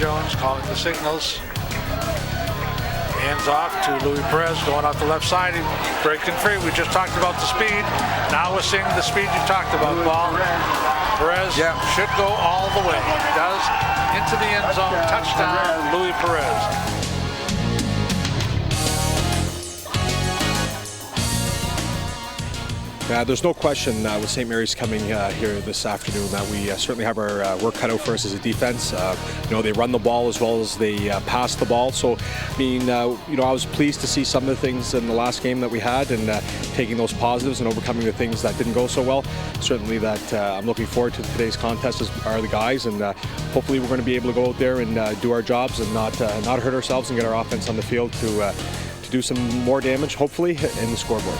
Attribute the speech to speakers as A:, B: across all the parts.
A: Jones calling the signals. Hands off to Louis Perez going off the left side. He's breaking free. We just talked about the speed. Now we're seeing the speed you talked about, Paul. Perez should go all the way. He does. Into the end zone. Touchdown, Louis Perez.
B: There's no question with St. Mary's coming here this afternoon that we certainly have our work cut out for us as a defense. They run the ball as well as they pass the ball. So, I was pleased to see some of the things in the last game that we had and taking those positives and overcoming the things that didn't go so well. Certainly that I'm looking forward to today's contest as are the guys, and hopefully we're going to be able to go out there and do our jobs and not hurt ourselves and get our offense on the field to do some more damage, hopefully, in the scoreboard.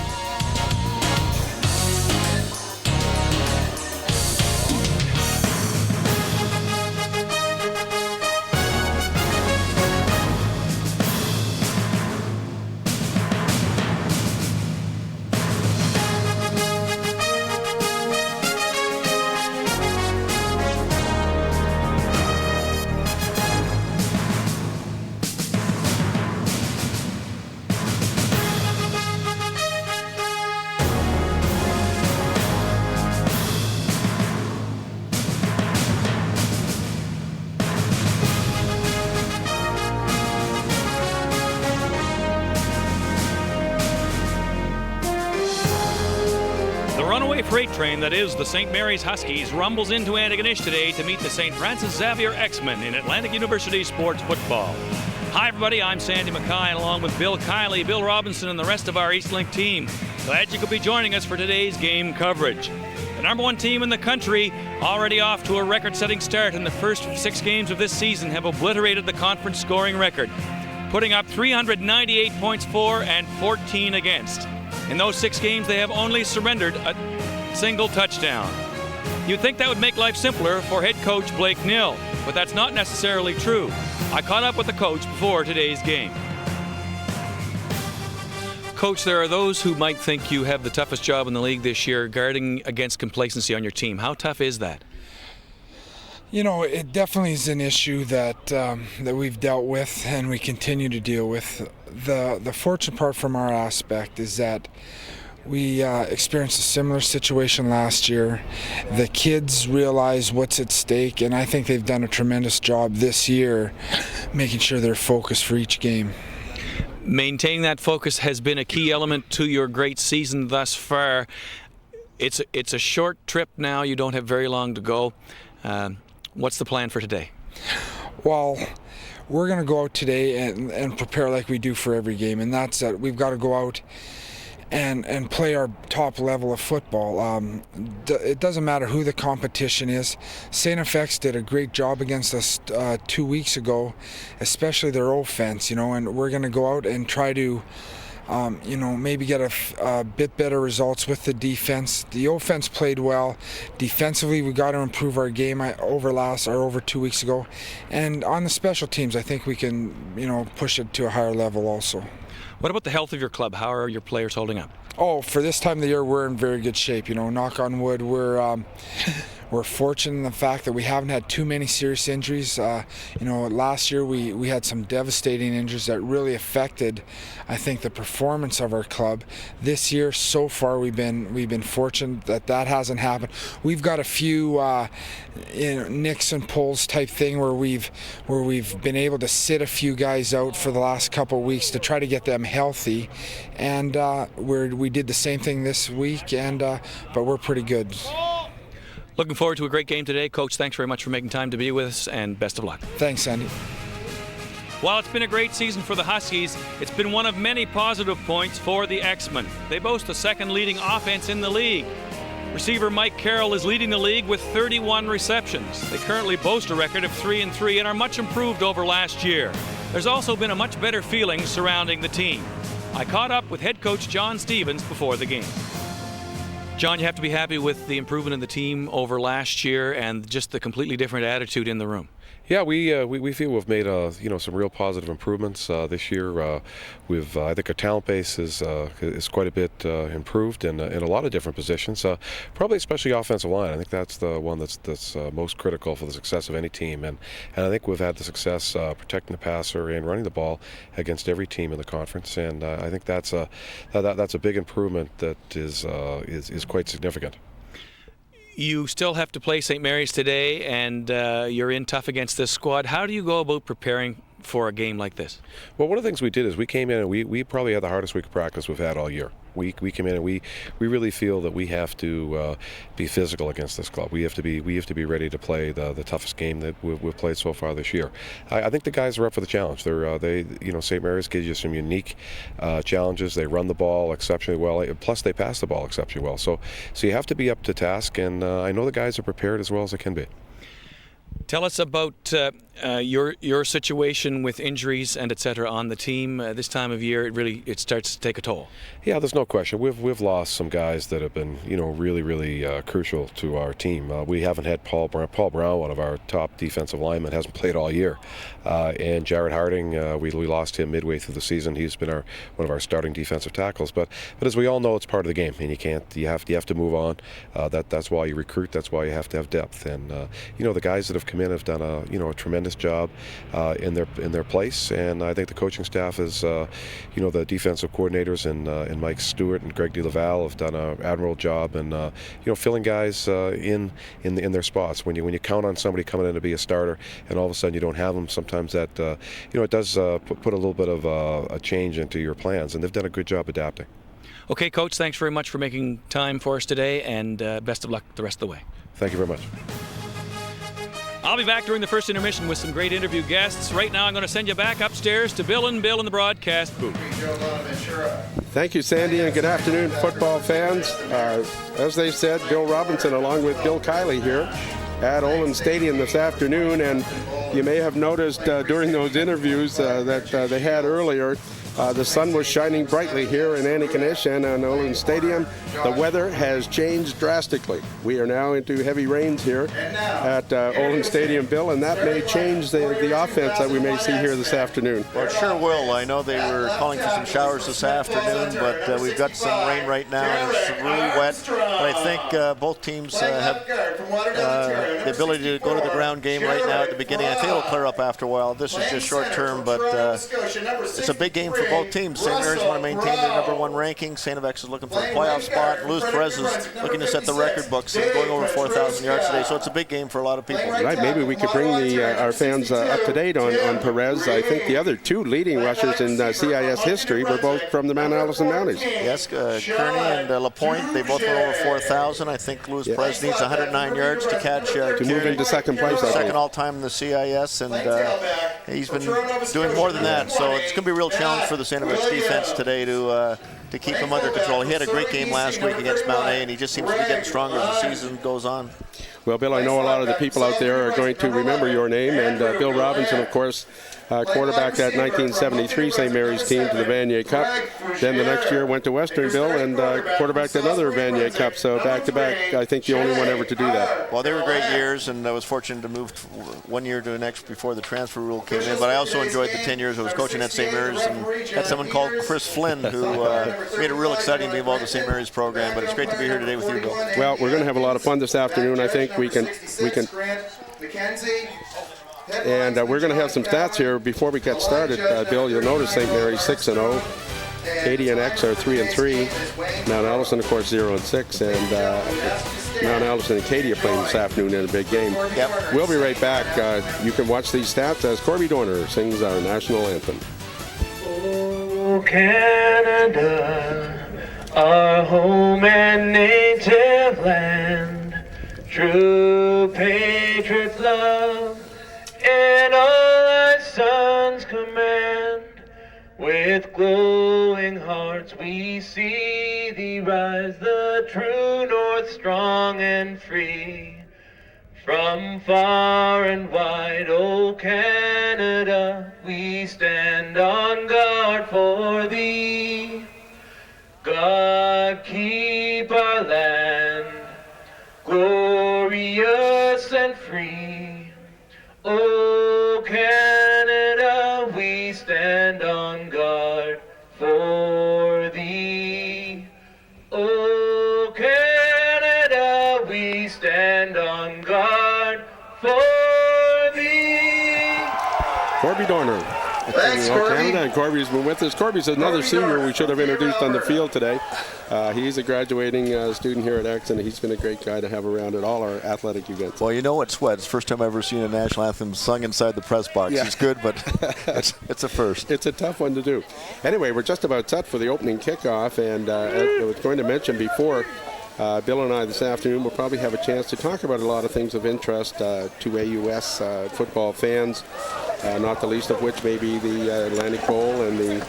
C: Freight train that is the St. Mary's Huskies rumbles into Antigonish today to meet the St. Francis Xavier X-Men in Atlantic University sports football. Hi everybody, I'm Sandy Mackay, and along with Bill Kiley, Bill Robinson, and the rest of our Eastlink team. Glad you could be joining us for today's game coverage. The number one team in the country, already off to a record-setting start in the first 6 games of this season, have obliterated the conference scoring record, putting up 398 points for and 14 against. In those 6 games, they have only surrendered a single touchdown. You'd think that would make life simpler for head coach Blake Nill, but that's not necessarily true. I caught up with the coach before today's game. Coach, there are those who might think you have the toughest job in the league this year, guarding against complacency on your team. How tough is that?
D: It definitely is an issue that we've dealt with and we continue to deal with. The fortunate part from our aspect is that we experienced a similar situation last year. The kids realize what's at stake, and I think they've done a tremendous job this year making sure they're focused for each game.
C: Maintaining that focus has been a key element to your great season thus far. It's a short trip now. You don't have very long to go. What's the plan for today?
D: Well, we're going to go out today and prepare like we do for every game, and that's that we've got to go out and play our top level of football. It doesn't matter who the competition is. St. FX did a great job against us 2 weeks ago, especially their offense, and we're going to go out and try to maybe get a bit better results with the defense. The offense played well. Defensively, we got to improve our game over 2 weeks ago. And on the special teams, I think we can, push it to a higher level also.
C: What about the health of your club? How are your players holding up?
D: Oh, for this time of the year, we're in very good shape. Knock on wood, we're fortunate in the fact that we haven't had too many serious injuries. Last year we had some devastating injuries that really affected, I think, the performance of our club. This year, so far, we've been fortunate that hasn't happened. We've got a few nicks and pulls type thing where we've been able to sit a few guys out for the last couple of weeks to try to get them healthy, and we did the same thing this week, but we're pretty good.
C: Looking forward to a great game today. Coach, thanks very much for making time to be with us, and best of luck.
D: Thanks, Andy.
C: While it's been a great season for the Huskies, it's been one of many positive points for the X-Men. They boast the second leading offense in the league. Receiver Mike Carroll is leading the league with 31 receptions. They currently boast a record of 3-3 and are much improved over last year. There's also been a much better feeling surrounding the team. I caught up with head coach John Stevens before the game. John, you have to be happy with the improvement in the team over last year and just the completely different attitude in the room.
E: Yeah, we feel we've made some real positive improvements this year. I think our talent base is quite a bit improved in a lot of different positions. Probably especially offensive line. I think that's the one that's most critical for the success of any team. And I think we've had the success protecting the passer and running the ball against every team in the conference. And I think that's a big improvement that is quite significant.
C: You still have to play St. Mary's today, and you're in tough against this squad. How do you go about preparing for a game like this?
E: Well, one of the things we did is we came in and we probably had the hardest week of practice we've had all year. We came in and we really feel that we have to be physical against this club. We have to be ready to play the toughest game that we've played so far this year. I think the guys are up for the challenge. St. Mary's gives you some unique challenges. They run the ball exceptionally well. Plus they pass the ball exceptionally well. So you have to be up to task. And I know the guys are prepared as well as they can be.
C: Tell us about your situation with injuries and et cetera on the team. This time of year, it starts to take a toll.
E: Yeah, there's no question. We've lost some guys that have been really crucial to our team. We haven't had Paul Brown, one of our top defensive linemen, hasn't played all year, and Jared Harding, we lost him midway through the season. He's been one of our starting defensive tackles. But as we all know, it's part of the game, and you have to move on. That's why you recruit. That's why you have to have depth. And the guys that have come in have done a tremendous job in their place, and I think the coaching staff is the defensive coordinators and Mike Stewart and Greg DeLaval have done an admirable job and filling guys in their spots. When you count on somebody coming in to be a starter and all of a sudden you don't have them, sometimes that it does put a little bit of a change into your plans, and they've done a good job adapting.
C: Okay, Coach, thanks very much for making time for us today, and best of luck the rest of the way.
E: Thank you very much.
C: I'll be back during the first intermission with some great interview guests. Right now, I'm going to send you back upstairs to Bill in the broadcast booth.
F: Thank you, Sandy, and good afternoon, football fans. As they said, Bill Robinson along with Bill Kiley here at Olin Stadium this afternoon, and you may have noticed during those interviews that they had earlier, the sun was shining brightly here in Antigonish and on Olin Stadium. The weather has changed drastically. We are now into heavy rains here at Olin Stadium, Bill, and that may change the offense that we may see here this afternoon.
G: Well, it sure will. I know they were calling for some showers this afternoon, but we've got some rain right now, and it's really wet. But I think both teams have the ability to go to the ground game right now at the beginning. I think it'll clear up after a while. This is just short term, but it's a big game for both teams. St. Mary's want to maintain their #1 ranking. St. FX is looking for a playoff spot. Luis Perez is looking to set the record books and going over 4,000 yards today. So it's a big game for a lot of people.
F: Right, maybe we could bring our fans up to date on Perez. I think the other two leading rushers in CIS history were both from the Mount Allison Mounties.
G: Yes, Kearney and LaPointe, they both went over 4,000. I think Luis Perez needs 109 yards to catch
F: to move into second place.
G: Second all-time in the CIS, and he's been doing more than that. So it's going to be a real challenge for the St. FX defense today to keep him under control. He had a great game last week against Mount A, and he just seems to be getting stronger as the season goes on.
F: Well, Bill, I know a lot of the people out there are going to remember your name, and Bill Robinson, of course, quarterbacked that 1973 St. Mary's team to the Vanier Cup. Then the next year went to Western, Bill, and quarterbacked another Vanier Cup. So back-to-back, I think the only one ever to do that.
G: Well, they were great years, and I was fortunate to move one year to the next before the transfer rule came in. But I also enjoyed the 10 years I was coaching at St. Mary's, and had someone called Chris Flynn who made it real exciting to be involved in the St. Mary's program. But it's great to be here today with you, Bill.
F: Well, we're going to have a lot of fun this afternoon. I think we can. And we're going to have some stats here before we get started. Bill, you'll notice St. Mary's 6-0. Katy and X are 3-3. Mount Allison, of course, 0-6. And Mount Allison and Katy are playing this afternoon in a big game.
G: Yep.
F: We'll be right back. You can watch these stats as Corby Dorner sings our national anthem.
H: Oh, Canada, our home and native land. True patriots love and all our sons command. With glowing hearts we see thee rise, the true north strong and free. From far and wide, O Canada, we stand on guard for thee. God keep our land glorious and free. Oh, Canada, we stand on guard for thee. Oh, Canada, we stand on guard for thee.
F: Corby Dorner.
I: Thanks, Corby.
F: Canada, and Corby's been with us. Corby's another senior we should have introduced on the field today. He's a graduating student here at X, and he's been a great guy to have around at all our athletic events.
G: Well, you know what, Sweat? It's the first time I've ever seen a national anthem sung inside the press box.
F: Yeah.
G: It's good, but it's a first.
F: It's a tough one to do. Anyway, we're just about set for the opening kickoff, and I was going to mention before, Bill and I this afternoon will probably have a chance to talk about a lot of things of interest to AUS football fans, not the least of which may be the Atlantic Bowl and the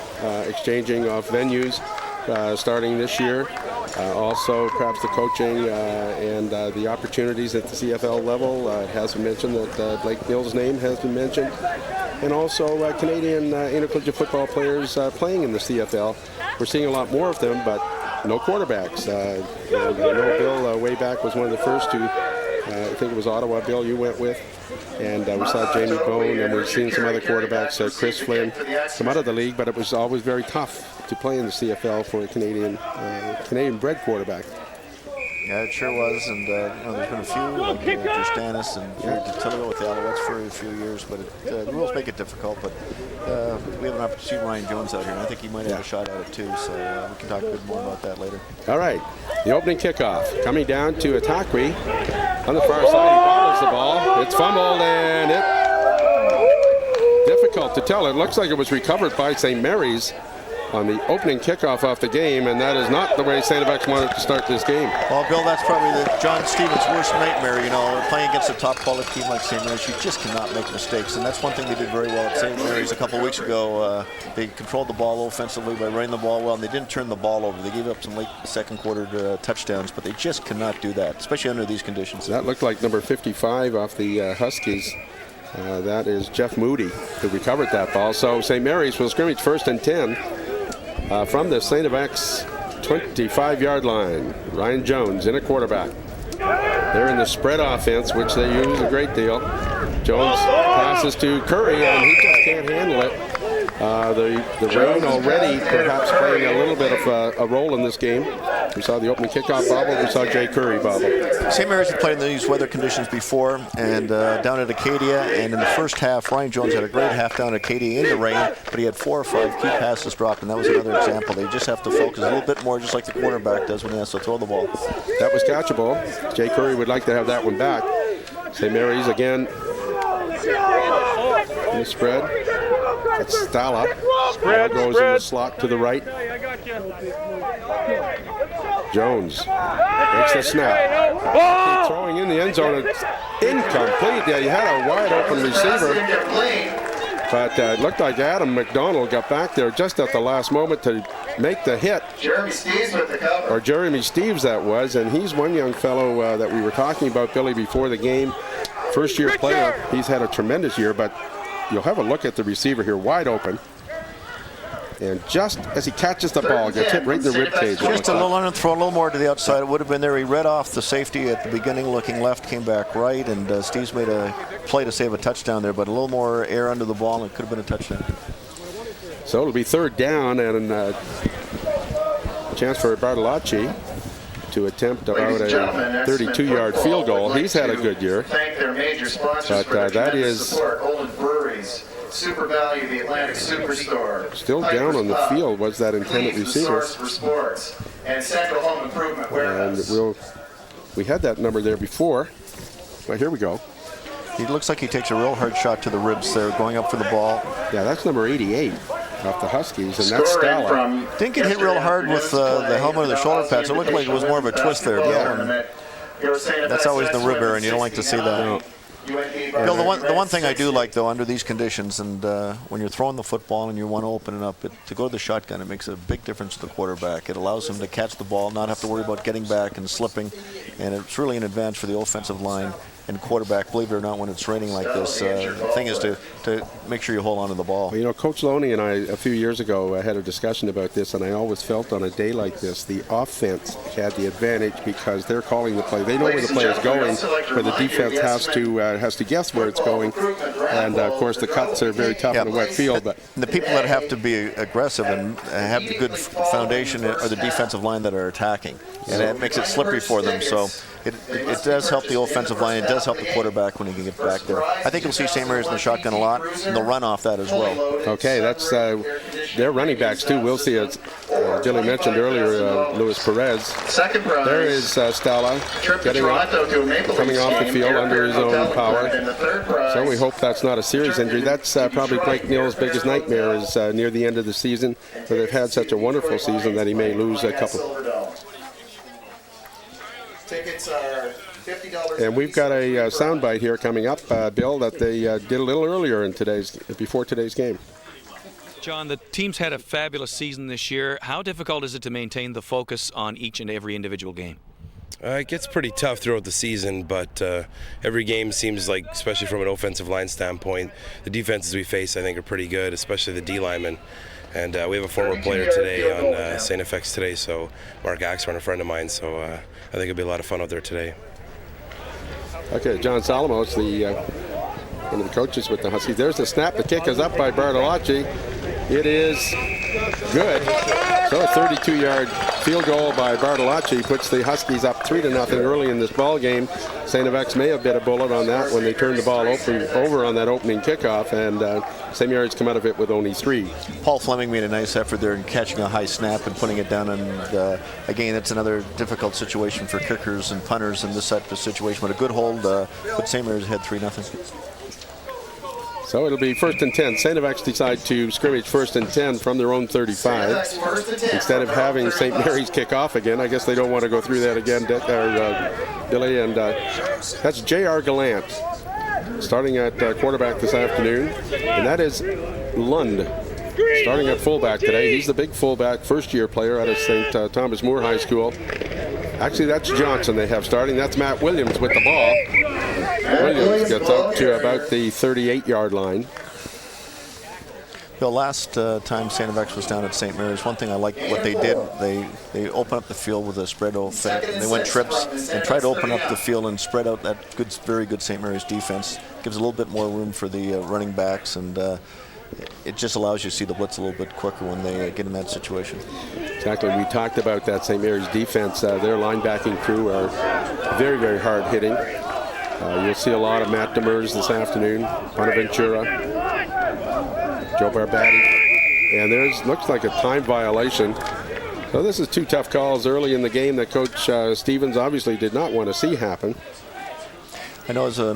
F: exchanging of venues starting this year. Also, perhaps the coaching and the opportunities at the CFL level. It has been mentioned that Blake Mills' name has been mentioned. And also Canadian intercollegiate football players playing in the CFL. We're seeing a lot more of them, but no quarterbacks. I know Bill way back was one of the first to, I think it was Ottawa, Bill, you went with. And we saw Jamie Bone, and we've seen some other quarterbacks, Chris Flynn, come out of the league, but it was always very tough to play in the CFL for a Canadian-bred quarterback.
G: Yeah, it sure was, and there's been a few, like Justanis and Detilio with the Alouettes for a few years, but the rules make it difficult, but we have an opportunity to see Ryan Jones out here, and I think he might have a shot at it too, so we can talk a bit more about that later.
F: All right, the opening kickoff, coming down to Atakwi. On the far side, he bobbles the ball. It's fumbled, and difficult to tell. It looks like it was recovered by St. Mary's on the opening kickoff off the game, and that is not the way St. FX wanted to start this game.
G: Well, Bill, that's probably John Stevens' worst nightmare. You know, playing against a top quality team like St. Mary's, you just cannot make mistakes, and that's one thing they did very well at St. Mary's a couple of weeks ago. They controlled the ball offensively by running the ball well, and they didn't turn the ball over. They gave up some late second quarter touchdowns, but they just cannot do that, especially under these conditions.
F: That looked like number 55 off the Huskies. That is Jeff Moody who recovered that ball. So St. Mary's will scrimmage 1st and 10. From the St. FX 25-yard line. Ryan Jones in a quarterback. They're in the spread offense, which they use a great deal. Jones passes to Curry, and he just can't handle it. The rain already perhaps playing a little bit of a role in this game. We saw the opening kickoff bobble. We saw Jay Curry bobble.
G: St. Mary's had played in these weather conditions before, and down at Acadia, and in the first half, Ryan Jones had a great half down at Acadia in the rain, but he had 4 or 5 key passes dropped, and that was another example. They just have to focus a little bit more, just like the quarterback does when he has to throw the ball.
F: That was catchable. Jay Curry would like to have that one back. St. Mary's again in the spread. It's Stala. Spread goes in the slot to the right. Jones makes the snap. Throwing in the end zone. It's incomplete. Yeah, he had a wide open receiver. But it looked like Adam McDonald got back there just at the last moment to make the hit.
I: Jeremy Steves with the cover.
F: Or Jeremy Steves, that was. And he's one young fellow that we were talking about, Billy, before the game. First-year player. He's had a tremendous year, but you'll have a look at the receiver here, wide open. And just as he catches the ball, gets hit right in the ribcage.
G: Just a little underthrow, a little more to the outside. It would have been there. He read off the safety at the beginning, looking left, came back right, and Steve's made a play to save a touchdown there, but a little more air under the ball, and it could have been a touchdown.
F: So it'll be 3rd down, and a chance for Bartolacci to attempt about a 32-yard field goal. He's had a good year.
I: Thank their major sponsors for
F: that is
I: support. Olin Breweries, Super Value, the Atlantic Superstore.
F: Still down on the field was that intended receiver.
I: For sports, and Central Home Improvement Warehouse.
F: And we had that number there before. Well, here we go.
G: He looks like he takes a real hard shot to the ribs there, going up for the ball.
F: Yeah, that's number 88 off the Huskies, and that's Stala.
G: Didn't get hit real hard with the helmet or the shoulder pads. It looked like it was more of a twist there, Bill.
F: Yeah.
G: That's always the rib area, and you don't like to see that. No. Bill, the one thing I do like, though, under these conditions, and when you're throwing the football and you want to open it up, to go to the shotgun, it makes a big difference to the quarterback. It allows him to catch the ball, not have to worry about getting back and slipping, and it's really an advantage for the offensive line. and quarterback. Believe it or not, when it's raining like this, the thing is to make sure you hold on to the ball.
F: Well, you know, Coach Loney and I, a few years ago, had a discussion about this, and I always felt on a day like this, the offense had the advantage because they're calling the play. They know where the play is going, where the defense has to guess where it's going. And, of course, the cuts are very tough in a wet field. But
G: the people that have to be aggressive and have the good foundation are the defensive line that are attacking. And it makes it slippery for them. So it does help the offensive line. It does help the quarterback when he can get back there. I think you'll see St. Mary's in the shotgun a lot, and they'll run off that as well.
F: Okay, that's their running backs, too. We'll see, as Dilly mentioned earlier, Luis Perez.
I: Second prize.
F: There is Stella getting up, coming off the field under his own power. So we hope that's not a serious injury. That's probably Blake Neal's biggest nightmare is near the end of the season, where they've had such a wonderful season that he may lose a couple.
I: Tickets are $50.
F: And we've got a soundbite here coming up, Bill, that they did a little earlier before today's game.
C: John, the team's had a fabulous season this year. How difficult is it to maintain the focus on each and every individual game?
J: It gets pretty tough throughout the season, but every game seems like, especially from an offensive line standpoint, the defenses we face, I think, are pretty good, especially the D linemen. And we have a former player today on STFX today, so Mark Axburn, a friend of mine, so I think it'll be a lot of fun out there today.
F: Okay, John Solomos, one of the coaches with the Huskies. There's the snap. The kick is up by Bartolacci. It is good. So a 32-yard field goal by Bartolacci puts the Huskies up 3-0 early in this ball game. St. FX may have bit a bullet on that when they turned the ball over on that opening kickoff, and St. Mary's come out of it with only 3.
G: Paul Fleming made a nice effort there in catching a high snap and putting it down. And again, that's another difficult situation for kickers and punters in this type of situation. But a good hold put St. Mary's ahead 3-0.
F: So it'll be 1st and 10. St. FX decide to scrimmage 1st and 10 from their own 35. Instead of having St. Mary's kick off again, I guess they don't want to go through that again, Billy. And that's J.R. Gallant starting at quarterback this afternoon. And that is Lund starting at fullback today. He's the big fullback, first-year player out of St. Thomas More High School. Actually, that's Johnson they have starting. That's Matt Williams with the ball. Williams gets up to about the 38-yard line.
G: The last time St. FX was down at St. Mary's, one thing I liked what they did, they opened up the field with a spread out. They went trips and tried to open up the field and spread out that very good St. Mary's defense. Gives a little bit more room for the running backs, and it just allows you to see the blitz a little bit quicker when they get in that situation.
F: Exactly. We talked about that St. Mary's defense. Their linebacking crew are very, very hard hitting. You'll see a lot of Matt Demers this afternoon, Bonaventura, Joe Barbati, and looks like a time violation. So this is 2 tough calls early in the game that Coach Stevens obviously did not want to see happen.
G: I know as a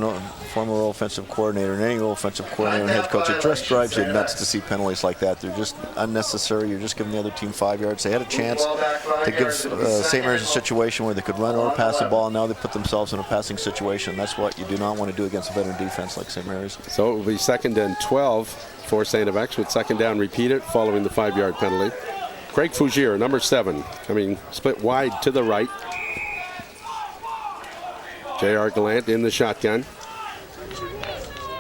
G: former offensive coordinator and any offensive coordinator and head coach, it just drives you nuts to see penalties like that. They're just unnecessary. You're just giving the other team 5 yards. They had a chance to give St. Mary's a situation where they could run or pass the ball. Now they put themselves in a passing situation. That's what you do not want to do against a veteran defense like St. Mary's.
F: So it will be 2nd and 12 for St. FX with 2nd down repeated following the 5-yard penalty. Craig Fougier, number 7, coming split wide to the right. J.R. Gallant in the shotgun.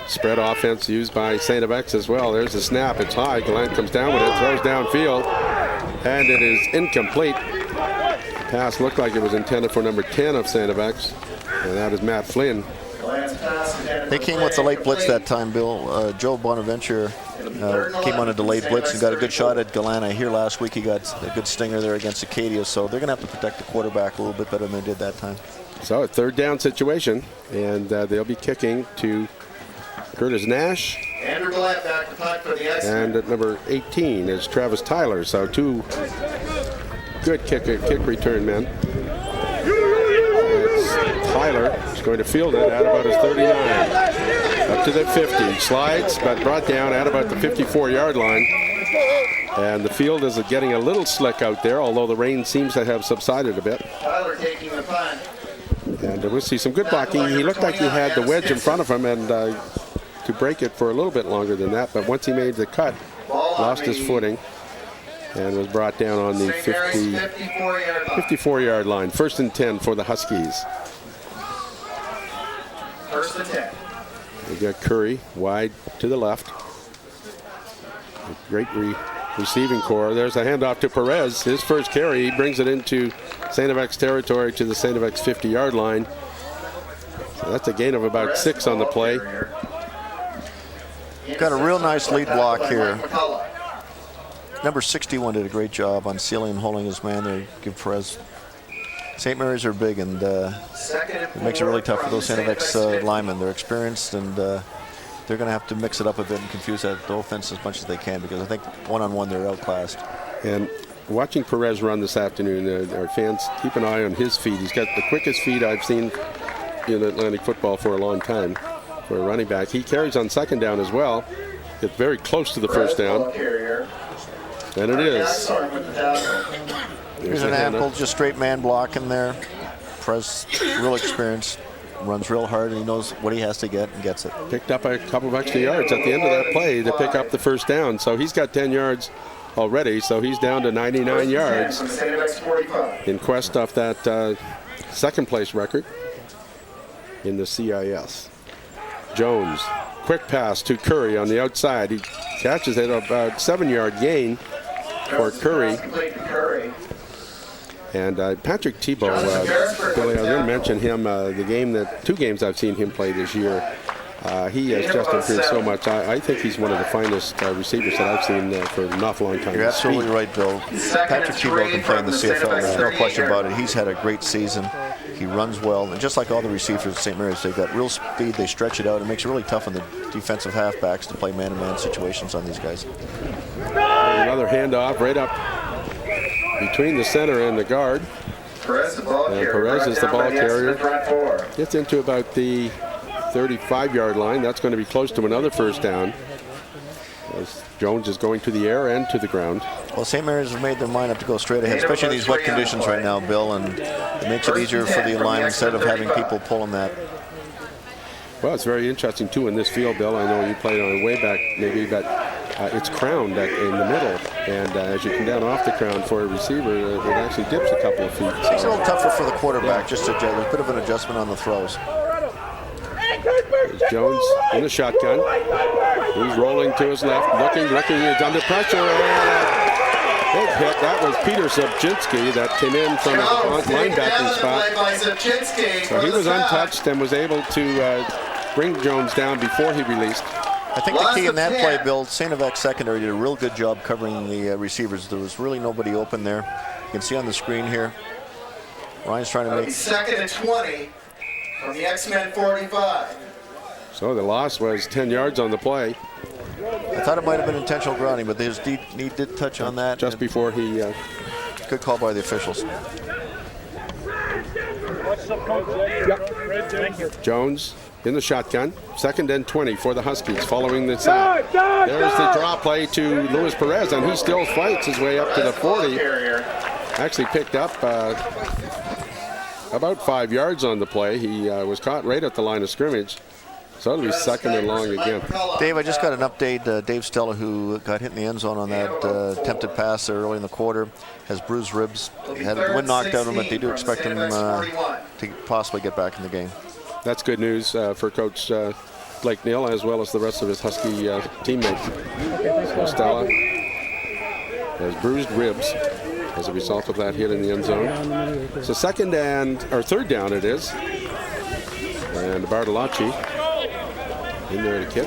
F: Spread offense used by St. FX as well. There's a snap. It's high. Gallant comes down with it, throws downfield, and it is incomplete. The pass looked like it was intended for number 10 of St. FX, and that is Matt Flynn.
G: They came with the late blitz that time, Bill. Joe Bonaventure came on a delayed blitz and got a good shot at Gallant. I hear last week he got a good stinger there against Acadia, so they're going to have to protect the quarterback a little bit better than they did that time.
F: So a 3rd down situation, and they'll be kicking to Curtis Nash.
I: Andrew Gallant back to punt for the X.
F: And at number 18 is Travis Tyler. So 2 good kick return men. Tyler is going to field it at about his 39. Up to the 50. Slides, but brought down at about the 54-yard line. And the field is getting a little slick out there, although the rain seems to have subsided a bit.
I: Tyler taking the punt.
F: And we'll see some good blocking. He looked like he had the wedge in front of him and to break it for a little bit longer than that. But once he made the cut, lost his footing and was brought down on the 54-yard line. 1st and 10 for the Huskies.
I: First and 10.
F: We got Curry wide to the left. A great receiving core. There's a handoff to Perez. His first carry. He brings it into St. FX territory to the St. FX 50-yard line. So that's a gain of about 6 on the play.
G: Got a real nice lead block here. Number 61 did a great job on sealing and holding his man there. Give Perez. St. Mary's are big, and it makes it really tough for those St. FX linemen. They're experienced, and they're going to have to mix it up a bit and confuse the offense as much as they can, because I think one-on-one they're outclassed.
F: And watching Perez run this afternoon, our fans keep an eye on his feet. He's got the quickest feet I've seen in Atlantic football for a long time for a running back. He carries on second down as well. Gets very close to the first down. And it is.
G: Here's an ample, just straight man block in there. Perez, real experienced, runs real hard, and he knows what he has to get and gets it.
F: Picked up a couple of extra yards at the end of that play to pick up the first down. So he's got 10 yards already, so he's down to 99 yards in quest of that second place record in the CIS. Jones, quick pass to Curry on the outside. He catches it about 7-yard gain for Curry. And Patrick Thibault, Billy, I was going to mention him, two games I've seen him play this year. He has just improved so much. I think he's one of the finest receivers that I've seen for an awful long time.
G: You're absolutely right, Bill. Patrick Thibault can play in the CFL. There's no question about it. He's had a great season. He runs well. And just like all the receivers at St. Mary's, they've got real speed. They stretch it out. It makes it really tough on the defensive halfbacks to play man-to-man situations on these guys.
F: Another handoff right up between the center and the guard. And Perez is the ball carrier. Gets into about the 35-yard line. That's going to be close to another first down, as Jones is going to the air and to the ground.
G: Well, St. Mary's have made their mind up to go straight ahead, especially in these wet conditions right now, Bill, and it makes it easier for the line instead of having people pulling that.
F: Well, it's very interesting, too, in this field, Bill. I know you played on it way back, maybe, but it's crowned in the middle, and as you come down off the crown for a receiver, it actually dips a couple of feet. So.
G: It's a little tougher for the quarterback, just a bit of an adjustment on the throws.
F: There's Jones in the shotgun. He's rolling to his left, looking, he's under pressure, and big hit. That was Peter Zabczynski that came in from his linebacking spot. So he was untouched and was able to bring Jones down before he released.
G: I think the key in that play, Bill, St. FX secondary did a real good job covering the receivers. There was really nobody open there. You can see on the screen here, Ryan's trying to make...
I: Second and 20 from the X-Men 45.
F: So the loss was 10 yards on the play.
G: I thought it might have been intentional grounding, but his knee did touch on that.
F: Just before he...
G: Good call by the officials.
F: Jones in the shotgun. Second and 20 for the Huskies following the sack. There's the draw play to Luis Perez, and he still fights his way up to the 40. Actually picked up about 5 yards on the play. He was caught right at the line of scrimmage. So it'll be second and long again.
G: Dave, I just got an update. Dave Stella, who got hit in the end zone on that attempted pass there early in the quarter, has bruised ribs. He had the wind knocked out of him, but they do expect him to possibly get back in the game.
F: That's good news for Coach Blake Neal, as well as the rest of his Husky teammates. So Stella has bruised ribs as a result of that hit in the end zone. So third down it is. And Bartolacci in there to kick.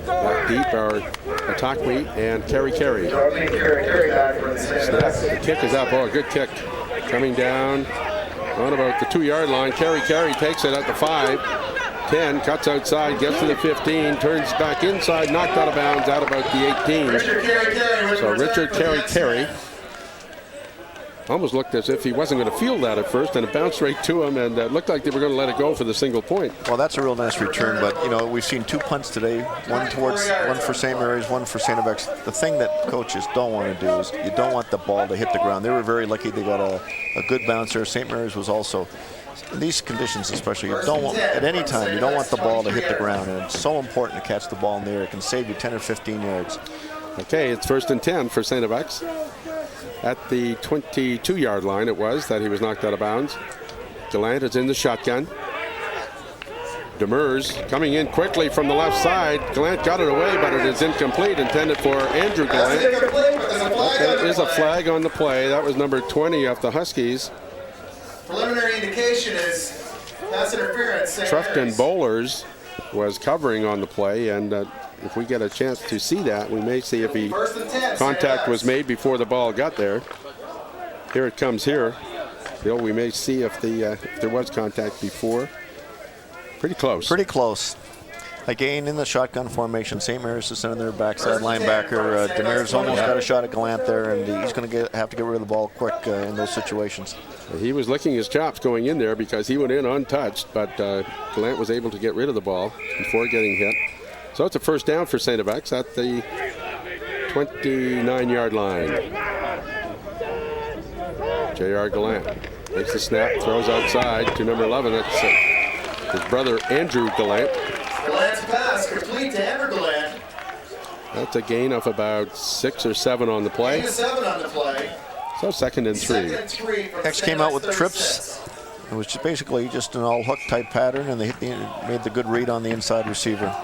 F: Back deep are Atakwe and Carey. Snap, the kick is up. Oh, a good kick. Coming down on about the 2-yard line. Carey takes it at the 5. 10, cuts outside, gets to the 15, turns back inside, knocked out of bounds out about the 18. So Richard Carey almost looked as if he wasn't going to field that at first, and it bounced right to him, and it looked like they were going to let it go for the single point.
G: Well, that's a real nice return, but we've seen 2 punts today, one for St. Mary's, one for St. FX. The thing that coaches don't want to do is you don't want the ball to hit the ground. They were very lucky they got a good bouncer. St. Mary's was also. In these conditions especially, at any time, you don't want the ball to hit the ground, and it's so important to catch the ball in the air. It can save you 10 or 15 yards.
F: Okay, it's first and 10 for St. FX. at the 22-yard line it was that he was knocked out of bounds. Gallant is in the shotgun. Demers coming in quickly from the left side. Gallant got it away, but it is incomplete, intended for Andrew Gallant. There is a flag on the play. That was number 20 of the Huskies.
I: Preliminary indication is pass interference.
F: Trufton Bowlers was covering on the play, and if we get a chance to see that, we may see if contact was made before the ball got there. Here it comes here. Bill, we may see if there was contact before. Pretty close.
G: Pretty close. Again, in the shotgun formation, St. Mary's is sending their backside linebacker. Demers almost got a shot at Gallant there, and he's going to have to get rid of the ball quick in those situations.
F: He was licking his chops going in there because he went in untouched, but Gallant was able to get rid of the ball before getting hit. So it's a first down for St. FX at the 29-yard line. J.R. Gallant takes the snap, throws outside to number 11. That's his brother Andrew Gallant.
I: Gallant's pass complete to Andrew Gallant.
F: That's a gain of about 6 or 7 on the play.
I: Gain of 7 on the play.
F: So second and 3.
G: X came out with trips. It was basically just an all hook type pattern, and they made the good read on the inside receiver.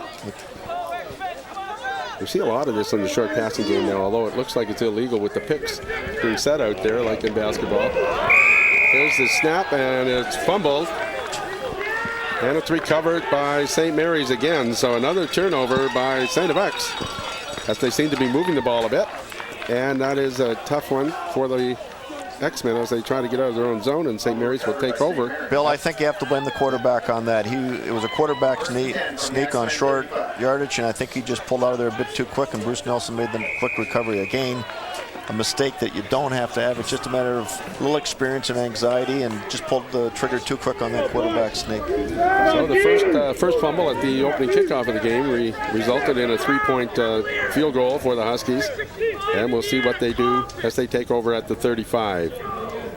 F: We see a lot of this in the short passing game now, although it looks like it's illegal with the picks being set out there like in basketball. There's the snap, and it's fumbled. And it's recovered by St. Mary's again. So another turnover by St. FX, as they seem to be moving the ball a bit. And that is a tough one for the X-Men as they try to get out of their own zone, and St. Mary's will take over.
G: Bill, I think you have to blame the quarterback on that. It was a quarterback sneak on short yardage, and I think he just pulled out of there a bit too quick, and Bruce Nelson made the quick recovery. Again, a mistake that you don't have to have. It's just a matter of little experience and anxiety, and just pulled the trigger too quick on that quarterback sneak.
F: So the first fumble at the opening kickoff of the game resulted in a 3-point field goal for the Huskies, and we'll see what they do as they take over at the 35.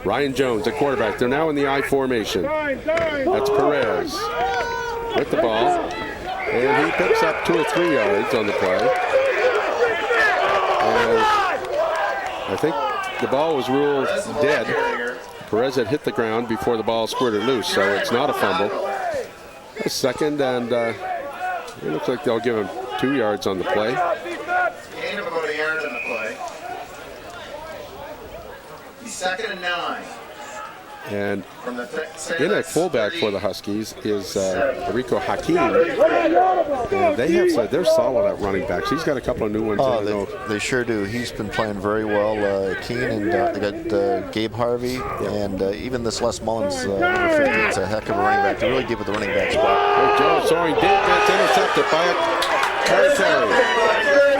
F: Ryan Jones, the quarterback. They're now in the I formation. That's Perez with the ball, and he picks up 2 or 3 yards on the play. I think the ball was ruled dead. Perez had hit the ground before the ball squirted loose, so it's not a fumble. A second, and it looks like they'll give him 2 yards on the play.
I: Gain of about a yard on the play. He's 2nd and 9.
F: And in at fullback for the Huskies is Rico Hakeem. And they're solid at running backs. He's got a couple of new ones.
G: They sure do. He's been playing very well. Keane, and they got Gabe Harvey, and even this Les Mullins, number 15, is a heck of a running back. They're really deep with the running back spot.
F: Joe soaring deep. That's intercepted by Terry.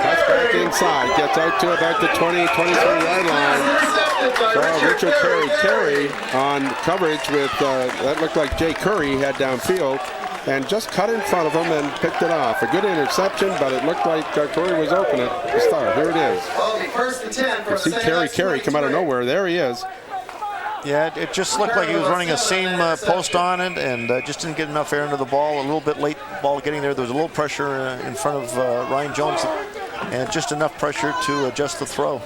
F: Cuts back inside. Gets out to about the 20, 23-yard line. So Richard Carey on coverage with, that looked like Jay Curry had downfield, and just cut in front of him and picked it off. A good interception, but it looked like Curry was open at the start. Here it is.
I: First and 10 for
F: you see Carey come out of nowhere. There he is.
G: Yeah, it just looked like he was running a seam post on it, and just didn't get enough air into the ball. A little bit late ball getting there. There was a little pressure in front of Ryan Jones, and just enough pressure to adjust the throw.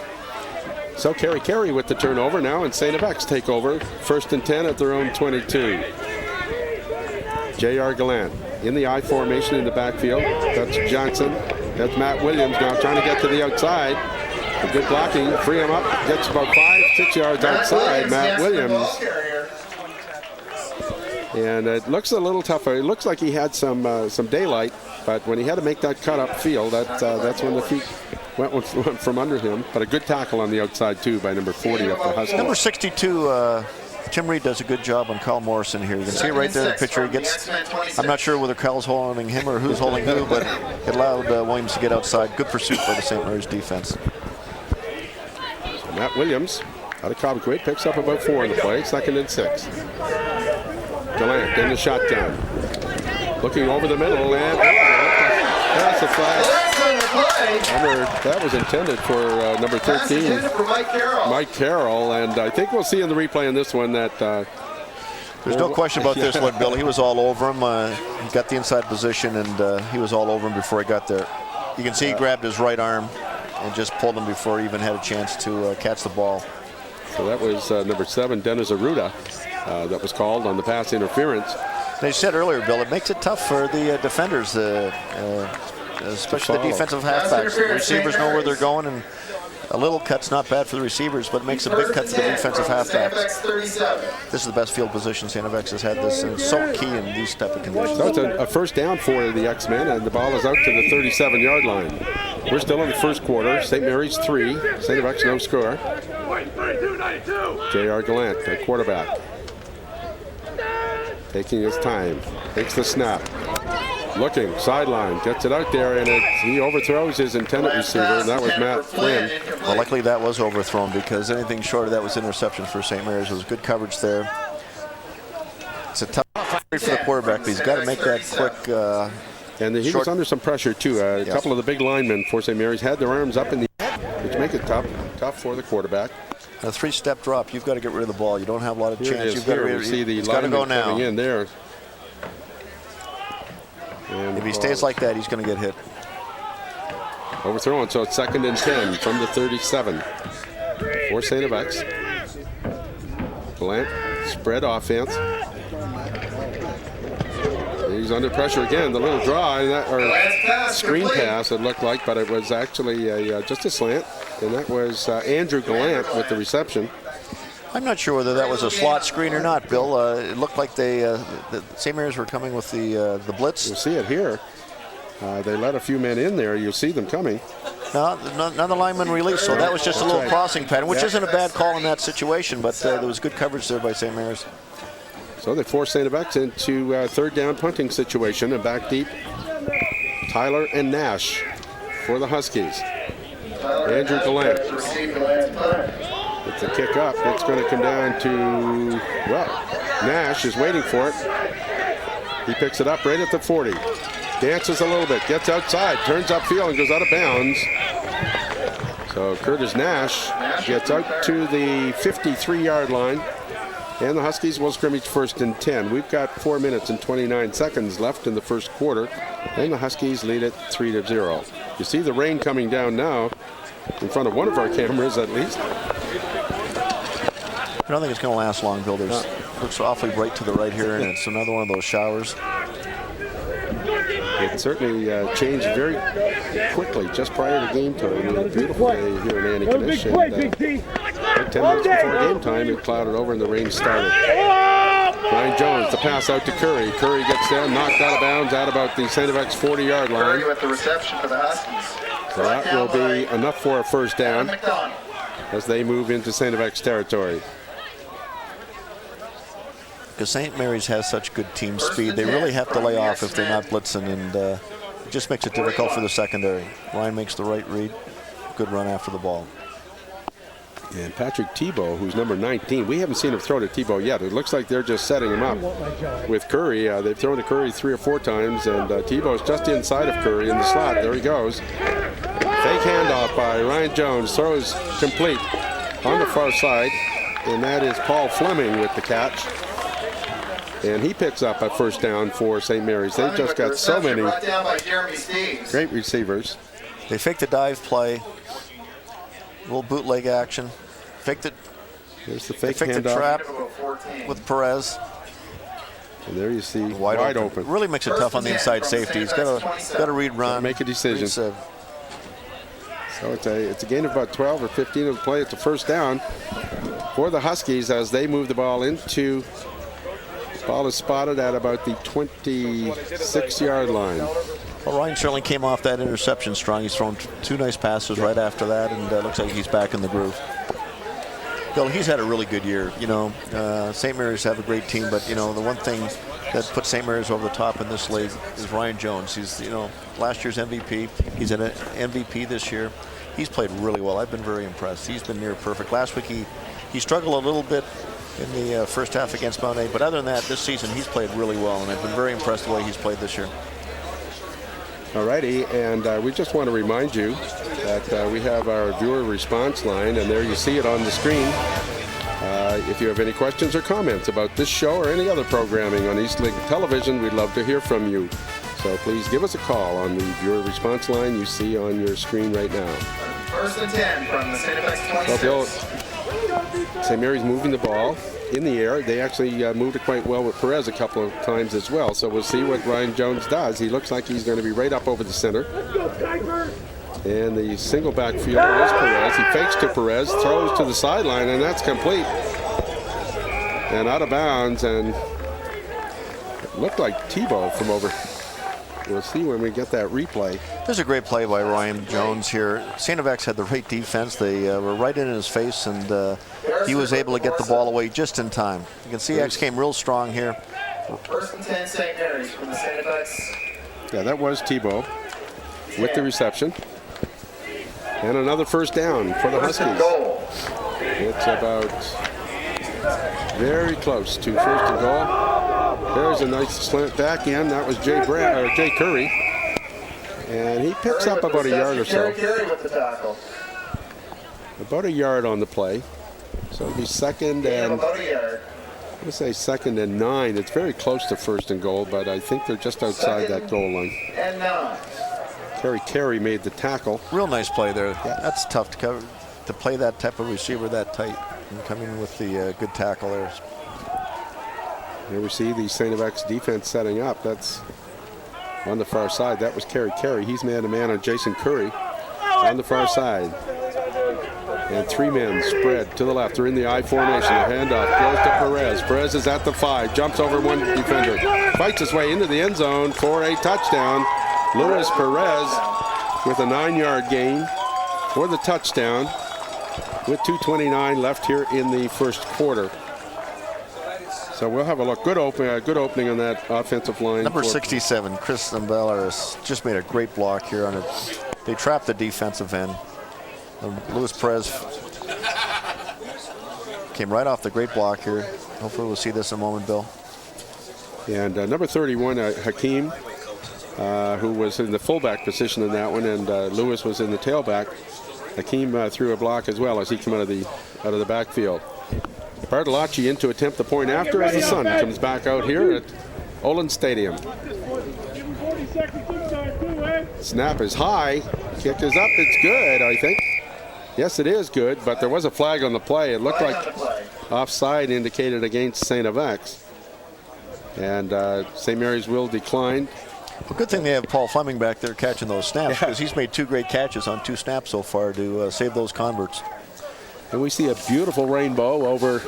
F: So Carey with the turnover now, and St. FX take over. 1st and 10 at their own 22. J.R. Gallant in the I formation in the backfield. That's Johnson. That's Matt Williams now trying to get to the outside. A good blocking, free him up. Gets about 5-6 yards outside. Matt Williams. And it looks a little tougher. It looks like he had some daylight, but when he had to make that cut up field, that's when the feet went from under him. But a good tackle on the outside too by number 40 of the Huskies.
G: Number 62, Tim Reed does a good job on Kyle Morrison here. You can see right there in the picture. He gets, I'm not sure whether Kyle's holding him or who's holding who, but it allowed Williams to get outside. Good pursuit by the St. Mary's defense.
F: So Matt Williams out of Cobequid picks up about 4 in the play. 2nd and 6. Gallant in the shotgun. Looking over the middle, and that's a flag. That was intended for number 13, Mike Carroll, and I think we'll see in the replay in this one that
G: there's no question about this one, Bill. He was all over him. He got the inside position, and he was all over him before he got there. You can see he grabbed his right arm and just pulled him before he even had a chance to catch the ball.
F: So that was number 7, Dennis Arruda, that was called on the pass interference.
G: They said earlier, Bill, it makes it tough for the defenders, especially the defensive halfbacks. The receivers know where they're going, and a little cut's not bad for the receivers, but it makes a big cut for the defensive halfbacks. This is the best field position STFX has had this, and it's so key in these type of conditions.
F: So it's a first down for the X-Men, and the ball is out to the 37-yard line. We're still in the first quarter. St. Mary's 3, STFX no score. J.R. Gallant, the quarterback, taking his time, takes the snap, looking, sideline, gets it out there, and he overthrows his intended receiver, and that was Matt Flynn.
G: Well, luckily that was overthrown, because anything short of that was interception for St. Mary's. It was good coverage there. It's a tough fight for the quarterback, but he's got to make that quick.
F: And he was under some pressure, too. A couple of the big linemen for St. Mary's had their arms up in the air, which make it tough for the quarterback.
G: A 3-step drop, you've got to get rid of the ball. You don't have a lot of chance.
F: You've got to see the lineman coming in there. And
G: if he stays like that, he's going to get hit.
F: Overthrown, so it's 2nd and 10 from the 37 for STFX. Gallant, spread offense. He's under pressure again. The little draw, or screen pass, it looked like, but it was actually just a slant. And that was Andrew Gallant with the reception.
G: I'm not sure whether that was a slot screen or not, Bill. It looked like the St. Mary's were coming with the blitz.
F: You'll see it here. They let a few men in there. You'll see them coming.
G: No, none of the linemen released, so that was just a little crossing pattern, which isn't a bad call in that situation, but there was good coverage there by St. Mary's.
F: So they forced STFX into a 3rd down punting situation, and back deep, Tyler and Nash for the Huskies. Andrew Gallant. It's a kick up. It's going to come down to, well, Nash is waiting for it. He picks it up right at the 40. Dances a little bit, gets outside, turns upfield and goes out of bounds. So Curtis Nash gets out to the 53-yard line. And the Huskies will scrimmage 1st and 10. We've got 4 minutes and 29 seconds left in the first quarter, and the Huskies lead it 3-0. You see the rain coming down now in front of one of our cameras, at least.
G: I don't think it's going to last long, Bill. It looks awfully bright to the right here, and it's another one of those showers.
F: It certainly changed very quickly just prior to game time. We had a beautiful day here in Antigonish, and 10 minutes before game time, it clouded over and the rain started. Ryan Jones, the pass out to Curry. Curry gets down, knocked out of bounds at about the STFX 40-yard line.
I: Curry with the reception for the Huskies.
F: So that will be enough for a first down as they move into STFX territory.
G: Because St. Mary's has such good team speed, they really have to lay off if they're not blitzing, and it just makes it difficult for the secondary. Ryan makes the right read, good run after the ball.
F: And Patrick Tebow, who's number 19, we haven't seen him throw to Tebow yet. It looks like they're just setting him up with Curry. They've thrown to Curry 3 or 4 times, and Tebow's just inside of Curry in the slot. There he goes. Fake handoff by Ryan Jones, throws complete on the far side, and that is Paul Fleming with the catch. And he picks up a first down for St. Mary's. They've just got so many great receivers.
G: They faked the dive play, little bootleg action. Faked it.
F: There's the fake
G: handoff. The trap with Perez.
F: And there you see
G: wide open. Really makes it tough on the inside safety. He's got to read run.
F: Make a decision. So it's a gain of about 12 or 15 of the play. It's a first down for the Huskies as they move the ball into. Ball is spotted at about the 26-yard line.
G: Well, Ryan certainly came off that interception strong. He's thrown 2 nice passes right after that, and looks like he's back in the groove. Bill, he's had a really good year. You know, St. Mary's have a great team, but you know the one thing that puts St. Mary's over the top in this league is Ryan Jones. He's last year's MVP. He's an MVP this year. He's played really well. I've been very impressed. He's been near perfect. Last week he struggled a little bit in the first half against Mount A, but other than that, this season he's played really well, and I've been very impressed the way he's played this year.
F: Alrighty, and we just want to remind you that we have our viewer response line, and there you see it on the screen. If you have any questions or comments about this show or any other programming on Eastlink Television, we'd love to hear from you. So please give us a call on the viewer response line you see on your screen right now.
I: 1st and 10 from the STFX 26.
F: St. Mary's moving the ball in the air. They actually moved it quite well with Perez a couple of times as well. So we'll see what Ryan Jones does. He looks like he's going to be right up over the center. And the single backfielder is Perez. He fakes to Perez, throws to the sideline, and that's complete. And out of bounds, and it looked like Tebow from over. We'll see when we get that replay.
G: There's a great play by Ryan Jones here. St. FX had the right defense. They were right in his face, and he was able to get the ball away just in time. You can see X came real strong here.
I: First and 10, St. Mary's from the St. FX.
F: Yeah, that was Tebow with the reception. And another first down for the Huskies. It's about very close to first and goal. There's a nice slant back in. That was Jay Curry. And he picks up about a yard or so. About a yard on the play. So it'll be second and, I'm going to say second and 9. It's very close to first and goal, but I think they're just outside that goal line.
I: And 9.
F: Carey made the tackle.
G: Real nice play there. Yeah. That's tough to cover, to play that type of receiver that tight and come in with the good tackle there.
F: Here we see the St. FX defense setting up. That's on the far side. That was Carey. He's man-to-man on Jason Curry on the far side. And 3 men spread to the left. They're in the I formation. The handoff goes to Perez. Perez is at the 5. Jumps over one defender. Fights his way into the end zone for a touchdown. Luis Perez with a 9-yard gain for the touchdown with 2:29 left here in the first quarter. So we'll have a look. Good opening on that offensive line.
G: Number 67, Chris Zambalaris, just made a great block here on it. They trapped the defensive end. Luis Perez came right off the great block here. Hopefully we'll see this in a moment, Bill.
F: And number 31, Hakeem, who was in the fullback position in that one, and Lewis was in the tailback. Hakeem threw a block as well as he came out of the backfield. Bartolacci in to attempt the point after as the sun comes back out here at Olin Stadium. Snap is high. Kick is up. It's good, I think. Yes, it is good, but there was a flag on the play. It looked like offside indicated against St. FX. And St. Mary's will decline.
G: Well, good thing they have Paul Fleming back there catching those snaps, because he's made 2 great catches on 2 snaps so far to save those converts.
F: And we see a beautiful rainbow over.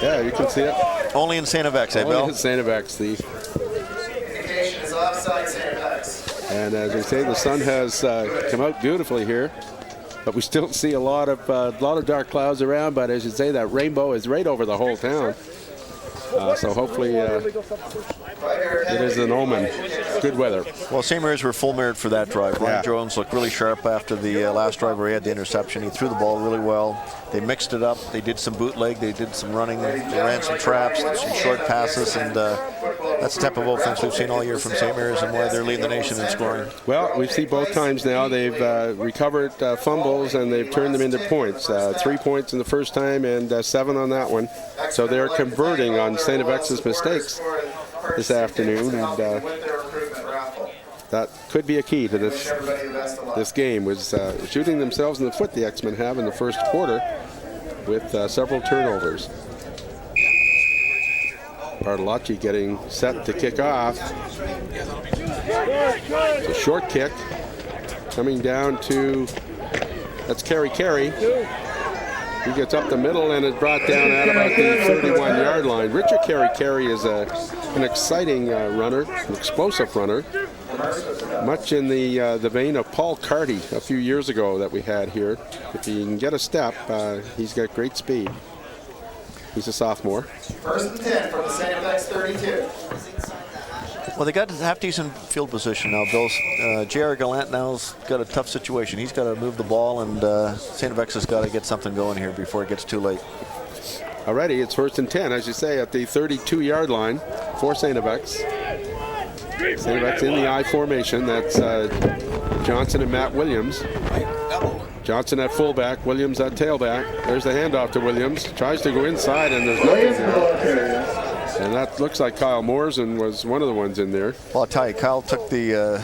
F: Yeah, you can see it.
G: Only in St. FX, eh, Bill?
F: Only in St. FX.
I: Indication is offside St. FX.
F: And as we say, the sun has come out beautifully here, but we still see a lot of dark clouds around. But as you say, that rainbow is right over the whole town. So hopefully it is an omen. Good weather.
G: Well, St. Mary's were full merit for that drive. Ryan Jones looked really sharp after the last drive where he had the interception. He threw the ball really well. They mixed it up. They did some bootleg. They did some running. They ran some traps, some short passes, and that's the type of offense we've seen all year from St. Mary's and why they're leading the nation in scoring.
F: Well, we've seen both times now. They've recovered fumbles and they've turned them into points. 3 points in the first time and 7 on that one. So they're converting on St. FX's mistakes this afternoon, and that could be a key to this game, was shooting themselves in the foot, the X-Men have in the first quarter with several turnovers. Bartolacci getting set to kick off. It's a short kick coming down to, that's Carey. He gets up the middle and is brought down at about the 31-yard line. Richard Carey is an exciting runner, an explosive runner, much in the vein of Paul Carty a few years ago that we had here. If he can get a step, he's got great speed. He's a sophomore.
I: First and 10 from the St. FX 32.
G: Well, they got half-decent field position now, Bill. J.R. Gallant now's got a tough situation. He's got to move the ball, and St. FX has got to get something going here before it gets too late.
F: Already, it's first and 10, as you say, at the 32-yard line for St. FX. St. FX in the I formation. That's Johnson and Matt Williams. Johnson at fullback, Williams at tailback. There's the handoff to Williams. Tries to go inside, and there's nothing there. And that looks like Kyle Morrison was one of the ones in there.
G: Well, I'll tell you, Kyle took the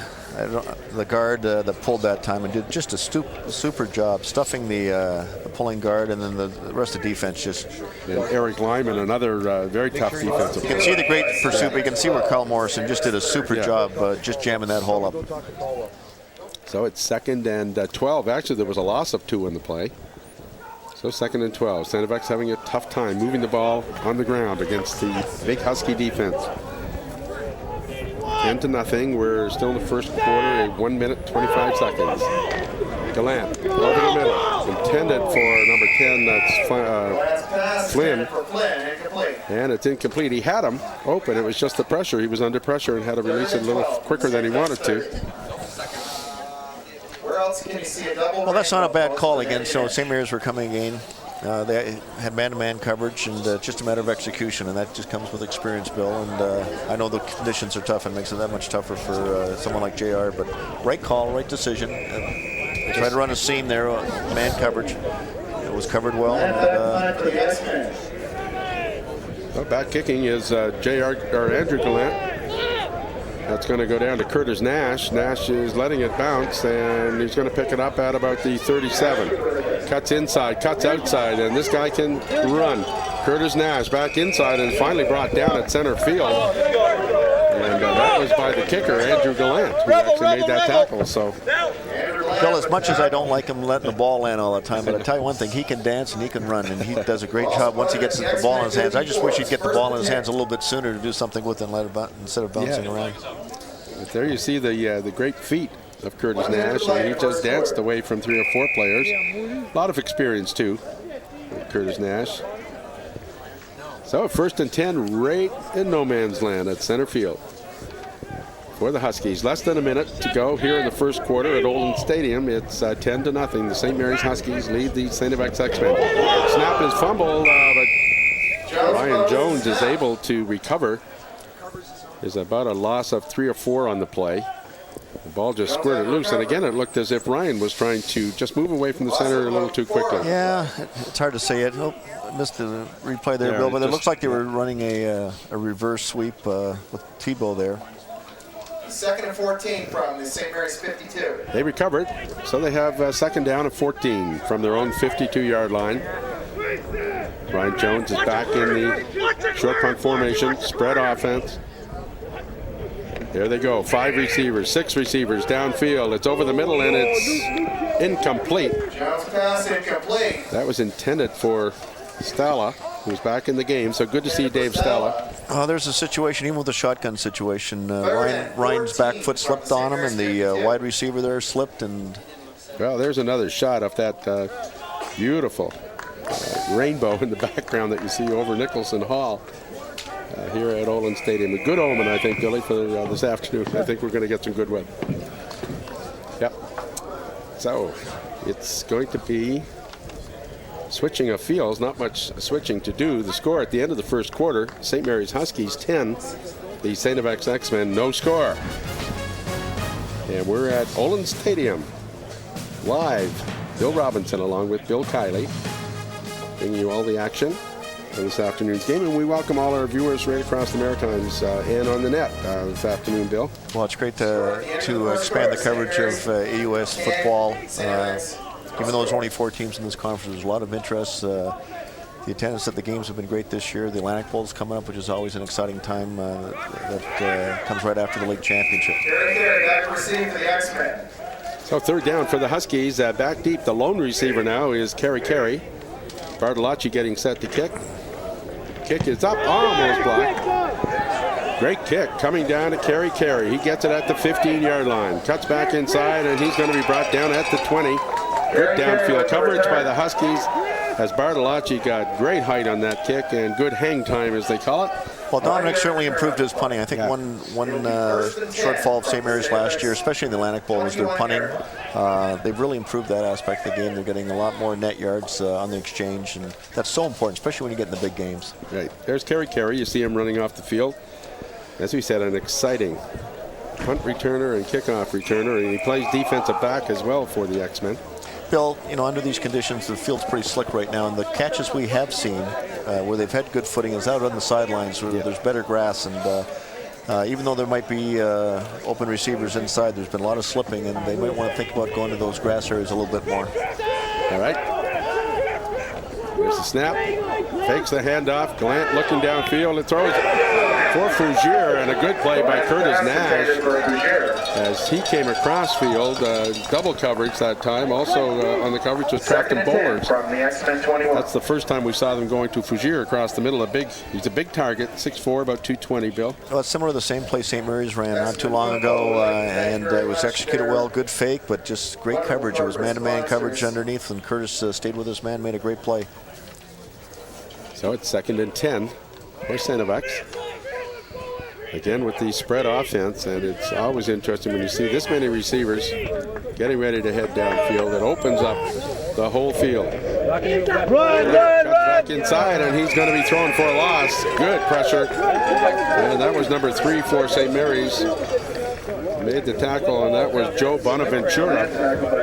G: guard that pulled that time and did just a super job stuffing the pulling guard, and then the rest of the defense just.
F: And Eric Lyman, another very tough defensive.
G: You can see the great pursuit, but you can see where Kyle Morrison just did a super job just jamming that hole up.
F: So it's 2nd and 12. Actually, there was a loss of 2 in the play. So 2nd and 12. St. FX having a tough time moving the ball on the ground against the big Husky defense. 10-0. We're still in the first quarter at 1 minute, 25 seconds. Gallant over the middle. Intended for number 10, that's Flynn. And it's incomplete. He had him open. It was just the pressure. He was under pressure and had to release it a little quicker than he wanted to.
G: Well, that's not a bad call again. So St. Mary's were coming in. They had man-to-man coverage, and just a matter of execution, and that just comes with experience, Bill. And I know the conditions are tough and makes it that much tougher for someone like JR, but right call, right decision. They tried to run a seam there, man coverage. It was covered well.
F: Well, back kicking is Andrew Gallant. That's going to go down to Curtis Nash. Nash is letting it bounce, and he's going to pick it up at about the 37. Cuts inside, cuts outside, and this guy can run. Curtis Nash back inside and finally brought down at center field. And that was by the kicker, Andrew Gallant, who actually made that tackle. So,
G: Bill, as much as I don't like him letting the ball land all the time, but I tell you one thing, he can dance and he can run, and he does a great job once he gets the ball in his hands. I just wish he'd get the ball in his hands a little bit sooner to do something with it and let it instead of bouncing around.
F: But there you see the great feat of Curtis Nash, and he just danced away from 3 or 4 players. A lot of experience too, Curtis Nash. So 1st and 10, right in no man's land at center field for the Huskies. Less than a minute to go here in the first quarter at Olin Stadium. It's 10-0. The St. Mary's Huskies lead the St. FX X-Men. Snap is fumbled, but Ryan Jones is able to recover. There's about a loss of 3 or 4 on the play. The ball just squirted loose, and again it looked as if Ryan was trying to just move away from the center a little too quickly.
G: Yeah, it's hard to say it. Oh, I missed the replay there, Bill, but it looks like they were running a reverse sweep with Tebow there.
I: 2nd and 14 from the St. Mary's 52.
F: They recovered, so they have 2nd down and 14 from their own 52-yard line. Ryan Jones is back in the short punt formation, spread offense. There they go, 5 receivers, 6 receivers downfield. It's over the middle and it's incomplete.
I: Jones pass incomplete.
F: That was intended for Stella, who's back in the game. So good to see Dave Stella.
G: There's a situation, even with the shotgun situation. Ryan's back foot slipped on him, and the wide receiver there slipped. And
F: well, there's another shot of that beautiful rainbow in the background that you see over Nicholson Hall. Here at Olin Stadium. A good omen, I think, Billy, for this afternoon. I think we're going to get some good weather. Yep. So it's going to be switching of fields, not much switching to do. The score at the end of the first quarter, St. Mary's Huskies 10, the St. FX X-Men no score. And we're at Olin Stadium. Live, Bill Robinson along with Bill Kiley, bringing you all the action for this afternoon's game, and we welcome all our viewers right across the Maritimes and on the net this afternoon, Bill.
G: Well, it's great to expand the coverage of AUS football. Even though there's only 4 teams in this conference, there's a lot of interest. The attendance at the games have been great this year. The Atlantic Bowl is coming up, which is always an exciting time that comes right after the league championship.
I: Back receiving for the X-Men.
F: So 3rd down for the Huskies. Back deep, the lone receiver now is Carey. Bartolacci getting set to kick. Kick is up, almost blocked. Great kick coming down to Carey. He gets it at the 15-yard line. Cuts back inside, and he's going to be brought down at the 20. Good downfield coverage by the Huskies, as Bartolacci got great height on that kick and good hang time, as they call it.
G: Well, Dominic certainly improved his punting. I think one shortfall of St. Mary's last year, especially in the Atlantic Bowl, was their punting. They've really improved that aspect of the game. They're getting a lot more net yards on the exchange, and that's so important, especially when you get in the big games.
F: Right. There's Carey. You see him running off the field. As we said, an exciting punt returner and kickoff returner, and he plays defensive back as well for the X-Men.
G: Bill, under these conditions, the field's pretty slick right now, and the catches we have seen where they've had good footing is out on the sidelines where there's better grass, and even though there might be open receivers inside, there's been a lot of slipping, and they might want to think about going to those grass areas a little bit more.
F: All right. There's the snap. Fakes the handoff. Gallant looking downfield and throws for Fougere, and a good play by Curtis Nash as he came across field. Double coverage that time. Also on the coverage was Trafton Bowlers. That's the first time we saw them going to Fougere across the middle. He's a big target, 6'4", about 220, Bill.
G: Well, it's similar to the same play St. Mary's ran not too long ago, and it was executed well. Good fake, but just great coverage. It was man-to-man coverage underneath, and Curtis stayed with his man, made a great play.
F: So it's 2nd and 10 for STFX. Again with the spread offense, and it's always interesting when you see this many receivers getting ready to head downfield. It opens up the whole field. Run, back inside, and he's going to be thrown for a loss. Good pressure. And that was number 3 for St. Mary's. Made the tackle, and that was Joe Bonaventura.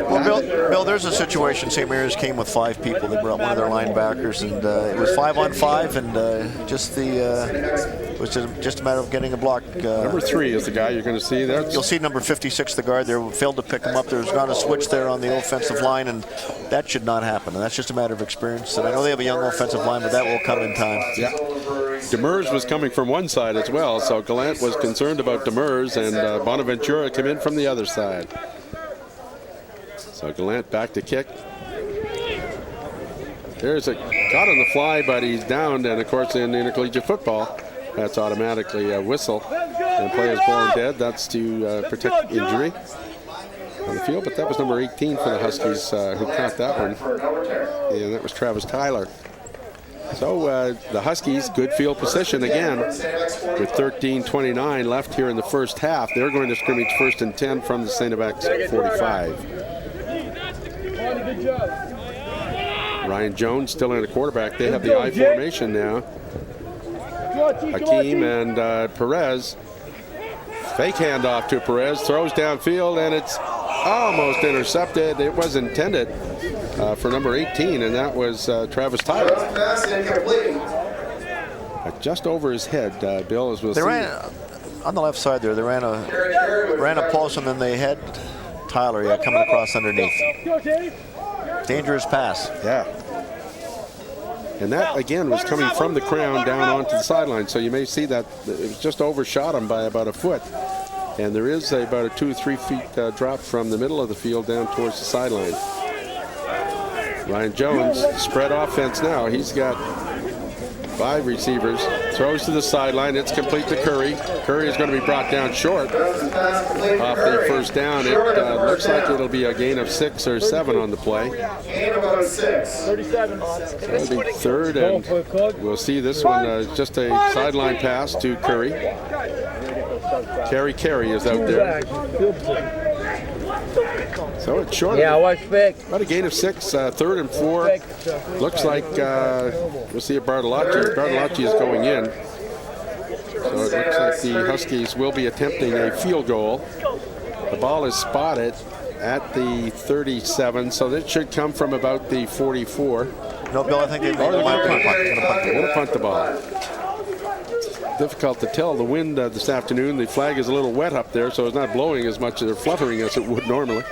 G: Well, Bill, there's a situation. St. Mary's came with 5 people. They brought one of their linebackers, and it was 5-on-5, and it was just a matter of getting a block.
F: Number 3 is the guy you're going to see there.
G: You'll see number 56, the guard there, failed to pick him up. There's not a switch there on the offensive line, and that should not happen. And that's just a matter of experience. And I know they have a young offensive line, but that will come in time.
F: Yeah. Demers was coming from one side as well, so Gallant was concerned about Demers, and Bonaventura came in from the other side. So Gallant back to kick. There's a caught on the fly, but he's downed, and of course in intercollegiate football, that's automatically a whistle, and play is blown dead. That's to protect injury on the field, but that was number 18 for the Huskies who caught that one, and that was Travis Tyler. So the Huskies, good field position again with 13:29 left here in the first half. They're going to scrimmage 1st and 10 from the STFX 45. Ryan Jones still in the quarterback. They have the I formation now. Hakeem and Perez. Fake handoff to Perez, throws downfield, and it's almost intercepted. It was intended for number 18, and that was Travis Tyler. Just over his head, Bill, as we'll see.
G: Ran on the left side there. They ran a pulse, and then they had Tyler coming across underneath. Dangerous pass.
F: Yeah. And that, again, was coming from the crown down onto the sideline. So you may see that it was just overshot him by about a foot. And there is about a 2 or 3 feet drop from the middle of the field down towards the sideline. Ryan Jones, spread offense now. He's got 5 receivers. Throws to the sideline. It's complete to Curry. Curry is going to be brought down short off the first down. It looks like it'll be a gain of 6 or 7 on the play.
I: Gain of about 6.
F: 37. So it'll be 3rd, and we'll see this one just a sideline pass to Curry. Carey is out there. So it's short.
H: Yeah, what's big?
F: About a gain of 6, 3rd and 4. Looks like we'll see a Bartolacci. Bartolacci is going in. So it looks like the Huskies will be attempting a field goal. The ball is spotted at the 37, so that should come from about the 44.
G: No, Bill, I think they're
F: going to punt the ball. Difficult to tell. The wind this afternoon, the flag is a little wet up there, so it's not blowing as much or fluttering as it would normally.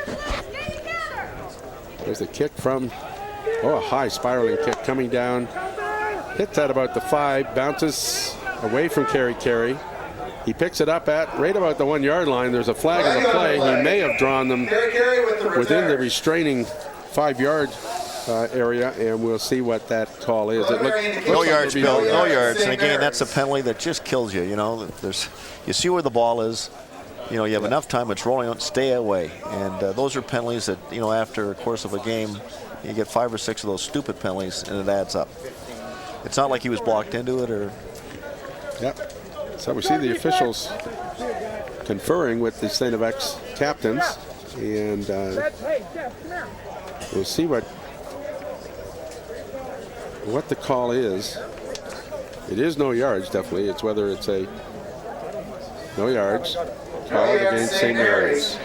F: There's the kick from, a high spiraling kick coming down. Hits at about the 5, bounces away from Carey. He picks it up at right about the 1-yard line. There's a flag on the play. He may have drawn them within the restraining 5-yard area, and we'll see what that call is. It
G: no yards, Bill. No yards. And again, that's a penalty that just kills you. You know, you see where the ball is. You know, you have enough time. It's rolling out. Stay away. And those are penalties that, you know, after a course of a game, you get 5 or 6 of those stupid penalties, and it adds up. It's not like he was blocked into it, or.
F: Yep. So we see the officials conferring with the STFX captains, and we'll see what the call is. It is no yards, definitely. It's whether it's a no yards called against St. Mary's.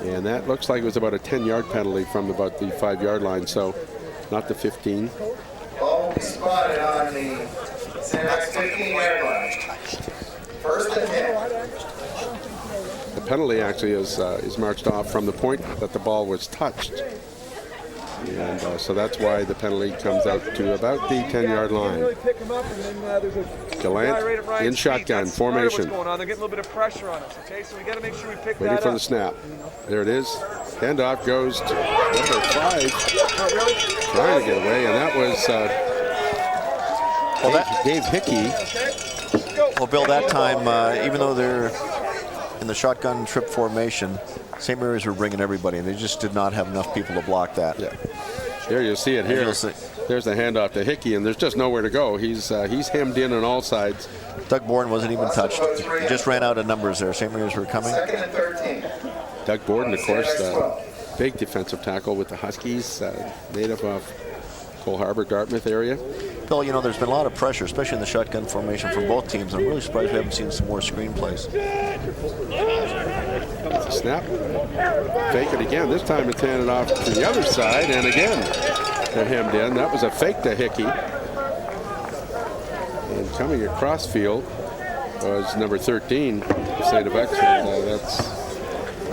F: And that looks like it was about a 10-yard penalty from about the 5-yard line, so not the 15.
I: spotted on the STFX 15-yard line. First and 10.
F: The penalty actually is marched off from the point that the ball was touched. And so that's why the penalty comes out to about the 10-yard line. Gallant in shotgun formation.
K: They're getting a little bit of pressure on us, okay? So we got to make sure we pick
F: Waiting
K: that
F: for
K: up.
F: the snap. There it is. Handoff goes to number 5. Trying to get away, and that was Dave Hickey.
G: Well, Bill, that time, even though they're in the shotgun trip formation, St. Mary's were bringing everybody, and they just did not have enough people to block that.
F: Yeah. There you see it here. There's the handoff to Hickey, and there's just nowhere to go. He's hemmed in on all sides.
G: Doug Borden wasn't even touched. He just ran out of numbers there. St. Mary's were coming.
I: Second and 13.
F: Doug Borden, of course, the big defensive tackle with the Huskies, native of Cole Harbour, Dartmouth area.
G: Bill, you know, there's been a lot of pressure, especially in the shotgun formation from both teams. I'm really surprised we haven't seen some more screen plays.
F: Snap. Fake it again. This time it's handed off to the other side, and again they're hemmed in. That was a fake to Hickey. And coming across field was number 13, STFX, and that's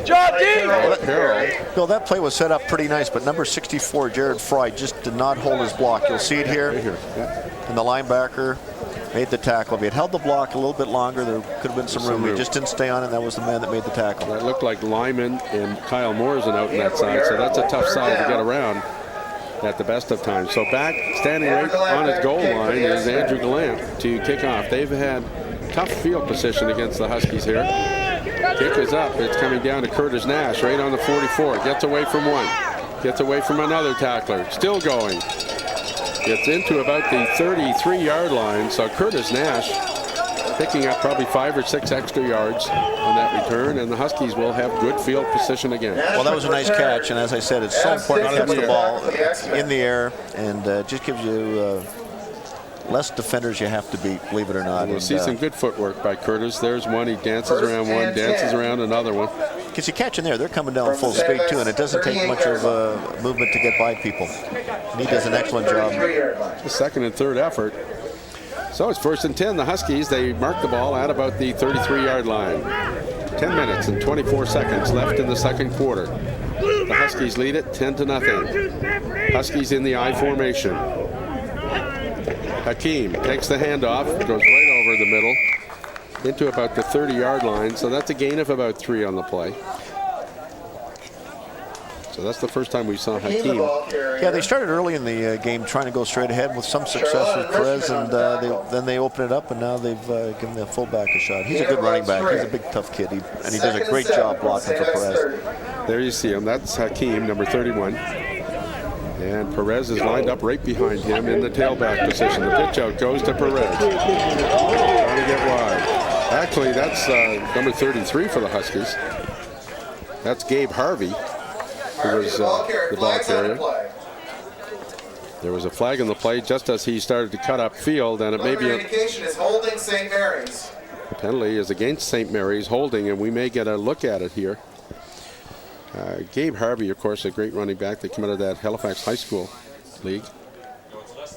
F: Harold.
G: Bill, that play was set up pretty nice, but number 64, Jared Fry, just did not hold his block. You'll see it here.
F: Right here. Yeah.
G: And the linebacker made the tackle. If he had held the block a little bit longer, there could have been some room. He just didn't stay on it, and that was the man that made the tackle.
F: That looked like Lyman and Kyle Morrison out in that side, so that's a tough side to get around at the best of times. So back, standing right on his goal line, is Andrew Gallant to kick off. They've had tough field position against the Huskies here. Kick is up. It's coming down to Curtis Nash right on the 44. Gets away from one. Gets away from another tackler. Still going. Gets into about the 33-yard line. So Curtis Nash picking up probably 5 or 6 extra yards on that return, and the Huskies will have good field position again.
G: Well, that was a nice catch, and as I said, it's so important to catch the ball in the air, and just gives you less defenders you have to beat, believe it or not.
F: We'll see some good footwork by Curtis. There's one. He dances around one, dances around another one.
G: Because you catch in there, they're coming down full speed too, and it doesn't take much of a movement to get by people. And he does an excellent job.
F: The second and third effort. So it's first and 10. The Huskies, they mark the ball at about the 33-yard line. 10 minutes and 24 seconds left in the second quarter. The Huskies lead it 10-0. Huskies in the I formation. Hakeem takes the handoff, goes right over the middle into about the 30-yard line. So that's a gain of about 3 on the play. So that's the first time we saw Hakeem.
G: Yeah, they started early in the game trying to go straight ahead with some success with Perez, and then they open it up, and now they've given the fullback a shot. He's a good running back. He's a big, tough kid, and he does a great job blocking for Perez.
F: There you see him. That's Hakeem, number 31. And Perez is lined up right behind him in the tailback position. The pitch out goes to Perez. Trying to get wide. Actually, that's number 33 for the Huskies. That's Gabe Harvey, who was the ball carrier. There was a flag in the play just as he started to cut up field, and it may be
I: indication is holding St. Mary's.
F: The penalty is against St. Mary's, holding, and we may get a look at it here. Gabe Harvey, of course, a great running back that came out of that Halifax High School league.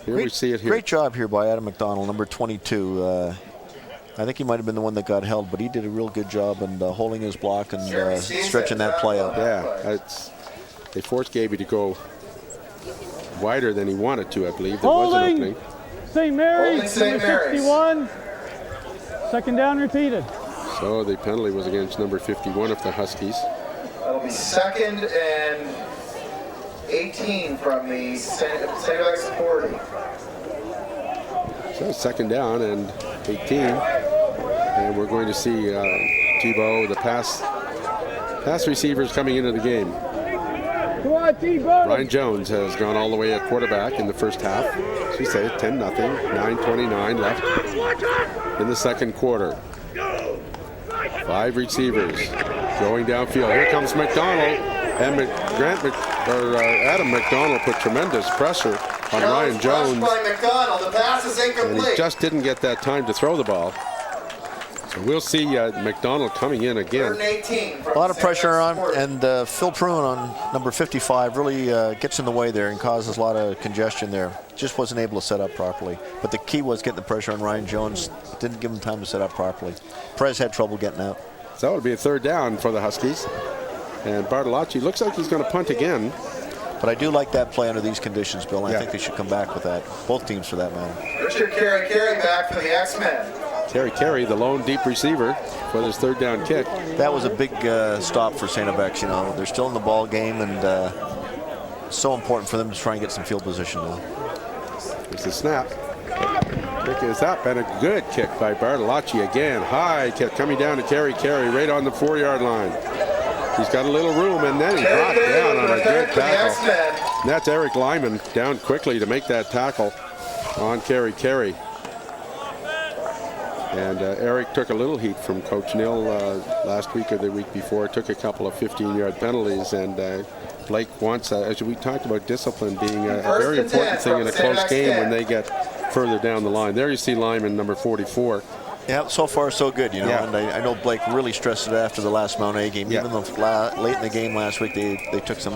F: Here we see it here.
G: Great job here by Adam McDonald, number 22. I think he might have been the one that got held, but he did a real good job in holding his block and stretching that play out.
F: Yeah, they forced Gaby to go wider than he wanted to, I believe. There was an opening.
L: St. Mary's, number 61. Second down repeated.
F: So the penalty was against number 51 of the Huskies.
I: That'll be second and 18 from the STFX 40.
F: So second down and 18. And we're going to see Tebow, the pass receivers coming into the game.
L: Come on, Tebow.
F: Ryan Jones has gone all the way at quarterback in the first half. As we say, 10-0, 9:29 left in the second quarter. 5 receivers going downfield. Here comes McDonald, and Adam McDonald put tremendous pressure on Ryan Jones.
I: By McDonald. The pass is incomplete.
F: And he just didn't get that time to throw the ball. So we'll see McDonald coming in again.
G: A lot of pressure on, and Phil Pruin on number 55 really gets in the way there and causes a lot of congestion there. Just wasn't able to set up properly. But the key was getting the pressure on Ryan Jones. Didn't give him time to set up properly. Perez had trouble getting out.
F: So that would be a third down for the Huskies. And Bartolacci looks like he's going to punt again.
G: But I do like that play under these conditions, Bill. I think they should come back with that. Both teams, for that matter.
I: Richard Carey back for the X-Men.
F: Carey, the lone deep receiver for this third down kick.
G: That was a big stop for St. FX. You know, they're still in the ball game, and so important for them to try and get some field position now.
F: Here's the snap. Kick is up, and a good kick by Bartolacci again. High kick coming down to Carey right on the 4-yard line. He's got a little room, and then he brought down on a good tackle. And that's Eric Lyman down quickly to make that tackle on Carey. And Eric took a little heat from Coach Nill last week or the week before. Took a couple of 15-yard penalties, and Blake wants, as we talked about, discipline being a very important thing in a close game when they get further down the line. There you see Lyman, number 44.
G: Yeah, so far so good, you know. Yeah. And I know Blake really stressed it after the last Mount A game. Even though late in the game last week they took some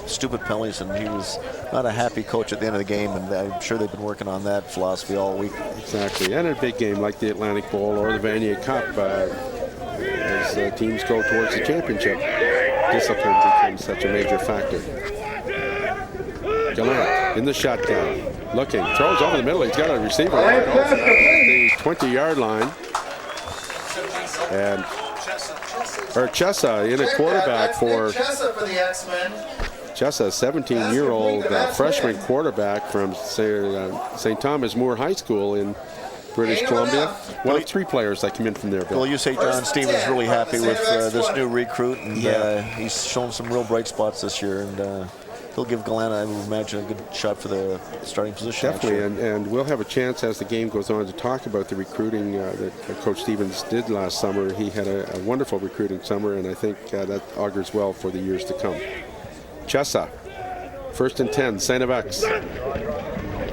G: stupid penalties, and he was not a happy coach at the end of the game. And I'm sure they've been working on that philosophy all week.
F: Exactly, and a big game like the Atlantic Bowl or the Vanier Cup, as teams go towards the championship, discipline becomes such a major factor. Gallant in the shotgun, looking, throws over the middle. He's got a receiver right open the 20-yard line. And Chessa in a quarterback for
I: the X-Men.
F: Chessa, 17-year-old freshman quarterback from St. Thomas More High School in British Columbia. One of 3 players that come in from there, Bill.
G: Well, you say John Stevens really happy with this new recruit, and he's shown some real bright spots this year, and he'll give Gallant, I would imagine, a good shot for the starting position.
F: Definitely, and we'll have a chance as the game goes on to talk about the recruiting that Coach Stevens did last summer. He had a wonderful recruiting summer, and I think that augurs well for the years to come. Chessa, 1st and 10, St. FX.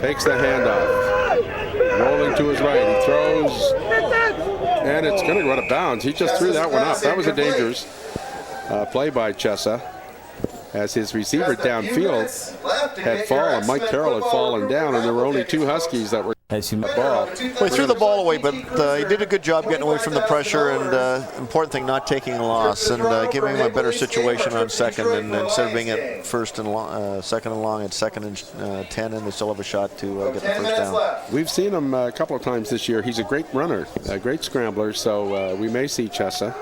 F: Takes the handoff. Rolling to his right, he throws, and it's going to go out of bounds. He just threw that one up. That was a dangerous play by Chessa, as his receiver downfield had fallen. Mike Carroll had fallen down, and there were only 2 Huskies that were the ball.
G: Well, he threw the ball away, but he did a good job getting away from the pressure, and important thing, not taking a loss, and giving him a better situation on second, and instead of being at second and long, at 2nd and 10, and they still have a shot to get the first down.
F: We've seen him a couple of times this year. He's a great runner, a great scrambler, so we may see Chessa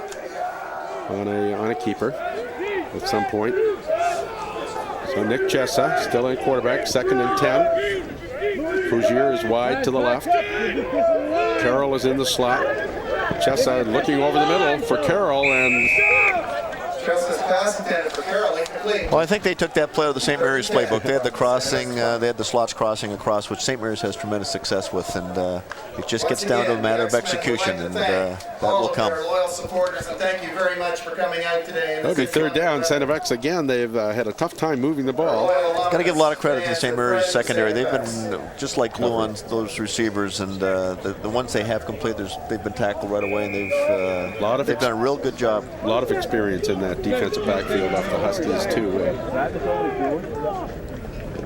F: on a keeper at some point. So Nick Chessa still in quarterback, 2nd and 10. Fougier is wide to the left. Carroll is in the slot. Chessa looking over the middle for Carroll, and
I: Chessa's pass intended for Carroll, incomplete.
G: Well, I think they took that play of the St. Mary's playbook. They had the crossing, they had the slots crossing across, which St. Mary's has tremendous success with, and it just gets down to a matter of execution, and that will come.
I: All of our loyal supporters, and thank you very much for coming out today.
F: That'll be 3rd down. St. FX again. They've had a tough time moving the ball.
G: Got to give a lot of credit to the St. Mary's secondary. They've been just like glue on those receivers, and the ones they have complete, they've been tackled right away, and they've done a real good job.
F: A lot of experience in that defensive backfield off the Huskies too.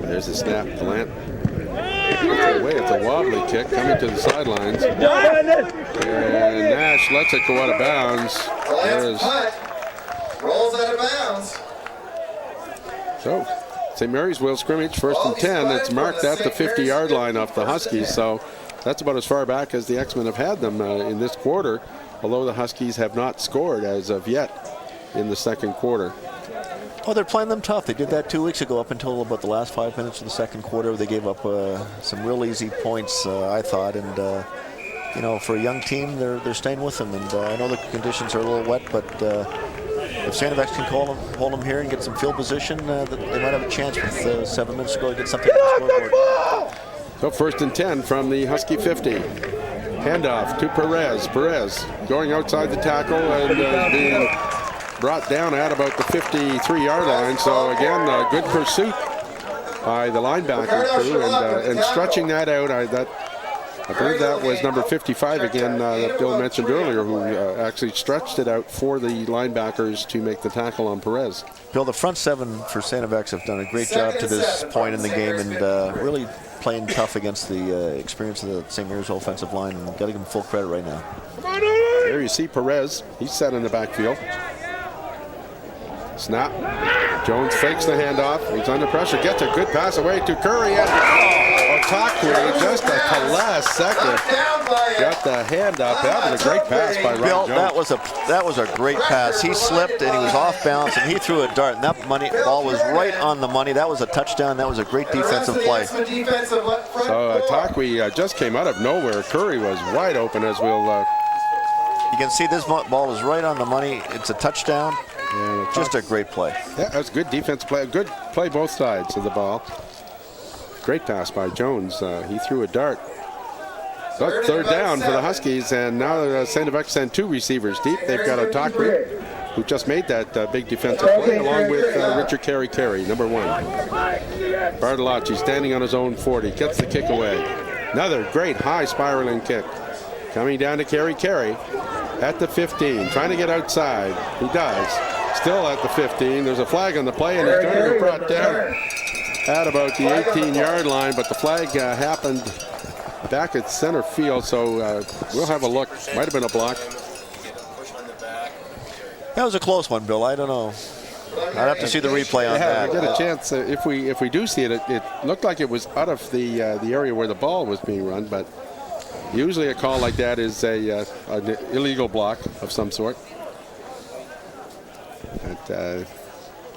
F: There's the snap, Gallant. It's a wobbly kick coming to the sidelines. And Nash lets it go out of bounds.
I: Rolls out of bounds.
F: So St. Mary's will scrimmage, 1st and 10. It's marked at the 50-yard line off the Huskies, so that's about as far back as the X-Men have had them in this quarter, although the Huskies have not scored as of yet in the 2nd quarter.
G: Oh, they're playing them tough. They did that 2 weeks ago up until about the last 5 minutes of the 2nd quarter. They gave up some real easy points, I thought, and you know, for a young team, they're staying with them. And I know the conditions are a little wet, but if St. FX can hold them here and get some field position, they might have a chance with 7 minutes to go to get something on the scoreboard.
F: So 1st and 10 from the Husky 50. Handoff to Perez. Perez going outside the tackle and being brought down at about the 53-yard line. So again, good pursuit by the linebacker crew, and stretching that out. I believe that was number 55 again that Bill mentioned earlier, who actually stretched it out for the linebackers to make the tackle on Perez.
G: Bill, the front seven for St. FX have done a great job to this point in the game, and really playing tough against the experience of the St. Mary's offensive line, and got to give them full credit right now.
F: There you see Perez. He's set in the backfield. Snap. Jones fakes the handoff. He's under pressure. Gets a good pass away to Curry. And Otakwe, just at the last second, got the hand up. That was a great pass by Ryan Jones.
G: That was a great pass. He slipped and he was off balance, and he threw a dart. And that ball was right on the money. That was a touchdown. That was a great defensive play.
F: So Otakwe just came out of nowhere. Curry was wide open, as we'll.
G: You can see this ball was right on the money. It's a touchdown. Just a great play.
F: Yeah, that was a good defense play. Good play both sides of the ball. Great pass by Jones. He threw a dart. But third down for the Huskies, and now St. FX send two receivers deep. They've got Otakwe, who just made that big defensive play, along with Richard Carey, number 1. Bartolacci standing on his own 40, gets the kick away. Another great high spiraling kick. Coming down to Carey at the 15, trying to get outside. He does. Still at the 15. There's a flag on the play, and he's going to be brought down at about the 18-yard line, but the flag happened back at center field, so we'll have a look. Might have been a block.
G: That was a close one, Bill. I don't know. I'd have to see the replay on that.
F: We get a chance. If we do see it, it looked like it was out of the area where the ball was being run, but usually a call like that is an illegal block of some sort. And,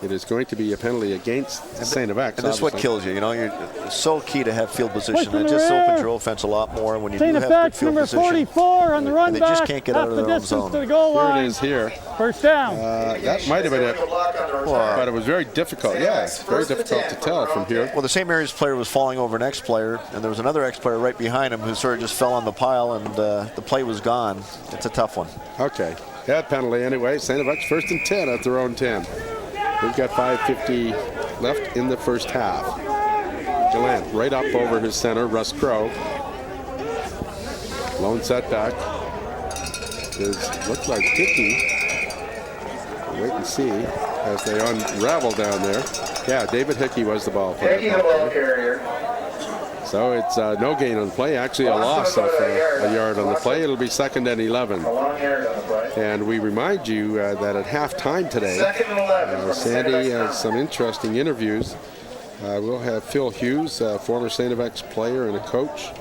F: it is going to be a penalty against St. FX.
G: And this is what kills you. You know, it's so key to have field position. It just opens your offense a lot more when you do have good field
L: number
G: position.
L: 44 on the run
G: they
L: back.
G: just can't get out of their own zone.
L: To the goal line.
F: Here it is here.
L: First down.
F: That might have been it, but it was very difficult. Yeah, it's very difficult to tell from here.
G: Well, the St. Mary's player was falling over an ex-player, and there was another ex-player right behind him who sort of just fell on the pile, and the play was gone. It's a tough one.
F: Okay. That penalty anyway. St. FX first and 10 at their own 10. We've got 5:50 left in the first half. Gallant right up over his center, Russ Crowe. Lone setback. Looks like Hickey. We'll wait and see as they unravel down there. Yeah, David Hickey was the ball player.
I: Hickey, the ball carrier.
F: So it's no gain on the play, actually a loss of a yard on the play. It'll be 2nd and 11.
I: A long yard on the play.
F: And we remind you that at halftime today,
I: 2nd and 11.
F: Sandy has some interesting interviews. We'll have Phil Hughes, former St. FX player and a coach.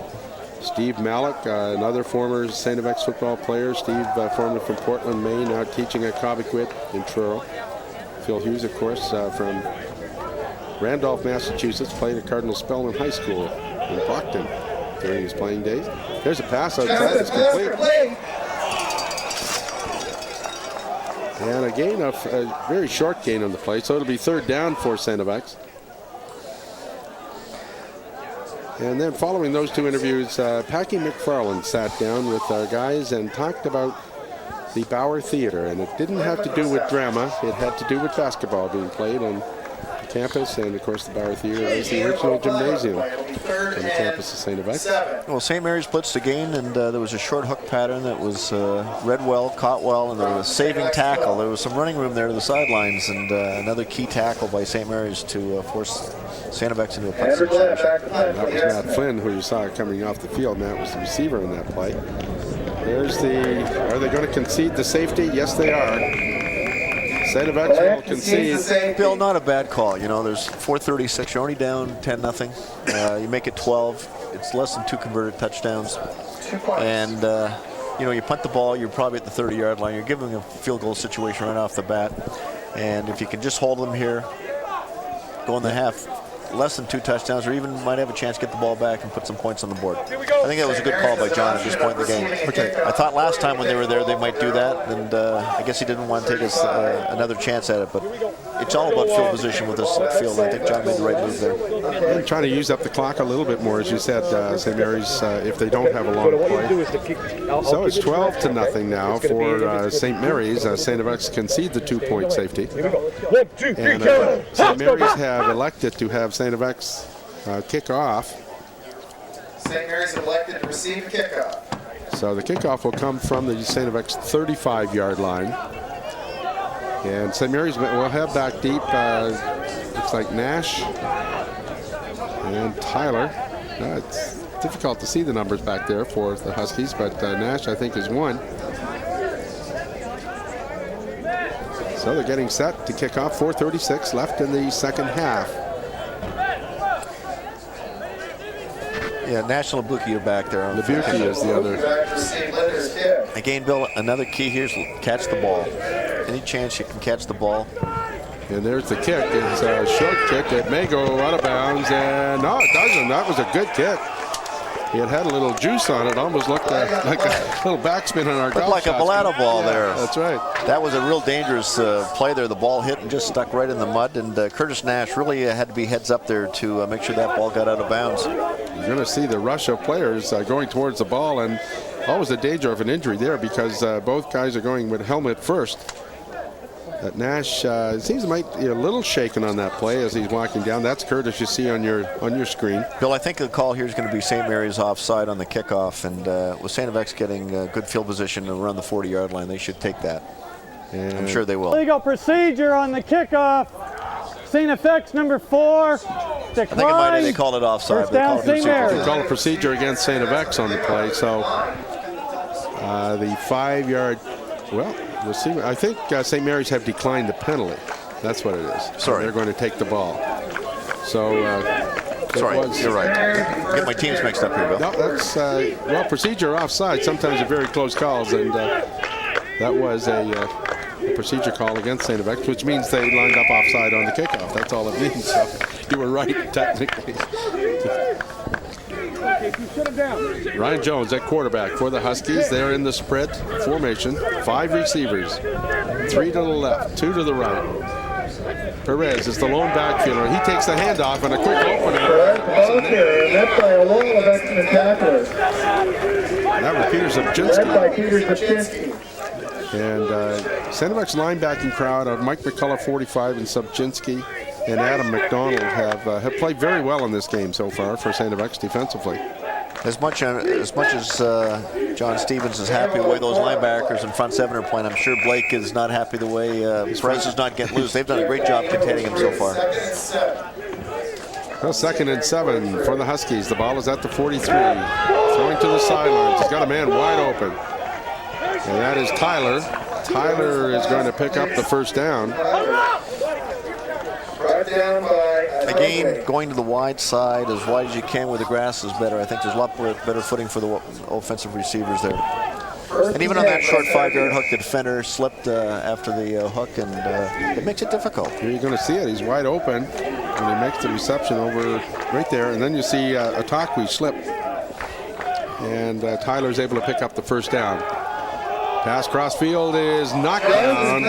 F: Steve Malik, another former St. FX football player. Steve, formerly from Portland, Maine, now teaching at Cobequid in Truro. Phil Hughes, of course, from Randolph, Massachusetts, played at Cardinal Spellman High School in Brockton during his playing days. There's a pass outside. It's complete. And a gain of a very short gain on the play, so it'll be third down for St. FX. And then following those two interviews, Packy McFarland sat down with our guys and talked about the Bauer Theater. And it didn't have to do with drama. It had to do with basketball being played on the campus. And, of course, the Bauer Theater is the original gymnasium on the campus of St. FX.
G: Well, St. Mary's blitzed again, and there was a short hook pattern that was read well, caught well, and there was a saving tackle. There was some running room there to the sidelines, and another key tackle by St. Mary's to force St. FX into a punt situation.
F: That was Matt Flynn, who you saw coming off the field. Matt was the receiver in that play. There's are they going to concede the safety? Yes, they are. St. FX will concede.
G: Bill, not a bad call. You know, there's 4:36. You're only down 10-0. You make it 12. It's less than 2 converted touchdowns. And, you know, you punt the ball, you're probably at the 30-yard line. You're giving a field goal situation right off the bat. And if you can just hold them here, go in the half, less than 2 touchdowns, or even might have a chance to get the ball back and put some points on the board. I think that was a good call by John at this point in the game. Okay. I thought last time when they were there they might do that, and I guess he didn't want to take us another chance at it, but it's all about field position with this field. I think John made the right move there.
F: And trying to use up the clock a little bit more, as you said, St. Mary's, if they don't have a long play. So it's 12-0 now for St. Mary's. St. FX concede the 2-point safety. And St. Mary's have elected to have St. FX kick off.
I: St. Mary's elected to receive a kickoff.
F: So the kickoff will come from the St. FX 35-yard line. And St. Mary's will have back deep, looks like Nash and Tyler. It's difficult to see the numbers back there for the Huskies, but Nash, I think, is one. So they're getting set to kick off. 4:36 left in the second half.
G: Yeah, National Labuki are back there.
F: Labuki is the other.
G: Again, Bill, another key here is catch the ball. Any chance you can catch the ball.
F: And there's the kick. It's a short kick. It may go out of bounds, and no, it doesn't. That was a good kick. He had a little juice on it. Almost looked like a little backspin on our golf
G: like a Bellata ball there.
F: That's right.
G: That was a real dangerous play there. The ball hit and just stuck right in the mud. And Curtis Nash really had to be heads up there to make sure that ball got out of bounds.
F: You're going to see the rush of players going towards the ball, and always the danger of an injury there because both guys are going with helmet first. Nash seems to might be a little shaken on that play as he's walking down. That's Curtis you see on your screen.
G: Bill, I think the call here is going to be St. Mary's offside on the kickoff, and with St. FX getting good field position around the 40-yard line, they should take that. And I'm sure they will.
L: Legal procedure on the kickoff. St. FX number 4. Decline.
G: They called it offside.
L: First down, St. Mary's.
F: They called a procedure against St. FX on the play, so the 5-yard. Well, we'll see. I think St. Mary's have declined the penalty. That's what it is.
G: Sorry.
F: They're going to take the ball. So.
G: Sorry, you're right. Get my teams mixed up here, Bill.
F: No, that's well, procedure offside. Sometimes are very close calls, and that was a procedure call against St. FX, which means they lined up offside on the kickoff. That's all it means. So you were right, technically. Ryan Jones at quarterback for the Huskies. They're in the spread formation. 5 receivers, 3 to the left, 2 to the right. Perez is the lone backfielder. He takes the handoff and a quick opening. That was Peter Subchinski. And St. FX linebacking crowd of Mike McCullough, 45, and Subchinski and Adam McDonald have played very well in this game so far for St. FX defensively.
G: As much as John Stevens is happy the way those linebackers in front 7 are playing, I'm sure Blake is not happy the way Perez is not getting loose. They've done a great job containing him so far.
F: Well, 2nd and 7 for the Huskies. The ball is at the 43. Throwing to the sidelines. He's got a man wide open. And that is Tyler. Tyler is going to pick up the first down.
G: Again, going to the wide side as wide as you can where the grass is better. I think there's a lot better footing for the offensive receivers there. And even on that short 5-yard hook, the defender slipped after the hook, and it makes it difficult.
F: Here you're going to see it. He's wide open, and he makes the reception over right there. And then you see Atakwi slip. And Tyler's able to pick up the first down. Pass cross field is knocked down.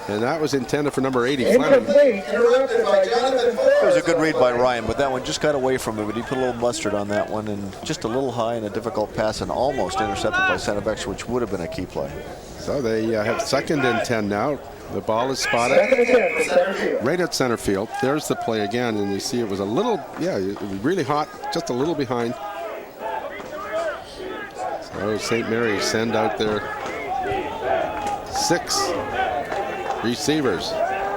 F: And that was intended for number 80, Fleming.
G: It was a good read by Ryan, but that one just got away from him. But he put a little mustard on that one, and just a little high and a difficult pass, and almost intercepted by St. FX, which would have been a key play.
F: So they have 2nd and 10 now. The ball is spotted right at center field. There's the play again, and you see it was a little, it was really hot, just a little behind. So St. Mary's send out their 6 receivers.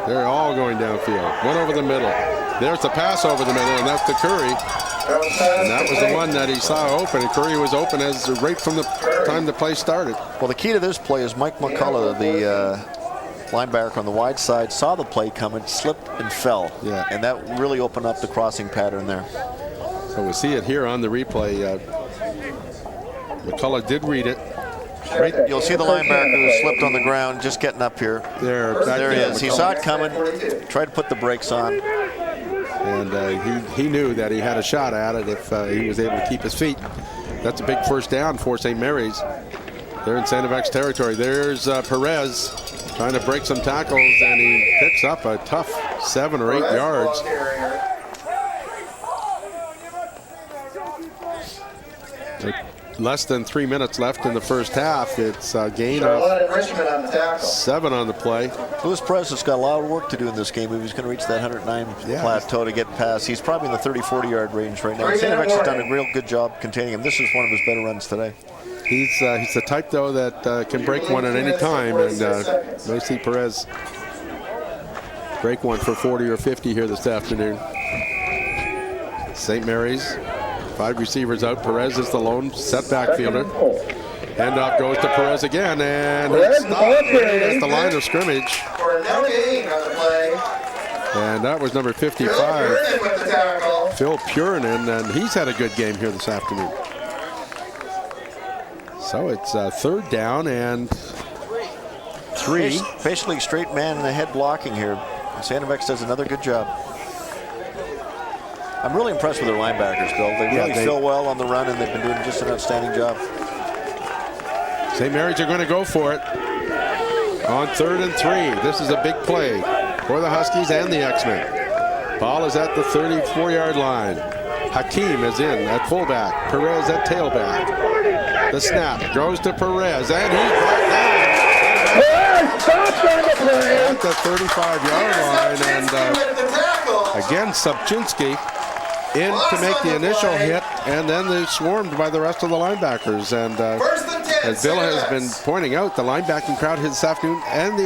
F: They're all going downfield. One over the middle. There's the pass over the middle, and that's to Curry. And that was the one that he saw open, and Curry was open as right from the time the play started.
G: Well, the key to this play is Mike McCullough, the linebacker on the wide side, saw the play coming, slipped and fell.
F: Yeah.
G: And that really opened up the crossing pattern there.
F: So we'll see it here on the replay. McCullough did read it.
G: Right. You'll see the linebacker who slipped on the ground, just getting up here. There he is. He saw it coming, tried to put the brakes on.
F: And he knew that he had a shot at it if he was able to keep his feet. That's a big first down for St. Mary's. They're in St. FX territory. There's Perez trying to break some tackles, and he picks up a tough 7 or 8 yards. less than 3 minutes left in the first half. It's a gain of 7 on the play.
G: Luis Perez has got a lot of work to do in this game. He was going to reach that 109 plateau to get past. He's probably in the 30-40 yard range right now. STFX has done a real good job containing him. This is one of his better runs today.
F: He's the type, though, that can break one at any time, and may see Perez break one for 40 or 50 here this afternoon. St. Mary's, 5 receivers out. Perez is the lone setback fielder. Handoff goes to Perez again, and he's stopped at the line of scrimmage. And that was number 55, Phil Purinen, and he's had a good game here this afternoon. So it's 3rd down and 3.
G: Basically straight man in the head blocking here. STFX does another good job. I'm really impressed with their linebackers, Bill. They really fill well on the run, and they've been doing just an outstanding job.
F: St. Mary's are going to go for it on 3rd and 3. This is a big play for the Huskies and the X-Men. Ball is at the 34-yard line. Hakeem is in at fullback. Perez at tailback. The snap goes to Perez, and he's brought down at the 35-yard line. And again, Subchinski in to make the initial hit, and then they're swarmed by the rest of the linebackers. And as Bill has been pointing out, the linebacking crowd here this afternoon and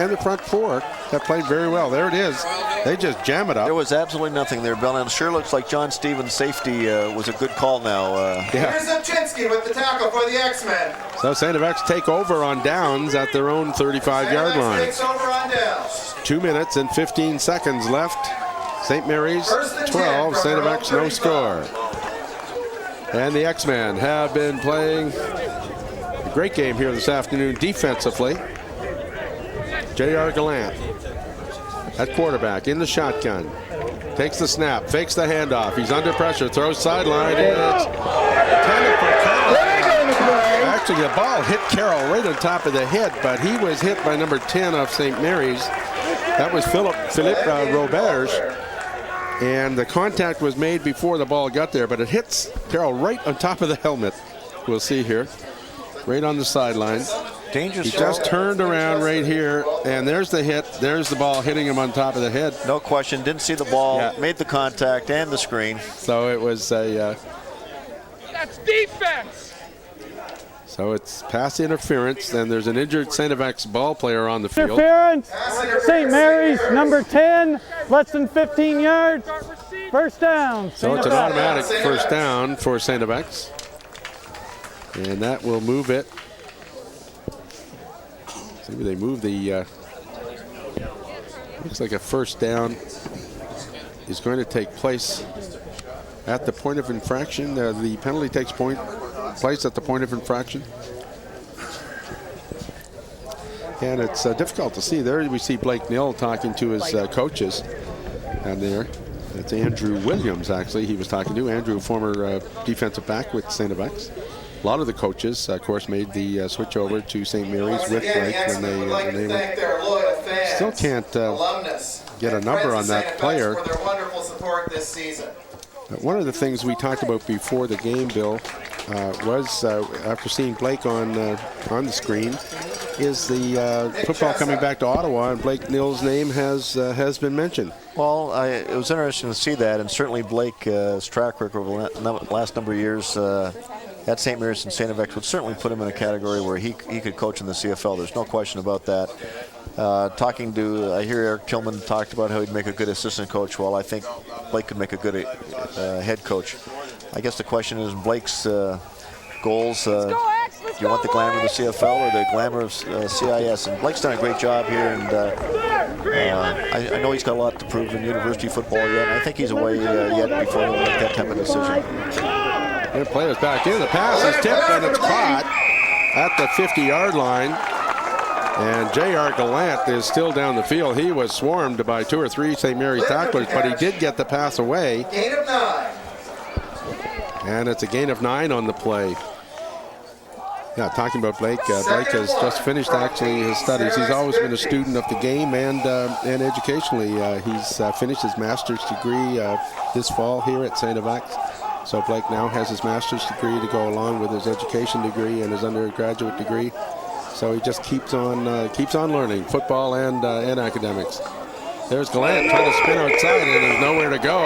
F: the front 4 have played very well. There it is. They just jam it up.
G: There was absolutely nothing there, Bill, and it sure looks like John Stevens' safety was a good call now.
I: Here's Subchinski with the tackle for the X-Men.
F: So STFX take over on downs at their own 35-yard line.
I: Takes over on downs.
F: 2 minutes and 15 seconds left. St. Mary's 12, STFX no score. And the X-Men have been playing a great game here this afternoon defensively. J.R. Gallant at quarterback in the shotgun. Takes the snap, fakes the handoff. He's under pressure, throws sideline. It's intended for Carroll. Actually, the ball hit Carroll right on top of the head, but he was hit by number 10 of St. Mary's. That was Philippe Roberge. And the contact was made before the ball got there, but it hits Carroll right on top of the helmet. We'll see here, right on the sideline.
G: Dangerous.
F: He just turned around right here, and there's the hit. There's the ball hitting him on top of the head.
G: No question. Didn't see the ball. Made the contact and the screen.
F: So it was a.
K: That's defense.
F: So it's pass interference, and there's an injured STFX ball player on the field.
L: Interference. St. Mary's, number 10, less than 15 yards. First down.
F: So it's an automatic first down for STFX, and that will move it. Maybe they move the. Looks like a first down is going to take place at the point of infraction. The penalty takes place at the point of infraction. And it's difficult to see. There we see Blake Nill talking to his coaches. And there, that's Andrew Williams, actually, he was talking to. Andrew, former defensive back with STFX. A lot of the coaches, of course, made the switch over to St. Mary's with Blake when they went. Still can't get a number on that player. One of the things we talked about before the game, Bill, was after seeing Blake on the screen, is the football coming back to Ottawa, and Blake Nill's name has been mentioned.
G: Well, it was interesting to see that, and certainly Blake's track record over the last number of years at St. Mary's and STFX would certainly put him in a category where he could coach in the CFL. There's no question about that. I hear Eric Tillman talked about how he'd make a good assistant coach. Well, I think Blake could make a good head coach. I guess the question is Blake's goals. Do you want the glamour of the CFL or the glamour of CIS? And Blake's done a great job here, and I know he's got a lot to prove in university football yet. And I think he's away yet before he'll make that type of decision.
F: The player's back in. The pass is tipped, and it's caught at the 50-yard line. And J.R. Gallant is still down the field. He was swarmed by 2 or 3 St. Mary's tacklers, but he did get the pass away.
I: Gain of 9.
F: And it's a gain of 9 on the play. Yeah, talking about Blake, Blake has just finished actually his studies. He's always been a student of the game and educationally. He's finished his master's degree this fall here at STFX. So Blake now has his master's degree to go along with his education degree and his undergraduate degree. So he just keeps on learning football and academics. There's Gallant trying to spin outside, and there's nowhere to go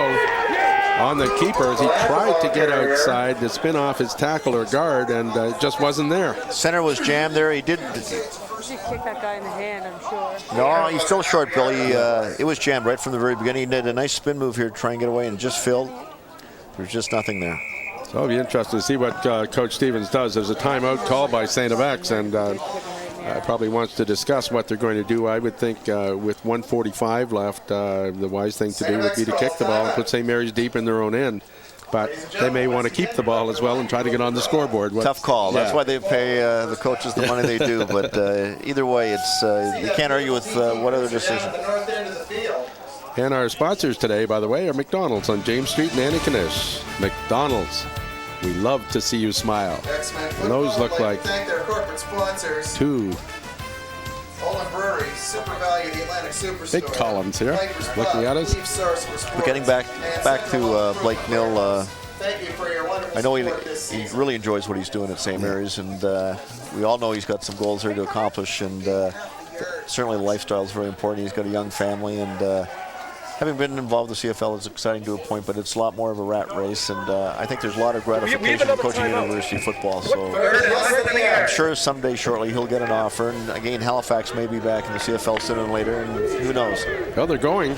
F: on the keeper as he tried to get outside to spin off his tackle or guard, and it just wasn't there.
G: Center was jammed there. He did.
M: You should kick that guy in the hand, I'm sure.
G: No, he's still short, Bill. It was jammed right from the very beginning. He did a nice spin move here to try and get away, and just filled. There's just nothing there.
F: So it'll be interesting to see what Coach Stevens does. There's a timeout called by St. FX, and probably wants to discuss what they're going to do. I would think with 1:45 left, the wise thing to do would be to kick the ball and put St. Mary's deep in their own end. But they may want to keep the ball as well and try to get on the scoreboard.
G: Tough call. That's why they pay the coaches the money they do. But either way, it's you can't argue with what other decision.
F: And our sponsors today, by the way, are McDonald's on James Street in Antigonish. McDonald's. We love to see you smile. And those look like
I: their corporate sponsors.
F: two
I: Olin Brewery, Super Value, the Atlantic Superstore.
F: big columns here looking at us.
G: But getting back to Blake Mill,
I: Thank you for your wonderful
G: I know he
I: support this season.
G: really enjoys what he's doing at St. Mary's, and we all know he's got some goals there to accomplish, and certainly the lifestyle is very important. He's got a young family, and having been involved with the CFL is exciting to a point, but it's a lot more of a rat race, and I think there's a lot of gratification in coaching university football. So I'm sure someday shortly he'll get an offer, and again Halifax may be back in the CFL sooner than later, and who knows.
F: Well, they're going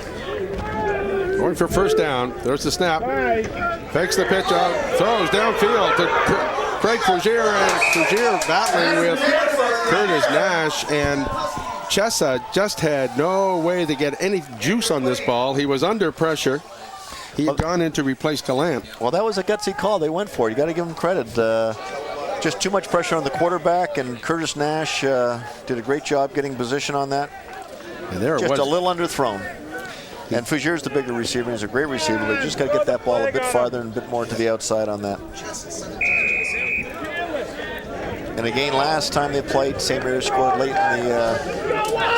F: for first down. There's the snap. Fakes the pitch out, throws downfield to Craig Fougere, and Fougere battling with Curtis Nash, and Chessa just had no way to get any juice on this ball. He was under pressure. He had gone in to replace Gallant.
G: Well, that was a gutsy call. They went for it. You got to give them credit. Just too much pressure on the quarterback, and Curtis Nash did a great job getting position on that.
F: And there
G: just
F: it was.
G: a little underthrown. And Fougere's the bigger receiver. He's a great receiver, but you just got to get that ball a bit farther and a bit more to the outside on that. And again, last time they played, St. Mary's scored late in the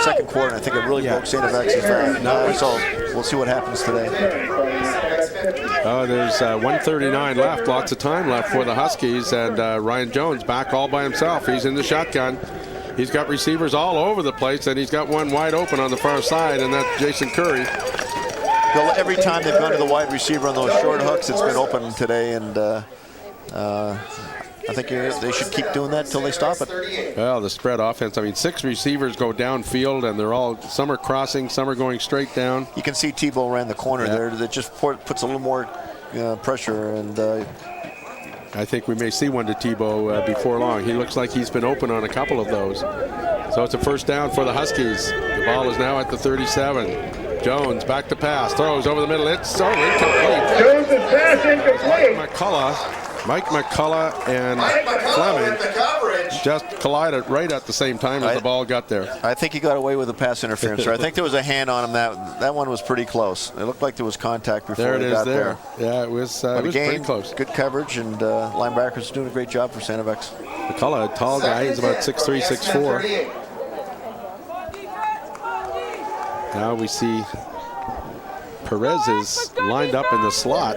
G: second quarter, and I think it really broke St. FX's back. So we'll see what happens today.
F: There's 1:39 left, lots of time left for the Huskies, and Ryan Jones back all by himself. He's in the shotgun. He's got receivers all over the place, and he's got one wide open on the far side, and that's Jason Curry.
G: Every time they've gone to the wide receiver on those short hooks, it's been open today, and I think they should keep doing that until they stop it.
F: Well, the spread offense, I mean, 6 receivers go downfield, and they're all, some are crossing, some are going straight down.
G: You can see Tebow ran the corner there. That just puts a little more pressure, and
F: I think we may see one to Tebow before long. He looks like he's been open on a couple of those. So it's a first down for the Huskies. The ball is now at the 37. Jones back to pass, throws over the middle. It's so incomplete.
K: Jones is pass incomplete.
F: Mike McCullough and Fleming just collided right at the same time as the ball got there.
G: I think he got away with the pass interference. I think there was a hand on him. That one was pretty close. It looked like there was contact before he got there.
F: Yeah, it was pretty close.
G: Good coverage, and linebackers doing a great job for St. FX.
F: McCullough, a tall guy, he's about 6'3", 6'4". Now we see Perez is lined up in the slot.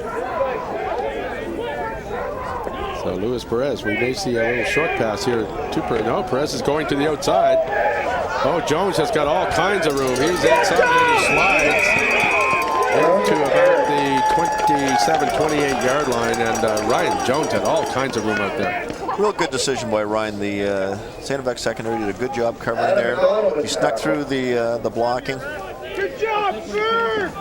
F: So Luis Perez, we may see a little short pass here to Perez. No, Perez is going to the outside. Oh, Jones has got all kinds of room. He's inside and he slides into about the 27, 28-yard line, and Ryan Jones had all kinds of room out there.
G: Real good decision by Ryan. The St. FX secondary did a good job covering there. He snuck through the blocking.
K: Good job, sir!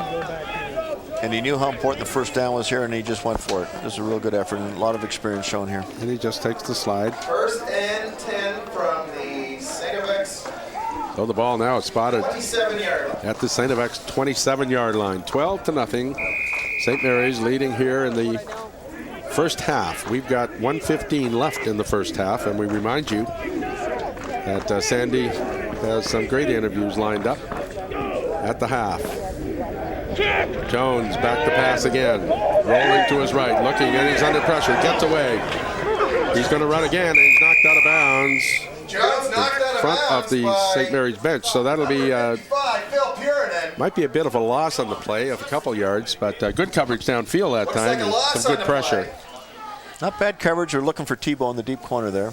G: And he knew how important the first down was here, and he just went for it. Just a real good effort and a lot of experience shown here.
F: And he just takes the slide.
I: First and 10 from the St. FX.
F: So the ball now is spotted
I: 27-yard line.
F: at the St. FX 27-yard line. 12-0. St. Mary's leading here in the first half. We've got 1:15 left in the first half, and we remind you that Sandy has some great interviews lined up at the half. Jones back to pass again. Rolling to his right, looking, and he's under pressure. Gets away. He's going to run again, and he's knocked out of bounds
I: Jones knocked out of
F: front
I: bounds
F: of the
I: by
F: St. Mary's bench. So that'll be
I: Phil Purinan.
F: Might be a bit of a loss on the play of a couple yards, but good coverage downfield that time and some good pressure.
G: Not bad coverage. They're looking for Tebow in the deep corner there.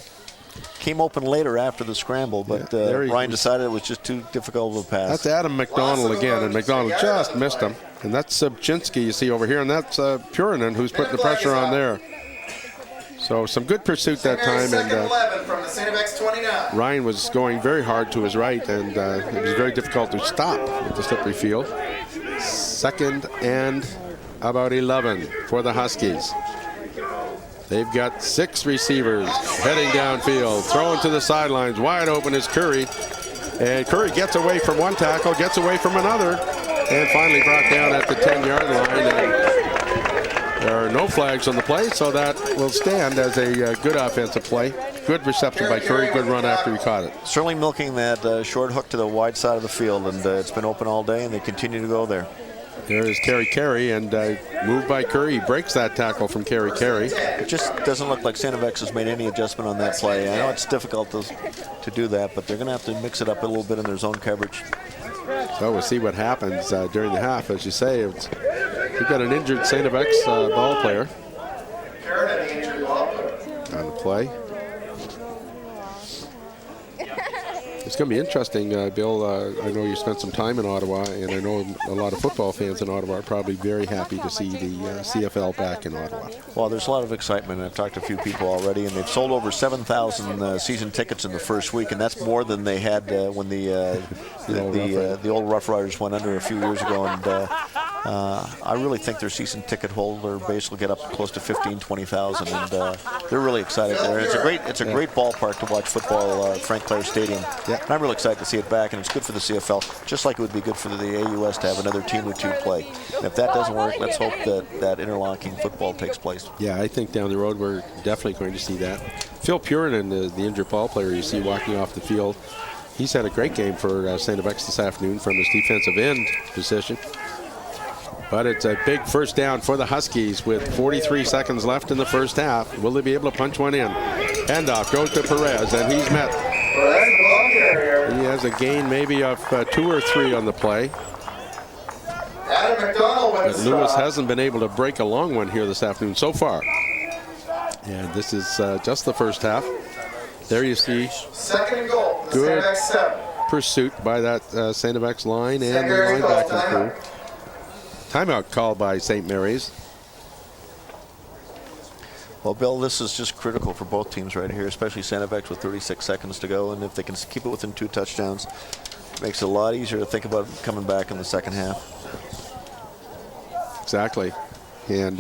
G: Came open later after the scramble, but Ryan decided it was just too difficult of a pass.
F: That's Adam McDonald again, and McDonald just missed him. And that's Subchinski you see over here, and that's Purinen who's putting the pressure on there. So some good pursuit that time, and Ryan was going very hard to his right, and it was very difficult to stop with the slippery field. 2nd and about 11 for the Huskies. They've got 6 receivers heading downfield, throwing to the sidelines. Wide open is Curry. And Curry gets away from one tackle, gets away from another, and finally brought down at the 10-yard line. And there are no flags on the play, so that will stand as a good offensive play. Good reception by Curry, good run after he caught it.
G: Certainly milking that short hook to the wide side of the field, and it's been open all day, and they continue to go there.
F: There is Carey, and moved by Curry. He breaks that tackle from Carey. It
G: just doesn't look like STFX has made any adjustment on that play. I know it's difficult to do that, but they're going to have to mix it up a little bit in their zone coverage.
F: So we'll see what happens during the half. As you say, we've got an injured STFX ball player on the play. It's going to be interesting, Bill. I know you spent some time in Ottawa, and I know a lot of football fans in Ottawa are probably very happy to see the CFL back in Ottawa.
G: Well, there's a lot of excitement. I've talked to a few people already, and they've sold over 7,000 season tickets in the first week, and that's more than they had when the old Rough Riders went under a few years ago. And I really think their season ticket holder base will get up close to 20,000, and they're really excited there. And it's a great ballpark to watch football, Frank Clair Stadium.
F: Yeah.
G: And I'm really excited to see it back, and it's good for the CFL, just like it would be good for the AUS to have another team or two play. And if that doesn't work, let's hope that interlocking football takes place.
F: Yeah, I think down the road we're definitely going to see that. Phil Purinen, the injured ball player you see walking off the field, he's had a great game for STFX this afternoon from his defensive end position. But it's a big first down for the Huskies with 43 seconds left in the first half. Will they be able to punch one in? Handoff goes to Perez, and he's met. He has a gain maybe of 2 or 3 on the play. But Lewis hasn't been able to break a long one here this afternoon so far. And this is just the first half. There you see good pursuit by that STFX line and the linebacking crew. Timeout called by St. Mary's.
G: Well, Bill, this is just critical for both teams right here, especially STFX with 36 seconds to go. And if they can keep it within 2 touchdowns, it makes it a lot easier to think about coming back in the second half.
F: Exactly. And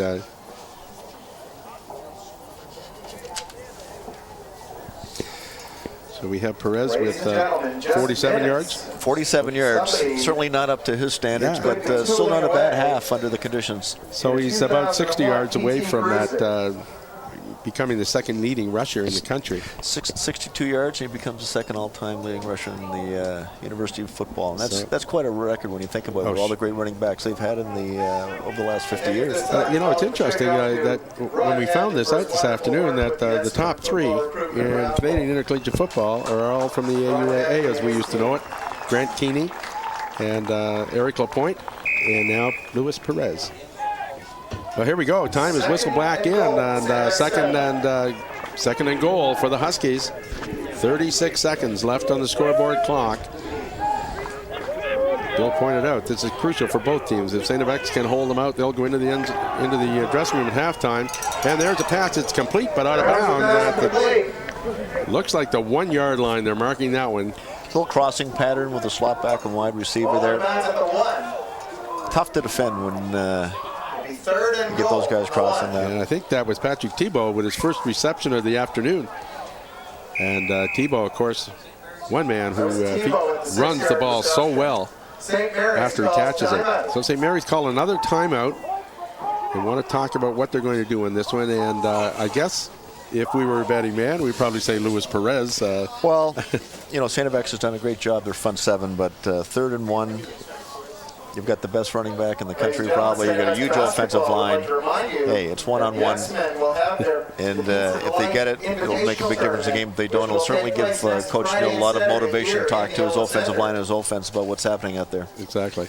F: so we have Perez with 47 yards.
G: 47 yards. Certainly not up to his standards, but still not a bad half under the conditions.
F: So he's about 60 yards away from that, becoming the second leading rusher in the country.
G: 62 yards, and he becomes the second all-time leading rusher in the University of Football. And that's quite a record when you think about all the great running backs they've had in over the last 50 years.
F: You know, it's interesting that when we found this out this afternoon, that the top 3 in Canadian intercollegiate football are all from the AUAA, as we used to know it. Grant Keeney and Eric Lapointe, and now Luis Perez. Well, here we go. Time is whistled back in, and second and goal for the Huskies. 36 seconds left on the scoreboard clock. Bill pointed out this is crucial for both teams. If STFX can hold them out, they'll go into the dressing room at halftime. And there's a pass. It's complete, but out of bounds. Looks like the 1-yard line. They're marking that one.
G: Little crossing pattern with a slot back and wide receiver there. Tough to defend when you get those guys crossing that.
F: And I think that was Patrick Tebow with his first reception of the afternoon. And Tebow, of course, one man who runs the ball so well after he catches it. So St. Mary's call another timeout. They want to talk about what they're going to do in this one. And I guess if we were a betting man, we'd probably say Luis Perez.
G: Well, you know, STFX has done a great job. They're front 7, but 3rd and 1. You've got the best running back in the country probably. You've got a huge offensive line. Hey, it's one-on-one. And if they get it, it'll make a big difference in the game. If they don't, it'll certainly give Coach Neal a lot of motivation to talk to his offensive line and his offense about what's happening out there.
F: Exactly.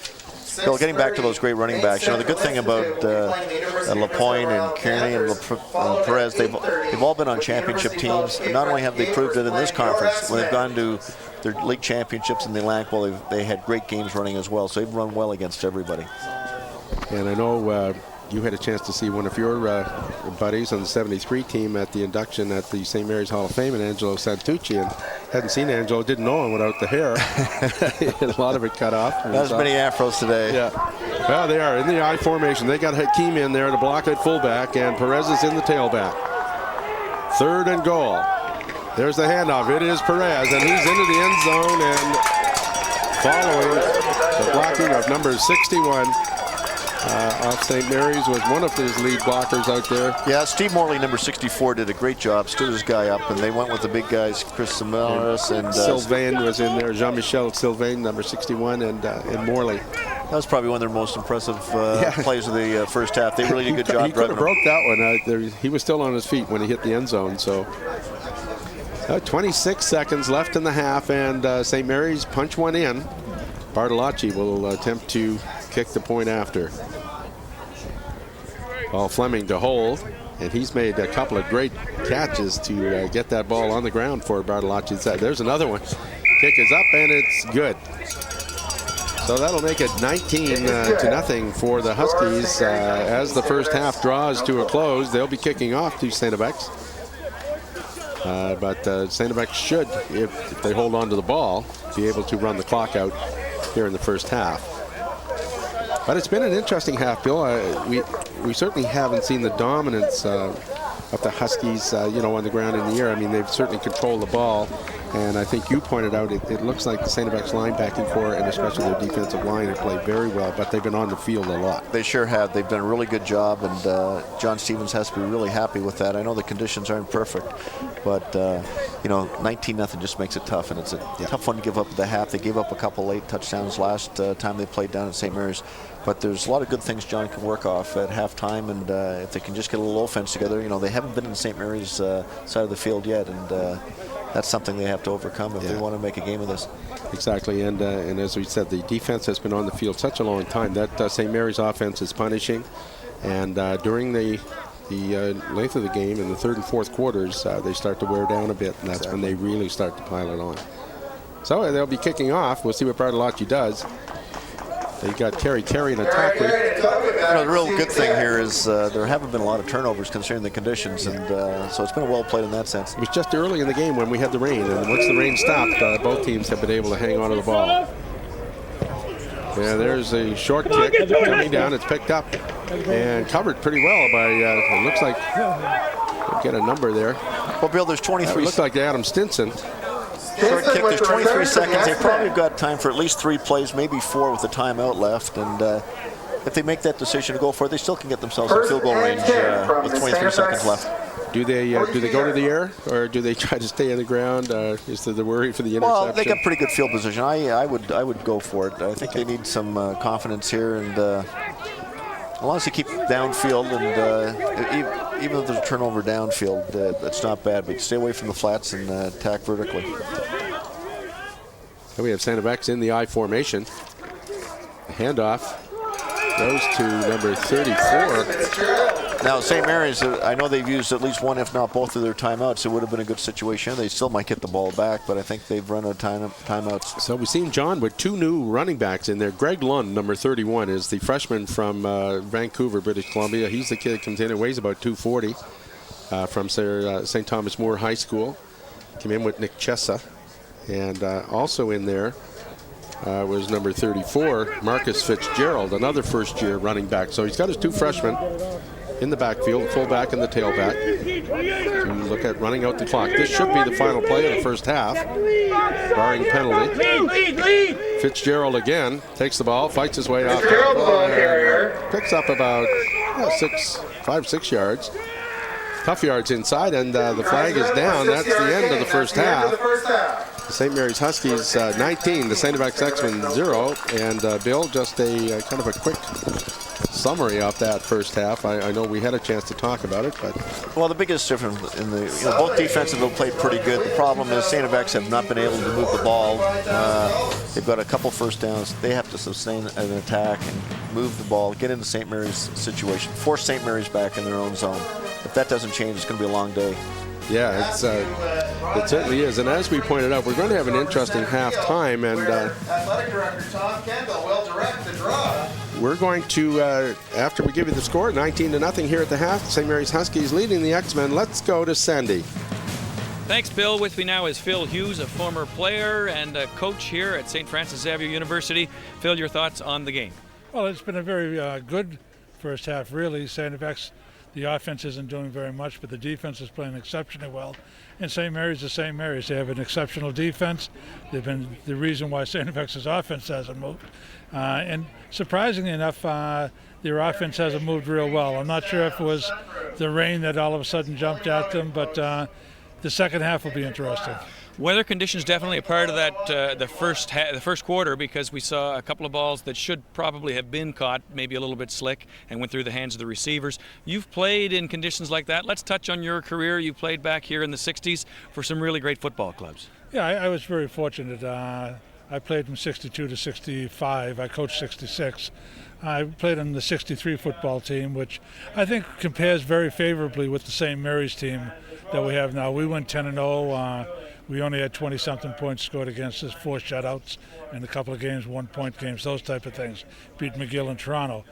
G: Bill, getting back to those great running backs, the good thing about LaPointe and Kearney and Perez, they've all been on championship teams. And not only have they proved it in this conference, when they've gone to their league championships in the Atlantic, well, they had great games running as well. So they've run well against everybody.
F: And I know you had a chance to see one of your buddies on the 73 team at the induction at the St. Mary's Hall of Fame, and Angelo Santucci, and hadn't seen Angelo, didn't know him without the hair. A lot of it cut off.
G: Not as many afros today.
F: Yeah. Well, they are in the I formation. They got Hakeem in there to block at fullback, and Perez is in the tailback. 3rd and goal. There's the handoff. It is Perez, and he's into the end zone, and following the blocking of number 61. Off St. Mary's was one of his lead blockers out there.
G: Yeah, Steve Morley, number 64, did a great job. Stood his guy up, and they went with the big guys, Chris Samaras and
F: Sylvain was in there. Jean-Michel Sylvain, number 61, and Morley.
G: That was probably one of their most impressive plays of the first half. They really did a good job.
F: He could have broke that one. He was still on his feet when he hit the end zone. So 26 seconds left in the half, and St. Mary's punch one in. Bartolacci will attempt to kick the point after. Ball Fleming to hold, and he's made a couple of great catches to get that ball on the ground for Bartolacci. There's another one. Kick is up, and it's good. So that'll make it 19-0 for the Huskies as the first half draws to a close. They'll be kicking off to St. FX. But St. FX should, if they hold on to the ball, be able to run the clock out here in the first half. But it's been an interesting half, Bill. We certainly haven't seen the dominance of the Huskies, on the ground in the air. I mean, they've certainly controlled the ball. And I think you pointed out it looks like the St. FX linebacking core and especially their defensive line have played very well, but they've been on the field a lot.
G: They sure have. They've done a really good job, and John Stevens has to be really happy with that. I know the conditions aren't perfect, but 19-0 just makes it tough, and it's a tough one to give up at the half. They gave up a couple late touchdowns last time they played down at St. Mary's, but there's a lot of good things John can work off at halftime, and if they can just get a little offense together, they haven't been in St. Mary's side of the field yet, and that's something they have to overcome if they want to make a game of this.
F: Exactly, and as we said, the defense has been on the field such a long time. That St. Mary's offense is punishing, and during the length of the game in the 3rd and 4th quarters, they start to wear down a bit, and that's when they really start to pile it on. So they'll be kicking off. We'll see what Bartolacci does. They got Kerry and a tackler.
G: The real good thing here is there haven't been a lot of turnovers considering the conditions, and so it's been well played in that sense.
F: It was just early in the game when we had the rain, and once the rain stopped, both teams have been able to hang on to the ball. Yeah, there's a short kick coming down. It's picked up and covered pretty well by, it looks like, get a number there.
G: Well, Bill, there's 23.
F: It looks like Adam Stinson.
G: Short kick, there's 23 seconds. They probably have got time for at least 3 plays, maybe 4 with the timeout left. And if they make that decision to go for it, they still can get themselves in field goal range with 23 seconds left.
F: Do they go to the air, or do they try to stay on the ground? Is there the worry for the interception?
G: Well, they got pretty good field position. I would go for it. I think they need some confidence here, and as long as they keep downfield, and even if there's a turnover downfield, that's not bad. But stay away from the flats and attack vertically.
F: So we have St. FX in the I formation. The handoff goes to number 34.
G: Now, St. Mary's, I know they've used at least one, if not both, of their timeouts. It would have been a good situation. They still might get the ball back, but I think they've run out of timeouts.
F: So we've seen John with 2 new running backs in there. Greg Lund, number 31, is the freshman from Vancouver, British Columbia. He's the kid that comes in and weighs about 240 from St. Thomas More High School. Came in with Nick Chessa. And also in there was number 34, Marcus Fitzgerald, another first-year running back. So he's got his 2 freshmen in the backfield, fullback and the tailback, to look at running out the clock. This should be the final play of the first half, barring penalty. Fitzgerald again takes the ball, fights his way out. Picks up about 5-6 yards. Tough yards inside, and the flag is down. That's the end of the first half. The St. Mary's Huskies 19, the STFX-7 0. And Bill, just a kind of a quick summary of that first half. I know we had a chance to talk about it, but
G: well, the biggest difference in the both defenses have played pretty good. The problem is STFX have not been able to move the ball. They've got a couple first downs. They have to sustain an attack and move the ball, get into St. Mary's situation, force St. Mary's back in their own zone. If that doesn't change, it's going to be a long day.
F: Yeah, it certainly is. And as we pointed out, we're going to have an interesting half-time. And
I: Athletic Director Tom Kendall will direct the draw.
F: We're going to, after we give you the score, 19-0 here at the half, St. Mary's Huskies leading the X-Men. Let's go to Sandy.
C: Thanks, Bill. With me now is Phil Hughes, a former player and a coach here at St. Francis Xavier University. Phil, your thoughts on the game?
A: Well, it's been a very good first half, really. STFX, the offense isn't doing very much, but the defense is playing exceptionally well. And St. Mary's is St. Mary's. They have an exceptional defense. They've been the reason why STFX's offense hasn't moved. And surprisingly enough, their offense hasn't moved real well. I'm not sure if it was the rain that all of a sudden jumped at them, but the second half will be interesting.
C: Weather conditions definitely a part of that the first quarter, because we saw a couple of balls that should probably have been caught, maybe a little bit slick, and went through the hands of the receivers. You've played in conditions like that. Let's touch on your career. You played back here in the 60s for some really great football clubs.
A: Yeah, I was very fortunate. I played from 62 to 65. I coached 66. I played on the 63 football team, which I think compares very favorably with the St. Mary's team that we have now. We went 10-0. We only had 20-something points scored against us, 4 shutouts, and a couple of games, 1-point games, those type of things. Beat McGill and Toronto.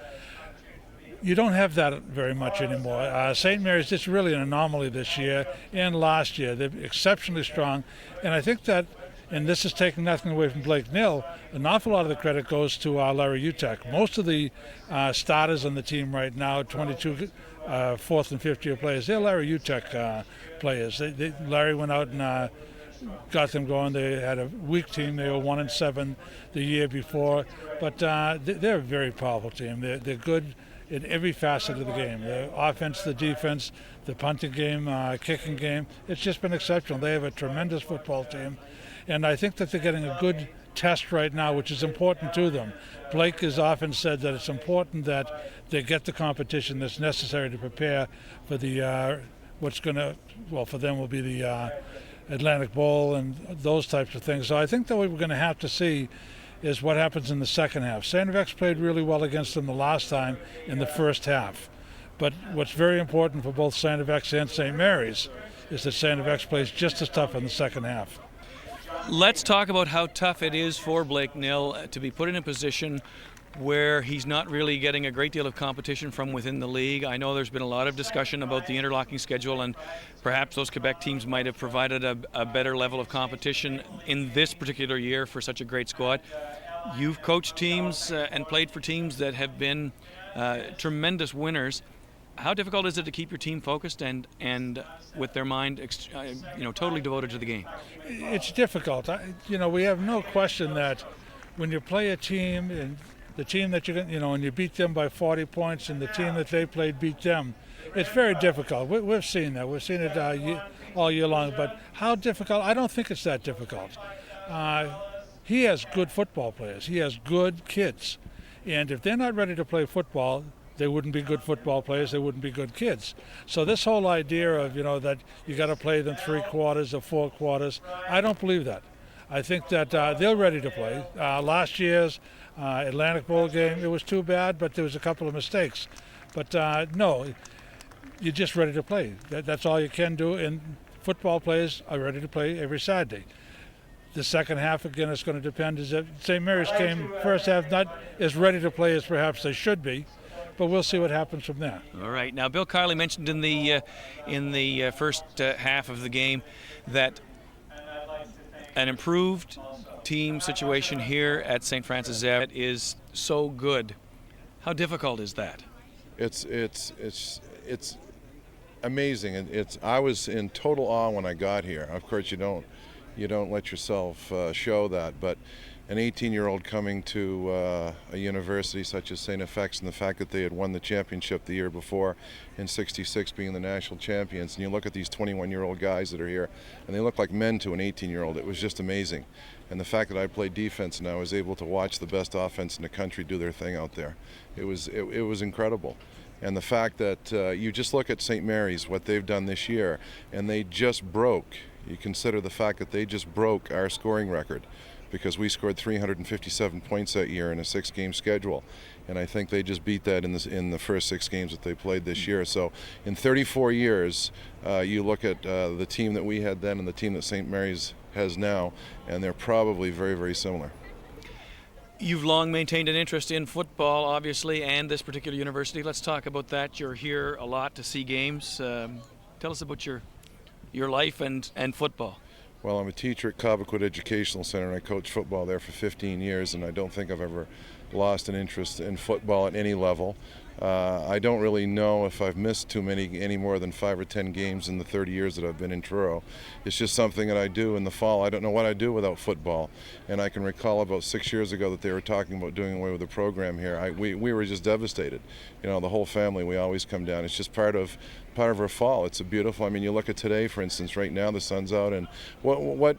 A: You don't have that very much anymore. St. Mary's is really an anomaly this year and last year. They're exceptionally strong, and I think that, and this is taking nothing away from Blake Nill, an awful lot of the credit goes to Larry Utek. Most of the starters on the team right now, 22 fourth and fifth year players, they're Larry Utek players. Larry went out and got them going. They had a weak team. They were 1-7 the year before, but they're a very powerful team. They're good in every facet of the game. The offense, the defense, the punting game, kicking game. It's just been exceptional. They have a tremendous football team, and I think that they're getting a good test right now, which is important to them. Blake has often said that it's important that they get the competition that's necessary to prepare for the what's going to, well, for them will be the Atlantic Bowl and those types of things. So I think that what we're going to have to see is what happens in the second half. STFX played really well against them the last time in the first half. But what's very important for both STFX and St. Mary's is that STFX plays just as tough in the second half.
C: Let's talk about how tough it is for Blake Nill to be put in a position where he's not really getting a great deal of competition from within the league. I know there's been a lot of discussion about the interlocking schedule, and perhaps those Quebec teams might have provided a better level of competition in this particular year for such a great squad. You've coached teams and played for teams that have been tremendous winners. How difficult is it to keep your team focused and with their mind totally devoted to the game?
A: It's difficult. We have no question that when you play a team and the team that and you beat them by 40 points and the team that they played beat them, it's very difficult. We've seen that. We've seen it all year long. But how difficult? I don't think it's that difficult. He has good football players. He has good kids. And if they're not ready to play football, they wouldn't be good football players. They wouldn't be good kids. So this whole idea of, that you got to play them 3 quarters or 4 quarters, I don't believe that. I think that they're ready to play. Last year's Atlantic Bowl game, it was too bad, but there was a couple of mistakes. But no, you're just ready to play. That's all you can do, and football players are ready to play every Saturday. The second half, again, is going to depend. St. Mary's came first half not as ready to play as perhaps they should be, but we'll see what happens from there.
C: All right. Now, Bill Kiley mentioned in the first half of the game that an improved team situation here at St. Francis Xavier is so good. How difficult is that?
N: It's amazing, and I was in total awe when I got here. Of course, you don't let yourself show that, but an 18-year-old coming to a university such as St. FX, and the fact that they had won the championship the year before in '66, being the national champions, and you look at these 21-year-old guys that are here, and they look like men to an 18-year-old. It was just amazing. And the fact that I played defense and I was able to watch the best offense in the country do their thing out there, it was incredible. And the fact that you just look at St. Mary's, what they've done this year, and they just broke. You consider the fact that they just broke our scoring record, because we scored 357 points that year in a 6-game schedule, and I think they just beat that in the first 6 games that they played this year. So in 34 years, you look at the team that we had then and the team that St. Mary's has now, and they're probably very, very similar.
C: You've long maintained an interest in football, obviously, and this particular university. Let's talk about that. You're here a lot to see games. Tell us about your life and football.
N: Well, I'm a teacher at Cobequid Educational Center, and I coached football there for 15 years, and I don't think I've ever lost an interest in football at any level. I don't really know if I've missed any more than 5 or 10 games in the 30 years that I've been in Truro. It's just something that I do in the fall. I don't know what I'd do without football. And I can recall about 6 years ago that they were talking about doing away with the program here. We were just devastated. You know, the whole family, we always come down. It's just part of our fall. It's a beautiful, I mean, you look at today, for instance, right now the sun's out, and what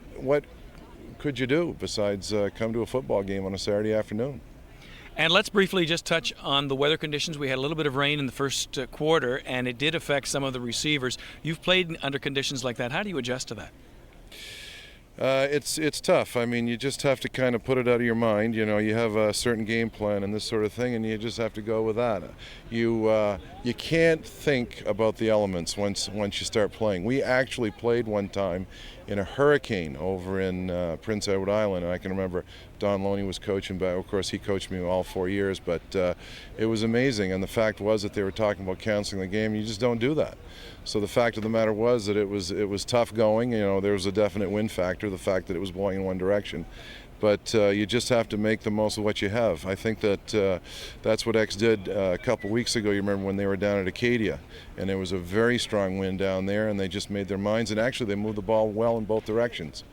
N: could you do besides come to a football game on a Saturday afternoon?
C: And let's briefly just touch on the weather conditions. We had a little bit of rain in the first quarter, and it did affect some of the receivers. You've played under conditions like that. How do you adjust to that?
N: It's tough. I mean, you just have to kind of put it out of your mind. You know, you have a certain game plan and this sort of thing, and you just have to go with that. You can't think about the elements once you start playing. We actually played one time in a hurricane over in Prince Edward Island, and I can remember Don Loney was coaching back. Of course, he coached me all 4 years, but it was amazing. And the fact was that they were talking about canceling the game. You just don't do that. So the fact of the matter was that it was tough going. You know, there was a definite wind factor, the fact that it was blowing in one direction. But you just have to make the most of what you have. I think that that's what X did a couple weeks ago. You remember when they were down at Acadia, and there was a very strong wind down there, and they just made their minds, and actually they moved the ball well in both directions.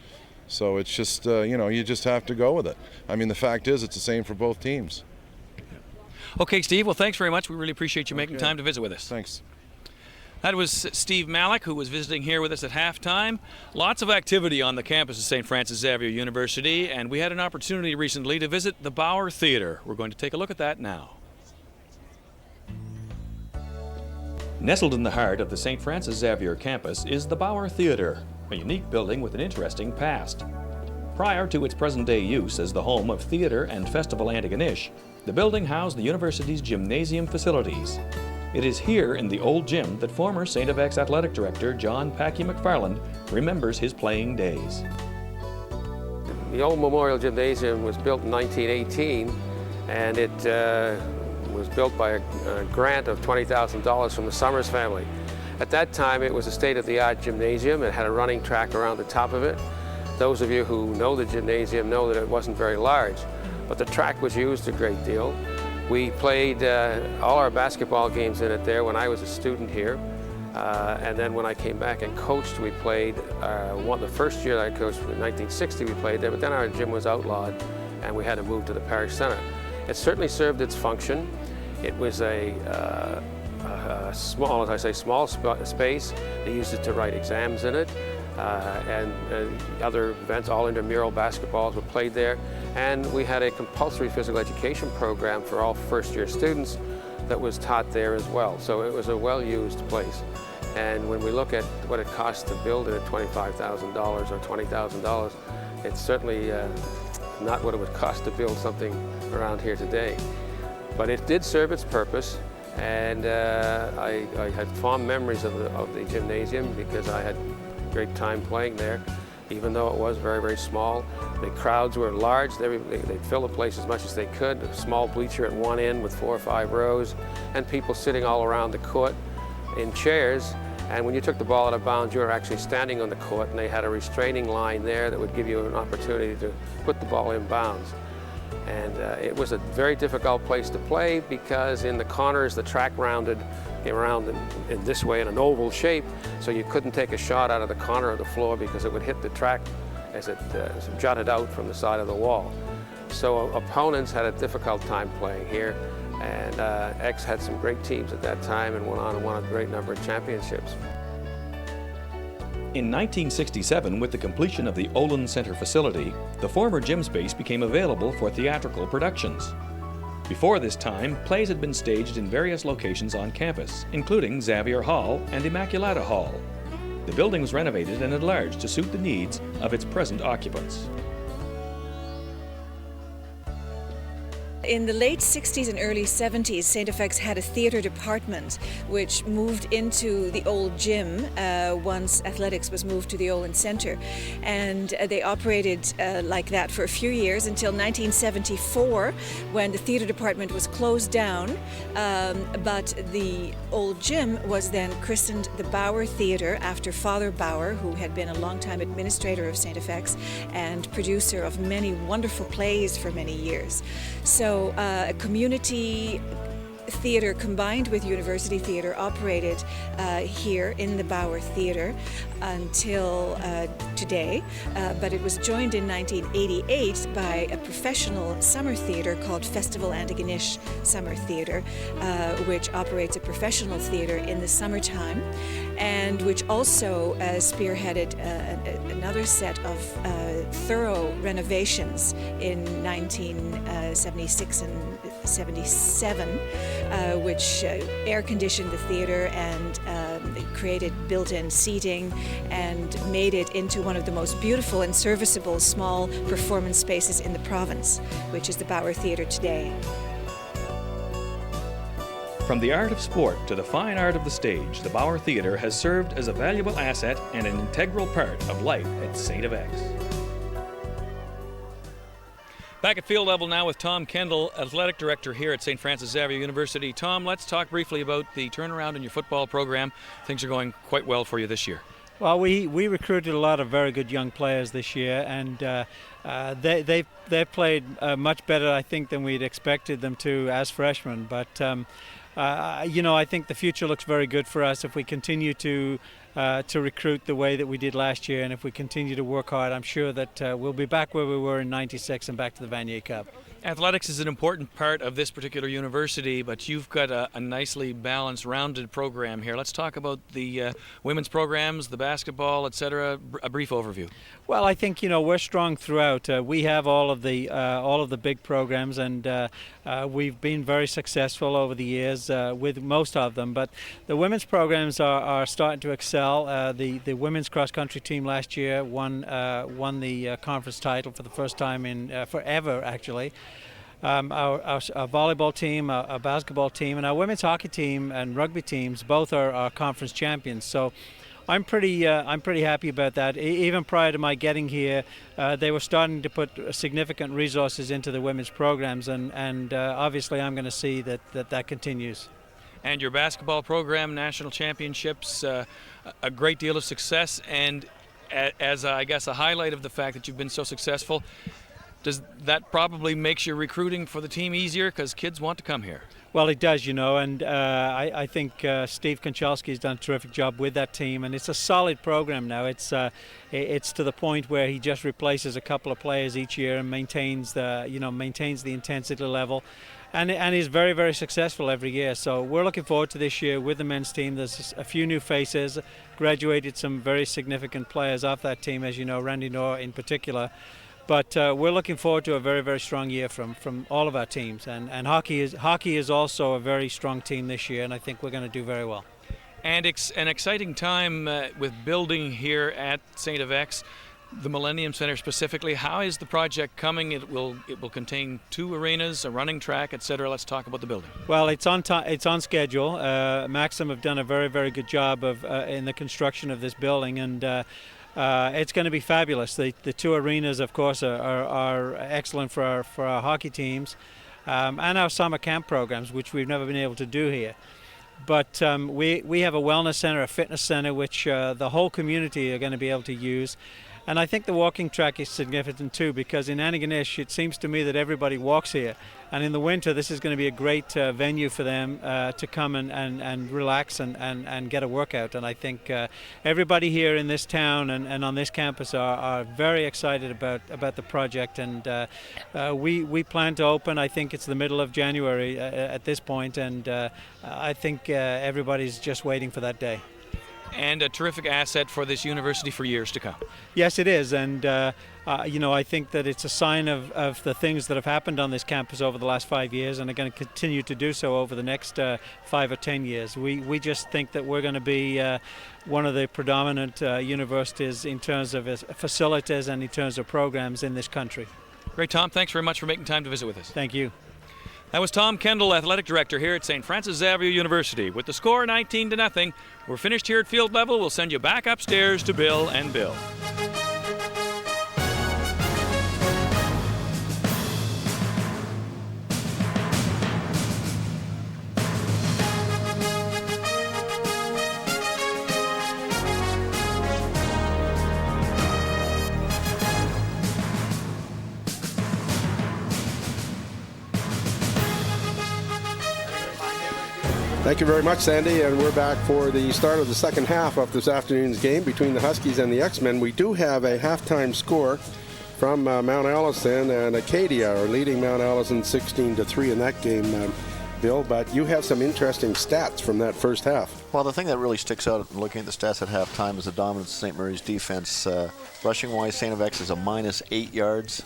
N: So it's just, you know, you just have to go with it. I mean, the fact is it's the same for both teams.
C: Okay, Steve, well, thanks very much. We really appreciate you making time to visit with us.
N: Thanks.
C: That was Steve Malik, who was visiting here with us at halftime. Lots of activity on the campus of St. Francis Xavier University, and we had an opportunity recently to visit the Bauer Theater. We're going to take a look at that now. Nestled in the heart of the St. Francis Xavier campus is the Bauer Theater, a unique building with an interesting past. Prior to its present-day use as the home of Theater and Festival Antigonish, the building housed the university's gymnasium facilities. It is here in the old gym that former St. FX athletic director John Packy McFarland remembers his playing days.
O: The old Memorial Gymnasium was built in 1918, and it was built by a grant of $20,000 from the Summers family. At that time, it was a state-of-the-art gymnasium. It had a running track around the top of it. Those of you who know the gymnasium know that it wasn't very large, but the track was used a great deal. We played all our basketball games in it there when I was a student here. And then when I came back and coached, we played, the first year that I coached, in 1960, we played there, but then our gym was outlawed and we had to move to the parish center. It certainly served its function. It was a small, as I say, small space. They used it to write exams in it. And other events, all intramural basketballs were played there. And we had a compulsory physical education program for all first-year students that was taught there as well. So it was a well-used place. And when we look at what it costs to build it at $25,000 or $20,000, it's certainly not what it would cost to build something around here today. But it did serve its purpose. And I had fond memories of the gymnasium because I had a great time playing there, even though it was very, very small. The crowds were large. They'd fill the place as much as they could. A small bleacher at one end with 4 or 5 rows, and people sitting all around the court in chairs. And when you took the ball out of bounds, you were actually standing on the court, and they had a restraining line there that would give you an opportunity to put the ball in bounds. And it was a very difficult place to play because in the corners the track came around in this way in an oval shape, so you couldn't take a shot out of the corner of the floor because it would hit the track as it jutted out from the side of the wall. So opponents had a difficult time playing here, and X had some great teams at that time and went on and won a great number of championships.
C: In 1967, with the completion of the Olin Center facility, the former gym space became available for theatrical productions. Before this time, plays had been staged in various locations on campus, including Xavier Hall and Immaculata Hall. The building was renovated and enlarged to suit the needs of its present occupants.
P: In the late 60s and early 70s, St. FX had a theatre department which moved into the old gym once athletics was moved to the Olin Center. And they operated like that for a few years until 1974, when the theatre department was closed down. But the old gym was then christened the Bauer Theatre after Father Bauer, who had been a long-time administrator of St. FX and producer of many wonderful plays for many years. So a community theatre combined with university theatre operated here in the Bauer Theatre until today, but it was joined in 1988 by a professional summer theatre called Festival Antigonish Summer Theatre, which operates a professional theatre in the summertime, and which also spearheaded another set of thorough renovations in 1976 and 77, which air-conditioned the theatre and created built-in seating and made it into one of the most beautiful and serviceable small performance spaces in the province, which is the Bauer Theatre today.
C: From the art of sport to the fine art of the stage, the Bauer Theatre has served as a valuable asset and an integral part of life at St. FX. Back at field level now with Tom Kendall, Athletic Director here at St. Francis Xavier University. Tom, let's talk briefly about the turnaround in your football program. Things are going quite well for you this year.
L: Well, we recruited a lot of very good young players this year, and they played much better, I think, than we'd expected them to as freshmen. But you know, I think the future looks very good for us if we continue to recruit the way that we did last year, and if we continue to work hard, I'm sure that we'll be back where we were in '96 and back to the Vanier Cup.
C: Athletics is an important part of this particular university, but you've got a nicely balanced, rounded program here. Let's talk about the women's programs, the basketball, etc. A brief overview.
L: Well, I think, you know, we're strong throughout. We have all of the big programs, and we've been very successful over the years with most of them. But the women's programs are starting to excel. The women's cross country team last year won the conference title for the first time in forever, actually. Our volleyball team, our basketball team, and our women's hockey team and rugby teams both are our conference champions. So I'm pretty happy about that. Even prior to my getting here, they were starting to put significant resources into the women's programs, and obviously I'm going to see that continues.
C: And your basketball program, national championships, a great deal of success, and as I guess a highlight of the fact that you've been so successful, does that probably makes your recruiting for the team easier because kids want to come here?
L: Well, it does, you know, and I think Steve Konchalski's done a terrific job with that team, and it's a solid program now. It's to the point where he just replaces a couple of players each year and maintains the intensity level, and is very, very successful every year. So we're looking forward to this year with the men's team. There's a few new faces, graduated some very significant players off that team, as you know, Randy Noor in particular. But we're looking forward to a very, very strong year from all of our teams. And hockey is also a very strong team this year, and I think we're going to do very well.
C: And it's an exciting time with building here at St. FX, the Millennium Center specifically. How is the project coming? It will contain 2 arenas, a running track, etc. Let's talk about the building.
L: Well, it's on schedule. Maxim have done a very, very good job in the construction of this building, and it's going to be fabulous. The 2 arenas, of course, are excellent for our hockey teams and our summer camp programs, which we've never been able to do here. But we have a wellness center, a fitness center, which the whole community are going to be able to use. And I think the walking track is significant too, because in Antigonish it seems to me that everybody walks here. And in the winter, this is going to be a great venue for them to come and relax and get a workout. And I think everybody here in this town and on this campus are very excited about the project. And we plan to open, I think it's the middle of January at this point, and I think everybody's just waiting for that day.
C: And a terrific asset for this university for years to come.
L: Yes, it is, and I think that it's a sign of the things that have happened on this campus over the last 5 years, and are going to continue to do so over the next 5 or 10 years. We just think that we're going to be one of the predominant universities in terms of facilities and in terms of programs in this country.
C: Great, Tom. Thanks very much for making time to visit with us.
L: Thank you.
C: That was Tom Kendall, Athletic Director here at St. Francis Xavier University. With the score 19-0, we're finished here at field level. We'll send you back upstairs to Bill and Bill.
F: Thank you very much, Sandy, and we're back for the start of the second half of this afternoon's game between the Huskies and the X-Men. We do have a halftime score from Mount Allison, and Acadia are leading Mount Allison 16-3 in that game, Bill, but you have some interesting stats from that first half.
G: Well, the thing that really sticks out looking at the stats at halftime is the dominance of St. Mary's defense. Rushing-wise, St. FX is a -8 yards,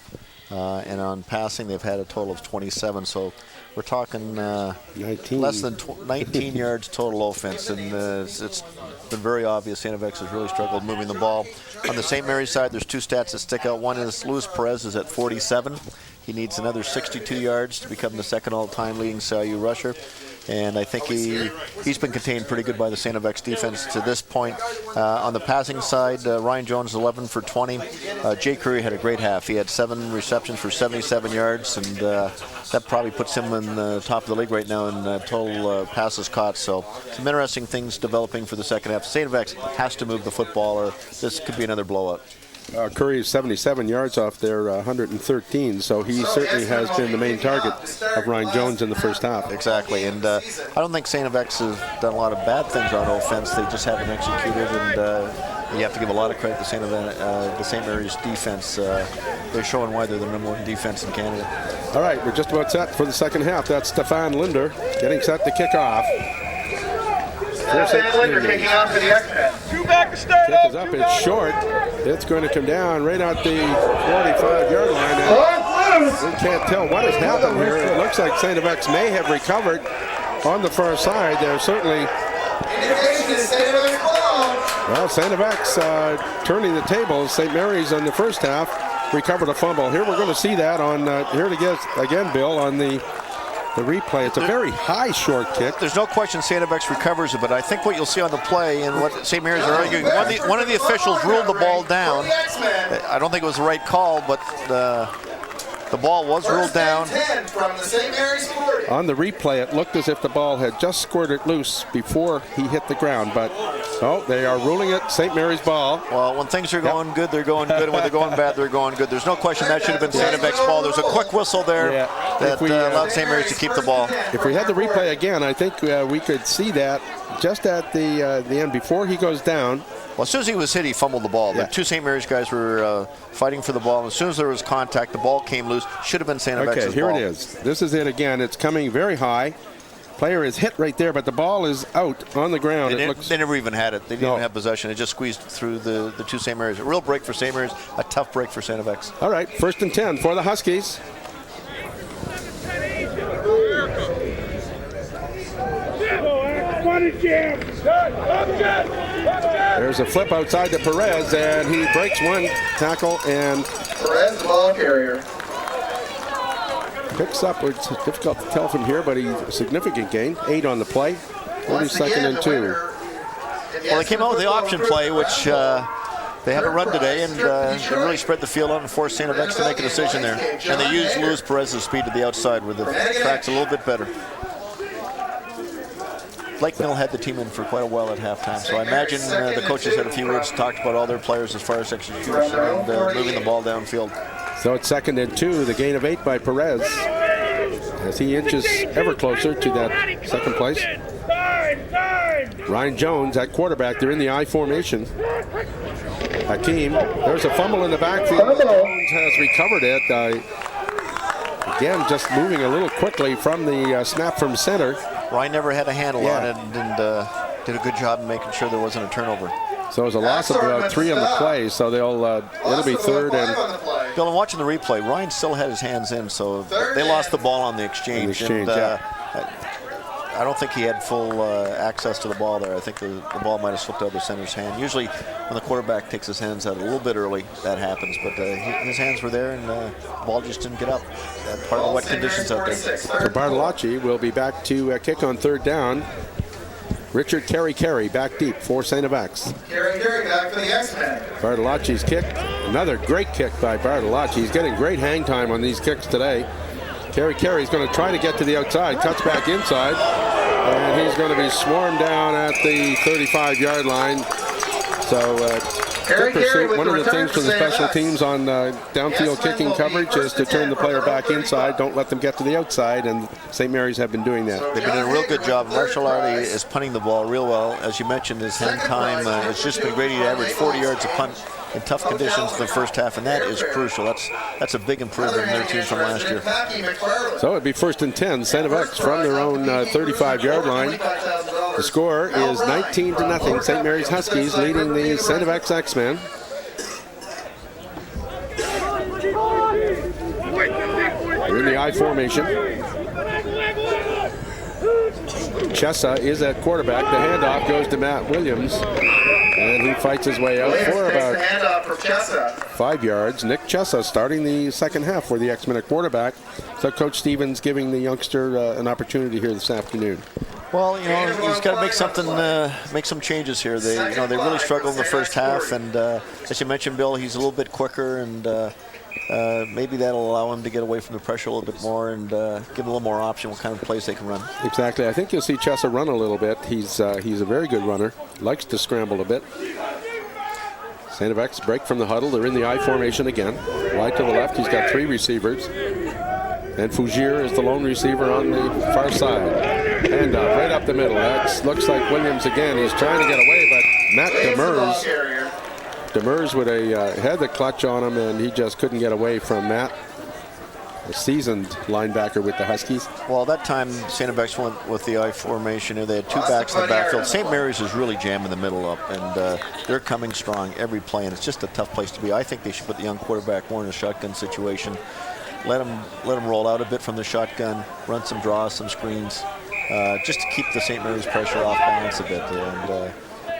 G: and on passing they've had a total of 27, so we're talking
F: 19.
G: Less than 19 yards total offense, and it's been very obvious St. FX has really struggled moving the ball. On the St. Mary's side, there's two stats that stick out. One is Luis Perez is at 47. He needs another 62 yards to become the second all-time leading SIU rusher. And I think he's been contained pretty good by the St. FX defense to this point. On the passing side, Ryan Jones 11 for 20. Jay Curry had a great half. He had 7 receptions for 77 yards, and that probably puts him in the top of the league right now in total passes caught. So some interesting things developing for the second half. St. FX has to move the football, or this could be another blowout.
F: Curry is 77 yards off their 113, so he certainly has been the main target of Ryan Jones in the first half.
G: Exactly, and I don't think St. FX has done a lot of bad things on offense. They just haven't executed, and you have to give a lot of credit to the St. Mary's defense. They're showing why they're the #1 defense in Canada.
F: All right, we're just about set for the second half. That's Stefan Linder getting set to kick off.
K: Linder kicking off for the X-Men. Two back to start.
F: Kick is up, it's short. It's going to come down right at the 45-yard line. And we can't tell what has happened here. It looks like St. FX may have recovered on the far side. They're certainly... Well, St. FX turning the tables. St. Mary's in the first half recovered a fumble. Here we're going to see that on, here to get again, Bill, on the replay. It's a very high short kick.
G: There's no question St. FX recovers it, but I think what you'll see on the play and what St. Mary's are arguing, one of the officials ruled the ball down. I don't think it was the right call, but the ball was ruled down.
F: On the replay, it looked as if the ball had just squirted loose before he hit the ground, but they are ruling it St. Mary's ball.
G: Well, when things are going good, they're going good, and when they're going bad, they're going good. There's no question that should have been St. FX ball. There's a quick whistle there that allowed St. Mary's to keep the ball.
F: If we had the replay again, I think we could see that just at the end before he goes down.
G: Well, as soon as he was hit, he fumbled the ball. The two St. Mary's guys were fighting for the ball. And as soon as there was contact, the ball came loose. Should have been St. FX's ball.
F: Okay, here it is. This is it again. It's coming very high. Player is hit right there, but the ball is out on the ground.
G: They never even had it. They didn't even have possession. It just squeezed through the two St. Mary's. A real break for St. Mary's, a tough break for St. FX.
F: All right, 1st and 10 for the Huskies. There's a flip outside to Perez, and he breaks one tackle, and
I: Perez, ball carrier.
F: Picks up. It's difficult to tell from here, but he's a significant gain. 8 on the play. 42nd and 2.
G: Well, they came out with the option play, which they haven't run today, and they really spread the field out and forced St. FX to make a decision there. And they used Luis Perez's speed to the outside, where the track's a little bit better. Lake Mill had the team in for quite a while at halftime, so I imagine the coaches had a few words, talked about all their players as far as execution and moving the ball downfield.
F: So it's 2nd and 2, the gain of 8 by Perez, as he inches ever closer to that second place. Ryan Jones at quarterback. They're in the I formation. Hakeem, there's a fumble in the backfield. Jones has recovered it. Again, just moving a little quickly from the snap from center.
G: Ryan never had a handle on it and did a good job in making sure there wasn't a turnover.
F: So it was a loss of about 3 on the play, so it'll be 3rd and...
G: Bill, I'm watching the replay. Ryan still had his hands in, so they lost the ball on the exchange. I don't think he had full access to the ball there. I think the ball might have slipped out of the center's hand. Usually when the quarterback takes his hands out a little bit early, that happens. But his hands were there, and the ball just didn't get up. Part of the wet conditions out there.
F: So Bartolacci will be back to kick on 3rd down. Richard Carey back deep for St. FX.
I: Carey back for the X-Men.
F: Bartolacci's kick. Another great kick by Bartolacci. He's getting great hang time on these kicks today. Carey's going to try to get to the outside, cuts back inside, and he's going to be swarmed down at the 35-yard line. So good pursuit. One of the things for the special teams on downfield kicking coverage is to turn the player back inside. Don't let them get to the outside, and St. Mary's have been doing that.
G: They've been doing a real good job. Marshall Arty is punting the ball real well. As you mentioned, his hand time has just been great. He averaged 40 yards a punt in tough conditions in the first half, and that is crucial. That's a big improvement in their team from last year.
F: So it'd be 1st and 10. St. FX from their own 35-yard line. The score is 19-0. St. Mary's Huskies leading the St. FX X-Men. They're in the I formation. Chessa is at quarterback. The handoff goes to Matt Williams. And he fights his way out for about 5 yards. Nick Chessa starting the second half for the X-Men at quarterback. So Coach Stevens giving the youngster an opportunity here this afternoon.
G: Well, he's got to make some changes here. They really struggled in the first half, and as you mentioned, Bill, he's a little bit quicker, and maybe that'll allow him to get away from the pressure a little bit more and give him a little more option what kind of plays they can run.
F: Exactly. I think you'll see Chessa run a little bit. He's a very good runner. Likes to scramble a bit. St. FX break from the huddle. They're in the I formation again. Wide to the left. He's got 3 receivers. And Fougier is the lone receiver on the far side. And right up the middle. That looks like Williams again. He's trying to get away, but Matt Demers would have had the clutch on him, and he just couldn't get away from Matt, a seasoned linebacker with the Huskies.
G: Well, that time St. FX went with the I formation. They had 2 backs in the backfield. St. Mary's is really jamming the middle up, and they're coming strong every play, and it's just a tough place to be. I think they should put the young quarterback more in a shotgun situation. Let him roll out a bit from the shotgun, run some draws, some screens, just to keep the St. Mary's pressure off balance a bit. And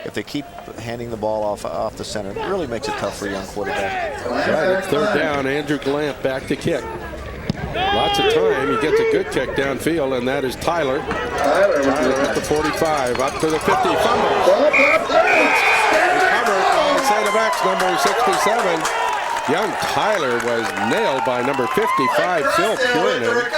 G: if they keep handing the ball off the center, it really makes it tough for a young quarterback.
F: Right, it's 3rd down. Andrew Gallant back to kick. Lots of time. He gets a good kick downfield, and that is Tyler. Tyler at the 45, up to the 50. Fumble. Recovered by St. FX, number 67. Young Tyler was nailed by number 55, Phil Purinan.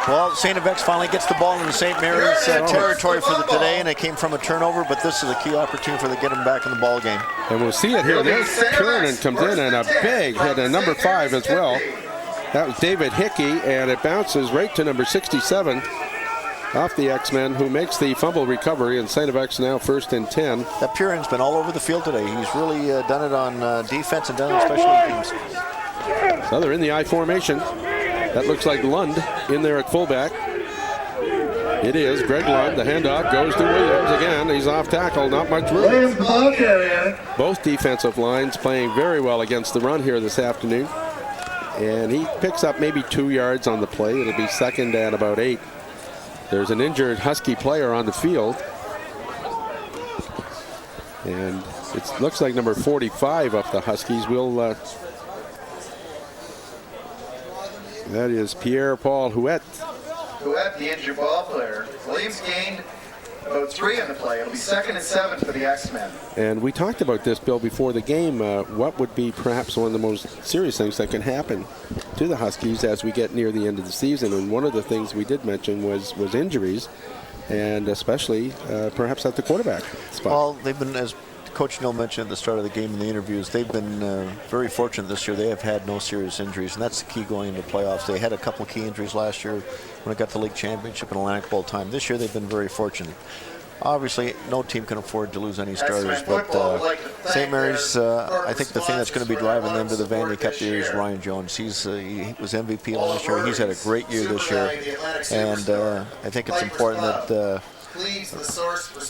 G: Well, St. FX finally gets the ball into St. Mary's territory for the today, and it came from a turnover, but this is a key opportunity for them to get him back in the ball game.
F: And we'll see it here. There's Purinan comes in, and a big hit, and number 5 as well. That was David Hickey, and it bounces right to number 67 off the X-Men, who makes the fumble recovery, and St. FX now 1st and 10.
G: That Purin's been all over the field today. He's really done it on defense and done it on special teams.
F: So they're in the I formation. That looks like Lund in there at fullback. It is Greg Lund. The handoff goes to Williams again. He's off tackle, not much room. Both defensive lines playing very well against the run here this afternoon. And he picks up maybe 2 yards on the play. It'll be 2nd and about 8. There's an injured Husky player on the field. And it looks like number 45 of the Huskies will... that is Pierre-Paul Huet.
I: Huet, the injured ball player. Williams gained about 3 in the play. It'll be 2nd and 7 for the X-Men.
F: And we talked about this, Bill, before the game. What would be perhaps one of the most serious things that can happen to the Huskies as we get near the end of the season? And one of the things we did mention was injuries. and especially perhaps at the quarterback spot.
G: Well, they've been, as Coach Neal mentioned at the start of the game in the interviews, they've been very fortunate this year. They have had no serious injuries, and that's the key going into playoffs. They had a couple key injuries last year when it got to league championship and Atlantic Bowl time. This year they've been very fortunate. Obviously, no team can afford to lose any starters, but St. Mary's, I think the thing that's going to be driving them to the Vanier Cup year is Ryan Jones. He was MVP last year. He's had a great year this year, and I think it's important that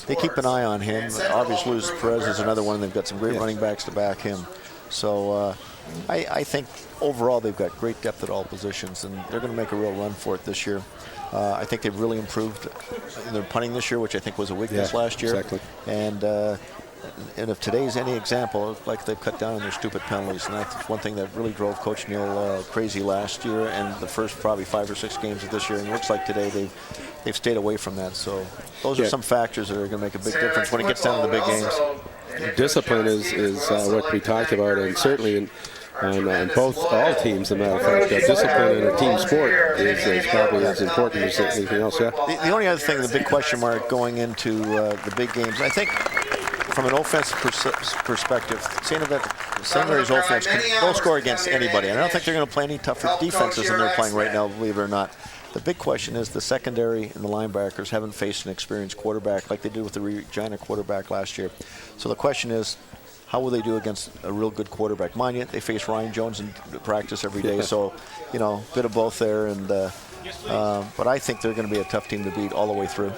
G: they keep an eye on him. Obviously, Luis Perez is another one. They've got some great running backs to back him. So I think overall they've got great depth at all positions, and they're going to make a real run for it this year. I think they've really improved in their punting this year, which I think was a weakness last year.
F: Exactly.
G: And if today's any example, like they've cut down on their stupid penalties, and that's one thing that really drove Coach Neal crazy last year and the first probably 5 or 6 games of this year. And it looks like today they've stayed away from that. So those are some factors that are going to make a big difference when it gets down to the big games.
F: Discipline is what we talked about, and certainly on all teams, as a matter of fact, discipline in a team sport is probably as important as anything else. Yeah.
G: The only other thing, the big question mark going into the big games, I think, from an offensive perspective, St. Mary's offense will score against anybody. And I don't think they're going to play any tougher defenses than they're playing right now, believe it or not. The big question is the secondary and the linebackers haven't faced an experienced quarterback like they did with the Regina quarterback last year. So the question is, how will they do against a real good quarterback? Mind you, they face Ryan Jones in practice every day, so, bit of both there. And but I think they're going to be a tough team to beat all the way through.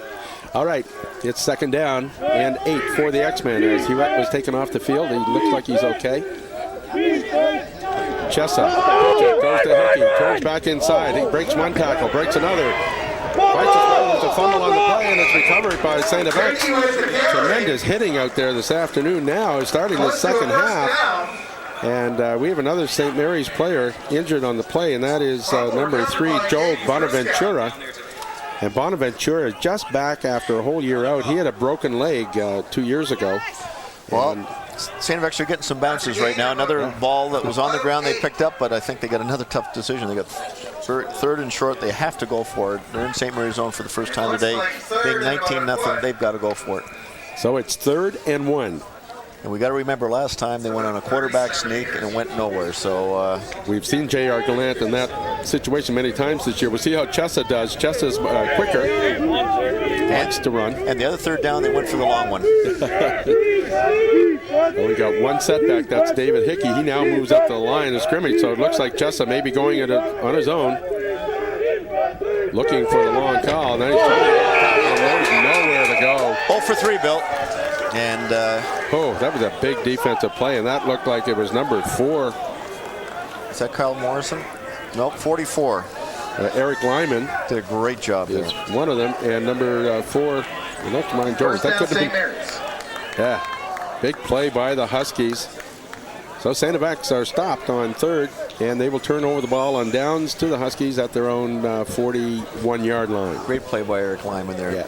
F: All right, it's 2nd down and 8 for the X-Men as Hewitt was taken off the field. He looks like he's okay. Chessa goes to Hickey, turns back inside. He breaks one tackle, breaks another. There's a fumble on the play, and it's recovered by St. FX. Tremendous hitting out there this afternoon now, starting the second half. And we have another St. Mary's player injured on the play, and that is number 3, Joe Bonaventura. And Bonaventura is just back after a whole year out. He had a broken leg 2 years ago.
G: Well, St. FX are getting some bounces right now. Another ball that was on the ground they picked up, but I think they got another tough decision. They got 3rd and short. They have to go for it. They're in St. Mary's zone for the first time today. Being 19-0, they've got to go for it.
F: So it's 3rd and 1.
G: And we got to remember last time they went on a quarterback sneak and it went nowhere. So
F: we've seen J.R. Gallant in that situation many times this year. We'll see how Chessa does. Chessa's quicker. Wants to run.
G: And the other 3rd down, they went for the long one.
F: Well, we got one setback. That's David Hickey. He now moves up to the line of scrimmage. So it looks like Chessa may be going it on his own. Looking for the long call. Now he's trying nowhere to go.
G: 0 for 3, Bill. And
F: that was a big defensive play, and that looked like it was number 4.
G: Is that Kyle Morrison? Nope, 44.
F: Eric Lyman
G: did a great job there.
F: One of them, and number 4, Ryan Jones. That could have been. Yeah, big play by the Huskies. So St. FX are stopped on 3rd, and they will turn over the ball on downs to the Huskies at their own 41-yard line.
G: Great play by Eric Lyman there.
F: Yeah.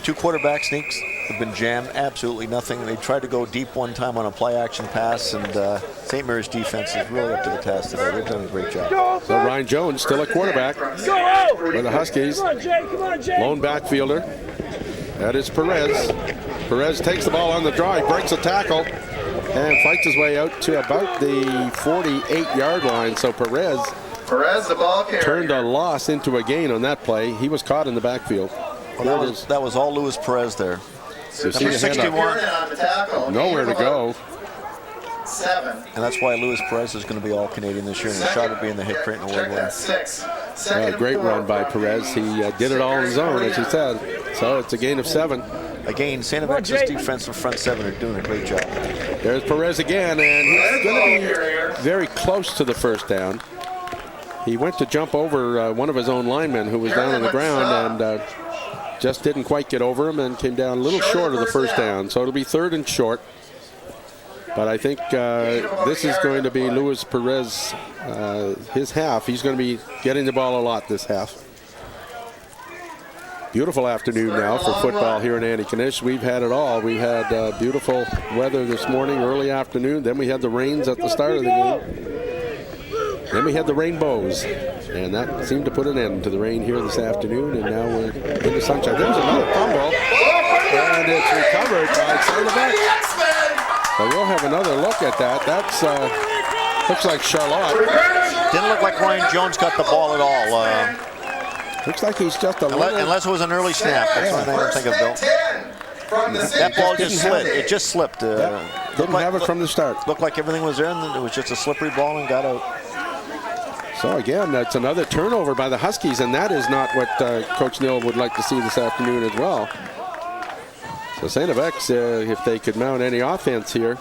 G: 2 quarterback sneaks have been jammed, absolutely nothing. They tried to go deep one time on a play-action pass, and St. Mary's defense is really up to the task today. They've done a great job.
F: So Ryan Jones, still a quarterback for the Huskies. Lone backfielder. That is Perez. Perez takes the ball on the drive, breaks a tackle, and fights his way out to about the 48-yard line. So Perez,
I: the ball carrier,
F: turned a loss into a gain on that play. He was caught in the backfield.
G: Well, that was all Luis Perez there. Number 61.
F: Nowhere to go.
I: 7.
G: And that's why Luis Perez is going to be all Canadian this year, and the shot at being the hit crate in the award winner.
F: Great run by Perez. He did it all on his own, as he said. So it's a gain of 7.
G: Again, St. FX's defensive front 7 are doing a great job.
F: There's Perez again, and he's going to be very close to the 1st down. He went to jump over one of his own linemen who was down on the ground, and just didn't quite get over him and came down a little short of the 1st down. So it'll be 3rd and short. But I think this is going to be Luis Perez, his half. He's going to be getting the ball a lot this half. Beautiful afternoon now for football here in Antigonish. We've had it all. We had beautiful weather this morning, early afternoon. Then we had the rains at the start of the game. Then we had the rainbows, and that seemed to put an end to the rain here this afternoon, and now we're in the sunshine. There's another fumble, and it's recovered by STFX. So we'll have another look at that. That's looks like Charlotte.
G: Didn't look like Ryan Jones got the ball at all.
F: Looks like he's just a little...
G: Unless it was an early snap. That's the only thing I can think of, Bill. That ball just slid. It just slipped.
F: Didn't have it from the start.
G: Looked like everything was there, and it was just a slippery ball and got out.
F: So again, that's another turnover by the Huskies, and that is not what Coach Nill would like to see this afternoon as well. So STFX, if they could mount any offense here,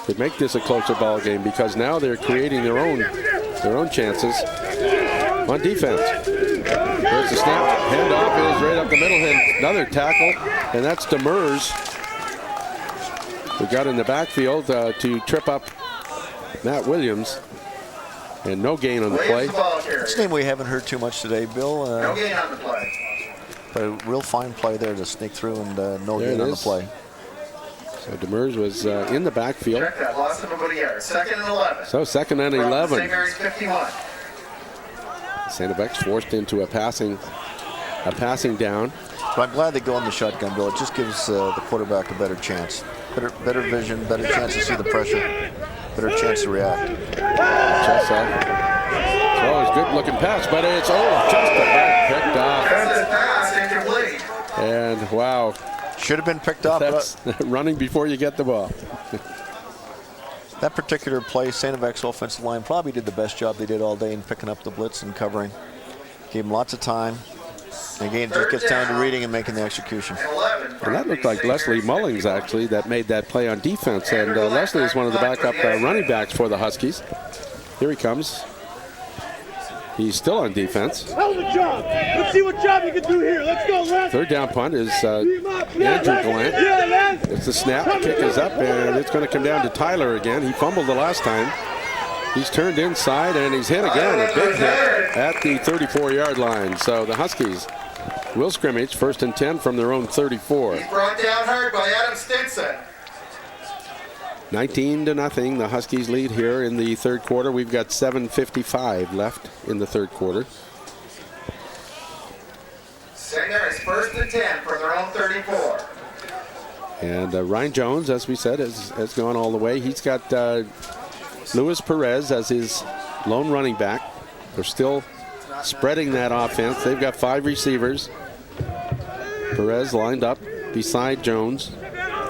F: could make this a closer ball game, because now they're creating their own chances on defense. There's the snap. Handoff is right up the middle, and another tackle, and that's Demers, who got in the backfield to trip up Matt Williams, and no gain on the play.
G: It's a name we haven't heard too much today, Bill.
I: No gain on the play.
G: But a real fine play there to sneak through, and no gain on the play.
F: So Demers was in the backfield.
I: Check that, lost of about a yard. 2nd and 11.
F: So 2nd and 11.
I: St. Mary's 51.
F: STFX forced into a passing down.
G: But I'm glad they go on the shotgun, Bill. It just gives the quarterback a better chance. Better vision, better chance to see the pressure, better chance to react.
F: Chest up. It's always good looking pass, but it's just about picked off. And wow.
G: Should have been picked off.
F: That's running before you get the ball.
G: That particular play, STFX offensive line probably did the best job they did all day in picking up the blitz and covering. Gave them lots of time. Again, it just gets down to reading and making the execution.
F: And that looked like Leslie Mullings, actually, that made that play on defense. And Leslie is one of the backup running backs for the Huskies. Here he comes. He's still on defense.
K: Hell of a job. Let's see what job you can do here. Let's go, Les.
F: Third down punt is Andrew Gallant. It's the snap. Kick is up, and it's going to come down to Tyler again. He fumbled the last time. He's turned inside, and he's hit again. A big hit at the 34-yard line. So the Huskies will scrimmage 1st and 10 from their own 34.
I: He's brought down hard by Adam Stinson.
F: 19-0, the Huskies lead here in the third quarter. We've got 7:55 left in the third quarter.
I: St. Mary's 1st and 10 from their own 34.
F: And Ryan Jones, as we said, has gone all the way. He's got Luis Perez as his lone running back. They're still spreading that offense. They've got 5 receivers. Perez lined up beside Jones.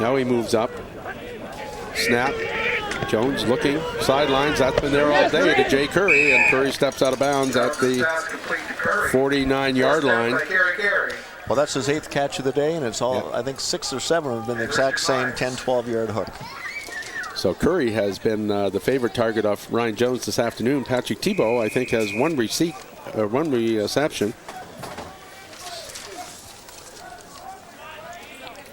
F: Now he moves up. Snap. Jones looking sidelines. That's been there all day to Jay Curry, and Curry steps out of bounds at the 49-yard line.
G: Well, that's his 8th catch of the day, and it's all, I think 6 or 7 have been the exact same 10, 12-yard hook.
F: So Curry has been the favorite target of Ryan Jones this afternoon. Patrick Thibault, I think, has one reception.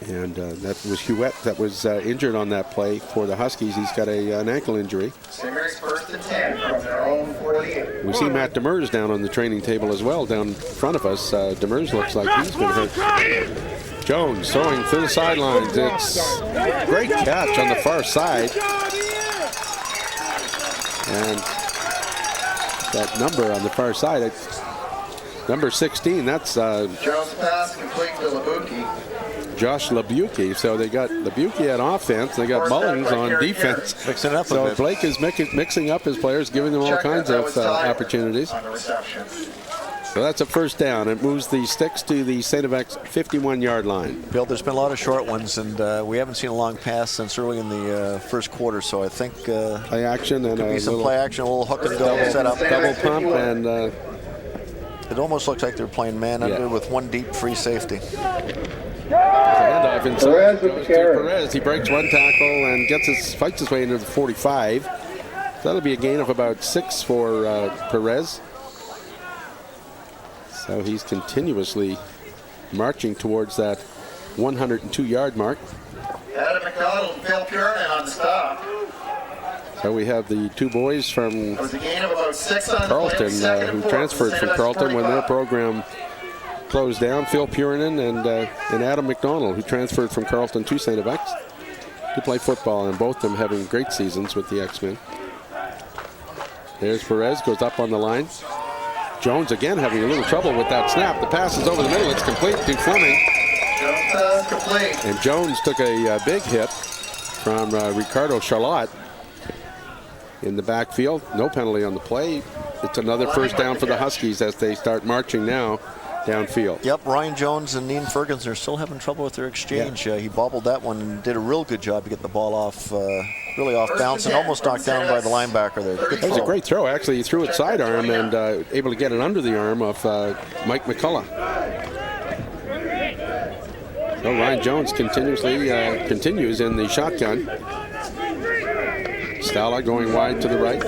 F: And that was Hewitt that was injured on that play for the Huskies. He's got an ankle injury.
I: St. Mary's 1st and 10 from their own 48.
F: We see Matt Demers down on the training table as well, down in front of us. Demers looks like he's been hurt. Jones throwing through the sidelines. It's a great catch on the far side. And that number on the far side, number 16, that's
I: Jones pass complete to Labuki.
F: Josh Labuki. So they got Labuki at offense. They got Mullings on defense.
G: Mixing it up
F: so
G: a bit.
F: Blake is mixing up his players, giving them all kinds of opportunities. So that's a 1st down. It moves the sticks to the STFX 51-yard line.
G: Bill, there's been a lot of short ones, and we haven't seen a long pass since early in the first quarter. So I think
F: play action and
G: could be some play action, a little hook and go setup,
F: double pump, and
G: it almost looks like they're playing man under with one deep free safety.
F: Handoff inside goes to Perez. He breaks one tackle and fights his way into the 45. That'll be a gain of about 6 for Perez. So he's continuously marching towards that 102-yard mark.
I: Adam McDonald and Phil Purnan on the stop.
F: So we have the 2 boys from
I: It was a gain of about 6 on
F: Carleton who transferred from Carleton when their program closed down. Phil Purnan and Adam McDonald, who transferred from Carleton to STFX to play football, and both of them having great seasons with the X-Men. There's Perez, goes up on the line. Jones again having a little trouble with that snap. The pass is over the middle. It's complete to Fleming.
I: Jones complete.
F: And Jones took a big hit from Ricardo Charlotte in the backfield. No penalty on the play. It's another first down for the Huskies as they start marching now downfield.
G: Yep, Ryan Jones and Ian Ferguson are still having trouble with their exchange. He bobbled that one and did a real good job to get the ball off, really off bounce, and almost knocked down by the linebacker there. Good
F: That was
G: throw.
F: a great throw. Actually, he threw it sidearm and able to get it under the arm of Mike McCullough. So Ryan Jones continues in the shotgun. Stala going wide to the right.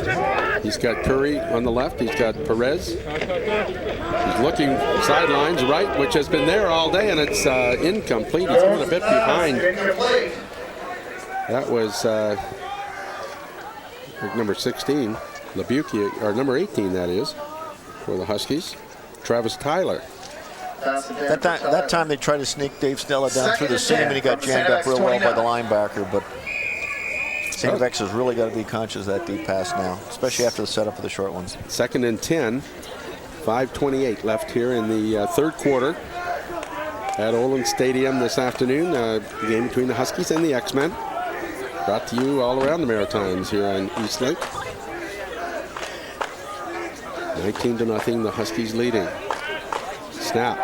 F: He's got Curry on the left. He's got Perez. He's looking sidelines right, which has been there all day, and it's incomplete. He's going a bit behind. That was number 16, Lebucki, or number 18, that is, for the Huskies. Travis Tyler.
G: That time they tried to sneak Dave Stella down through the seam, and he got jammed up real well by the linebacker, but St. FX has really got to be conscious of that deep pass now, especially after the setup of the short ones.
F: 2nd and 10, 5:28 left here in the third quarter at Olin Stadium this afternoon. The game between the Huskies and the X-Men. Brought to you all around the Maritimes here on Eastlink. 19-0, the Huskies leading. Snap.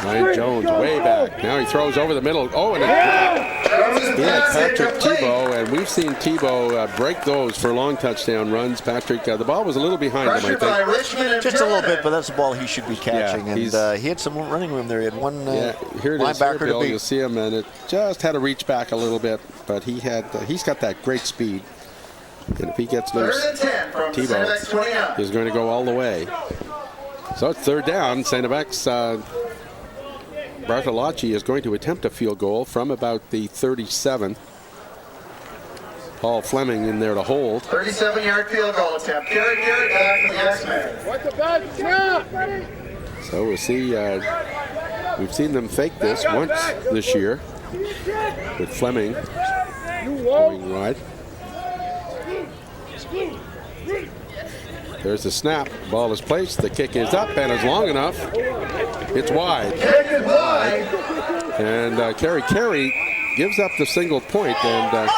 F: Ryan Jones way back. Now he throws over the middle. Oh, and Patrick Tebow, and we've seen Tebow break those for long touchdown runs. Patrick, the ball was a little behind him, I think.
G: Just a little bit, but that's the ball he should be catching. And he had some running room there. He had one
F: here it is,
G: linebacker
F: Bill,
G: to beat.
F: you'll see him, and it just had to reach back a little bit, but he's got that great speed. And if he gets loose, Tebow is going to go all the way. So it's third down. St. FX Bartolacci is going to attempt a field goal from about the 37. Paul Fleming in there to hold.
I: 37-yard field goal attempt. Carry back for the X-Men.
F: So we'll see. We've seen them fake this once this year with Fleming going wide. There's the snap. Ball is placed. The kick is up and is long enough. It's wide.
I: Kick is wide.
F: And Carey gives up the single point. And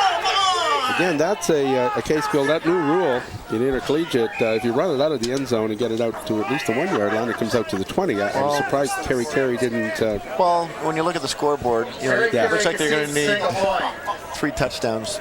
F: again, that's a case, Bill, that new rule in intercollegiate. If you run it out of the end zone and get it out to at least the 1-yard line, it comes out to the 20. I'm surprised Carey didn't.
G: Well, when you look at the scoreboard, it looks like they're going to need 3 touchdowns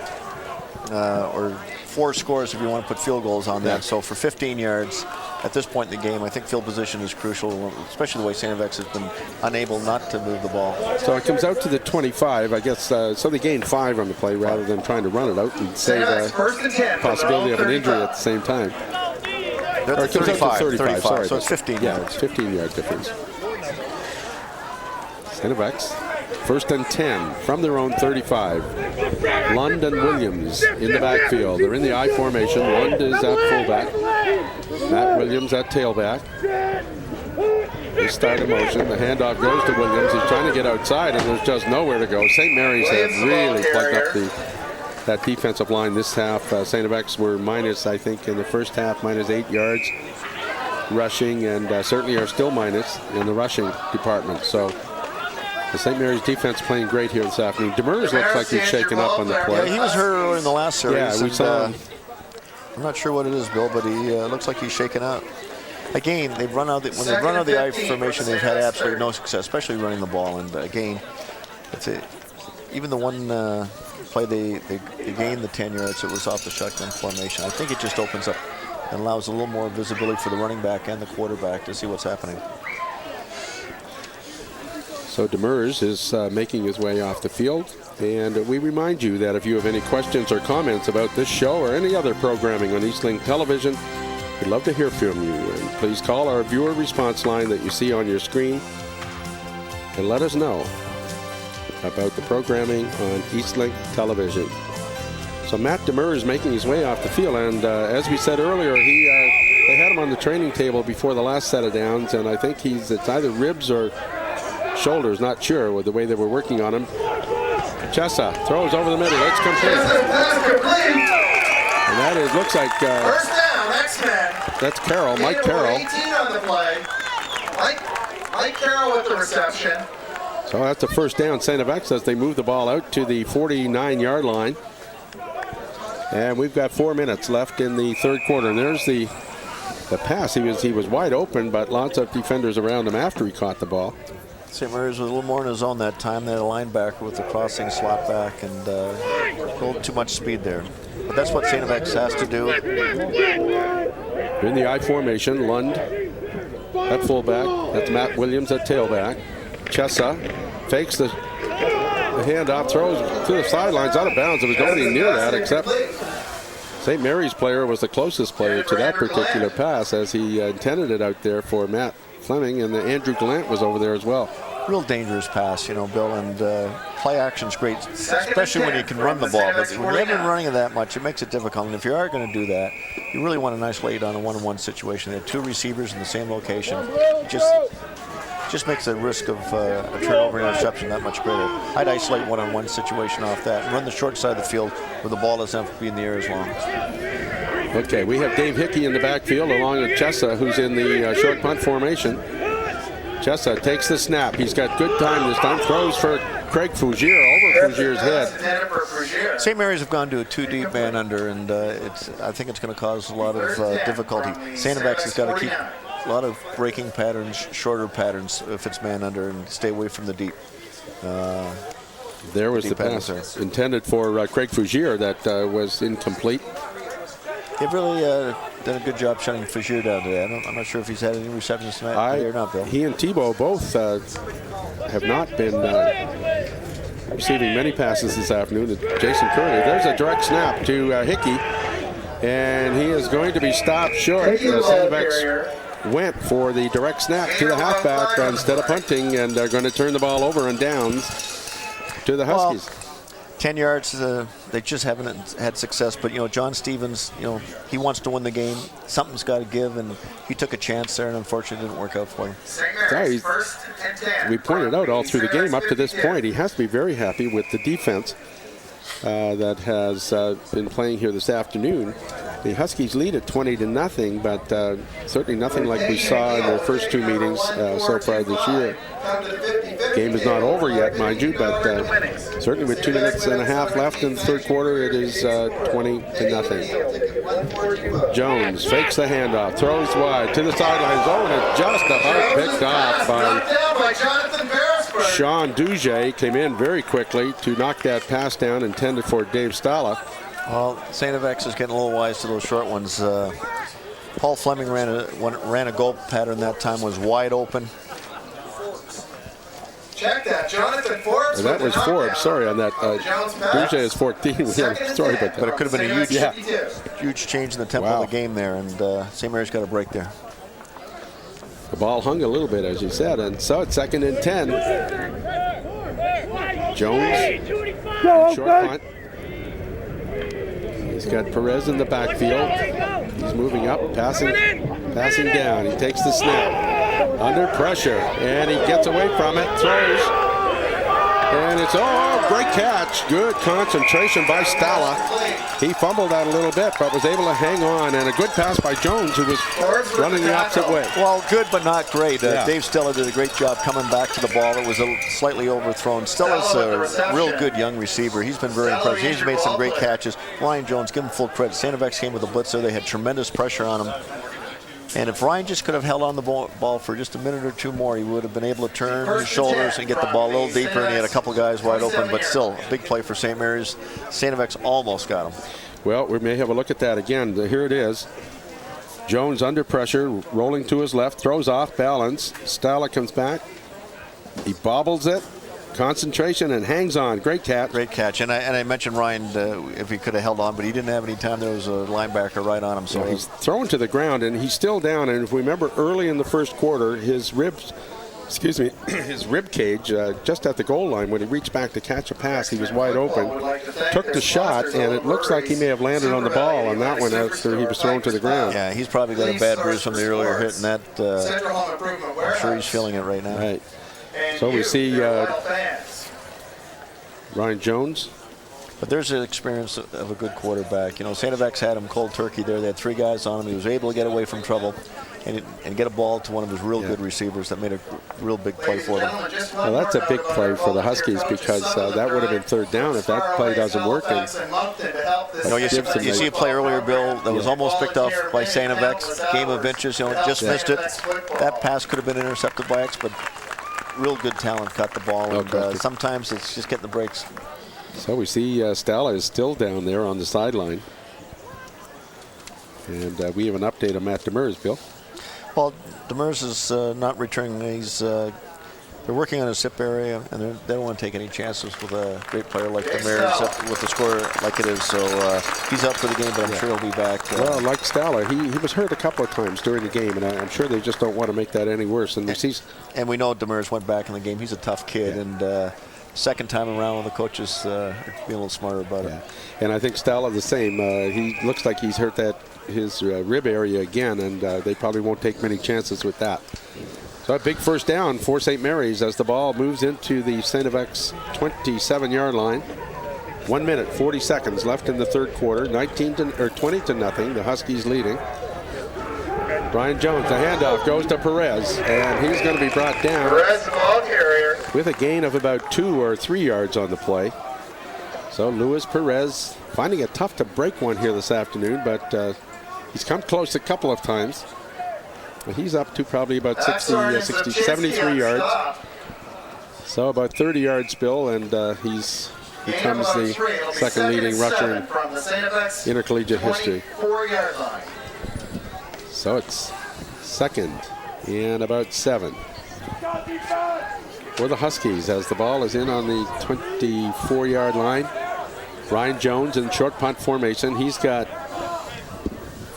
G: or 4 scores if you want to put field goals on that. So for 15 yards at this point in the game, I think field position is crucial, especially the way St. FX has been unable not to move the ball.
F: So it comes out to the 25, I guess. So they gain 5 on the play rather than trying to run it out and save the possibility of an injury at the same time.
G: They're at 35,
F: sorry.
G: So it's 15
F: yards.
G: yards.
F: It's 15-yard difference. St. FX, 1st and 10 from their own 35. Lund and Williams in the backfield. They're in the I formation. Lund is at fullback. Matt Williams at tailback. They start in motion. The handoff goes to Williams. He's trying to get outside, and there's just nowhere to go. St. Mary's have really plugged up that defensive line this half. St. FX were minus, I think, in the first half, minus 8 yards rushing, and certainly are still minus in the rushing department. So the St. Mary's defense playing great here this afternoon. Demers looks like he's shaken up on the play.
G: Yeah, he was hurt earlier in the last series.
F: Yeah, we saw him.
G: I'm not sure what it is, Bill, but he looks like he's shaken out. Again, they've run out when they've run out the I formation, they've had absolutely no success, especially running the ball. And again, even the one play they gained the 10 yards, it was off the shotgun formation. I think it just opens up and allows a little more visibility for the running back and the quarterback to see what's happening.
F: So Demers is making his way off the field. And we remind you that if you have any questions or comments about this show or any other programming on Eastlink Television, we'd love to hear from you. And please call our viewer response line that you see on your screen and let us know about the programming on Eastlink Television. So Matt Demers is making his way off the field, and as we said earlier, they had him on the training table before the last set of downs, and I think it's either ribs or shoulders, not sure, with the way they were working on him. Chessa throws over the middle. It's complete. And that looks like
I: X-Men.
F: That's Carroll, Mike
I: Number
F: Carroll.
I: 18 on the play. Mike Carroll with the reception.
F: So that's a first down, St. FX, as they move the ball out to the 49-yard line. And we've got 4 minutes left in the third quarter. And there's the pass. He was wide open, but lots of defenders around him after he caught the ball.
G: St. Mary's was a little more in his zone that time. They had a linebacker with the crossing slot back and a little too much speed there. But that's what St. FX has to do.
F: In the I formation, Lund at fullback. That's Matt Williams at tailback. Chessa fakes the handoff, throws to the sidelines, out of bounds. It was nobody near that except St. Mary's player was the closest player to that particular pass, as he intended it out there for Matt Fleming, and Andrew Gallant was over there as well.
G: Real dangerous pass, you know, Bill, and play action's great, especially when you can run the ball. But when you haven't been running it that much, it makes it difficult. And if you are going to do that, you really want to isolate on a one-on-one situation. They have 2 receivers in the same location. Just makes the risk of a turnover and interception that much greater. I'd isolate one-on-one situation off that and run the short side of the field where the ball doesn't have to be in the air as long.
F: Okay, we have Dave Hickey in the backfield along with Chessa, who's in the short punt formation. Chessa takes the snap. He's got good time this time. Throws for Craig Fougier over Fougier's head.
G: St. Mary's have gone to a 2-deep man under, and I think it's going to cause a lot of difficulty. St. FX has got to keep a lot of breaking patterns, shorter patterns if it's man under, and stay away from the deep.
F: There was the pass intended for Craig Fougier that was incomplete.
G: They've really done a good job shutting Fougier down today. I'm not sure if he's had any receptions tonight or not, Bill.
F: He and Thibault both have not been receiving many passes this afternoon. Jason Curley, there's a direct snap to Hickey, and he is going to be stopped short. St. FX went for the direct snap to the halfback instead of punting, and they're going to turn the ball over on downs to the Huskies.
G: 10 yards, they just haven't had success. But, you know, John Stevens, you know, he wants to win the game. Something's got to give, and he took a chance there, and unfortunately didn't work out for him.
F: We pointed out all through the game up to this point, he has to be very happy with the defense that has been playing here this afternoon. The Huskies lead at 20-0, but certainly nothing like we saw in their first 2 meetings so far this year. Game is not over yet, mind you, but certainly with 2.5 minutes left in the third quarter, it is 20-0. Jones fakes the handoff, throws wide to the sidelines. Oh, and it just about picked off by Sean Duge. Came in very quickly to knock that pass down intended for Dave Stala.
G: Well, St. FX is getting a little wise to those short ones. Paul Fleming ran a goal pattern that time, was wide open.
I: Check that, Jonathan Forbes.
F: And that was Forbes. Sorry on that. Duge is 14. Sorry about that.
G: But it could have been a huge change in the tempo of the game there, and St. Mary's got a break there.
F: The ball hung a little bit, as you said, and so it's 2nd and 10. Jones, short punt. He's got Perez in the backfield. He's moving up, passing down. He takes the snap. Under pressure, and he gets away from it, throws, and it's, great catch. Good concentration by Stala. He fumbled that a little bit, but was able to hang on, and a good pass by Jones, who was running the opposite way.
G: Well, good, but not great. Dave Stella did a great job coming back to the ball. It was slightly overthrown. Stella's a real good young receiver. He's been very impressive. He's made some great catches. Ryan Jones, give him full credit. St. FX came with a blitzer. They had tremendous pressure on him. And if Ryan just could have held on the ball for just a minute or 2 more, he would have been able to turn his shoulders and get the ball a little deeper, and he had a couple guys wide open, but still, a big play for St. Mary's. St. FX almost got him.
F: Well, we may have a look at that again. Here it is. Jones under pressure, rolling to his left, throws off balance. Stala comes back. He bobbles it. Concentration and hangs on. Great catch.
G: Great catch. And I mentioned Ryan if he could have held on, but he didn't have any time. There was a linebacker right on him. So
F: he's thrown to the ground, and he's still down. And if we remember early in the first quarter, his rib cage just at the goal line, when he reached back to catch a pass, he was wide open, took the shot, and it looks like he may have landed on the ball on that one after he was thrown to the ground.
G: Yeah, he's probably got a bad bruise from the earlier hit, and that I'm sure he's feeling it right now.
F: Right. So we see Ryan Jones
G: But there's an experience of a good quarterback. You know, St. FX had him cold turkey there. They had 3 guys on him. He was able to get away from trouble and get a ball to one of his real good receivers that made a real big play for them.
F: Well, that's a big play for the Huskies because that would have been 3rd down if that play doesn't work. And
G: you know, you see a play earlier, Bill, that was almost picked off by St. FX. Game of inches, you know, just missed it. That pass could have been intercepted by X, but real good talent cut the ball. And sometimes it's just getting the breaks.
F: So we see Stella is still down there on the sideline. And we have an update on Matt Demers, Bill.
G: Well, Demers is not returning. They're working on his hip area, and they don't want to take any chances with a great player like Demers with the score like it is. So he's up for the game, but I'm sure he'll be back.
F: Well, like Stella, he was hurt a couple of times during the game, and I'm sure they just don't want to make that any worse. And
G: we know Demers went back in the game. He's a tough kid, and second time around when the coaches being a little smarter about it.
F: And I think Stella the same. He looks like he's hurt his rib area again, and they probably won't take many chances with that. So a big first down for St. Mary's as the ball moves into the St. FX 27-yard line. 1 minute, 40 seconds left in the 3rd quarter. 20-0. The Huskies leading. Brian Jones, the handoff goes to Perez, and he's going to be brought down
I: Perez, the ball carrier,
F: with a gain of about 2 or 3 yards on the play. So Luis Perez finding it tough to break one here this afternoon, but he's come close a couple of times. But he's up to probably about 73 yards. So about 30 yards, Bill, and he becomes the 2nd leading rusher in intercollegiate history.
I: 4-yard line.
F: So it's 2nd and about 7 for the Huskies as the ball is in on the 24-yard line. Brian Jones in short punt formation. He's got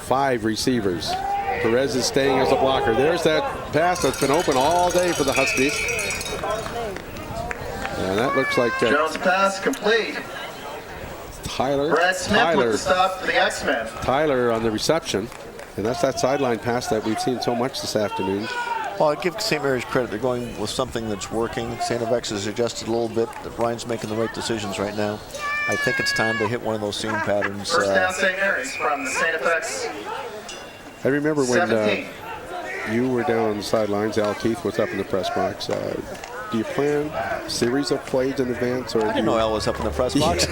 F: 5 receivers. Perez is staying as a blocker. There's that pass that's been open all day for the Huskies. And that looks like
I: Jones pass complete.
F: Brad
I: Smith with the stop for the X-Men.
F: Tyler on the reception. And that's that sideline pass that we've seen so much this afternoon.
G: Well, I give St. Mary's credit. They're going with something that's working. St. FX has adjusted a little bit. Ryan's making the right decisions right now. I think it's time to hit one of those seam patterns.
I: First down St. Mary's from the St. FX.
F: I remember when you were down on the sidelines, Al Keith was up in the press box. Do you plan a series of plays in advance? Or
G: I didn't know Al was up in the press box.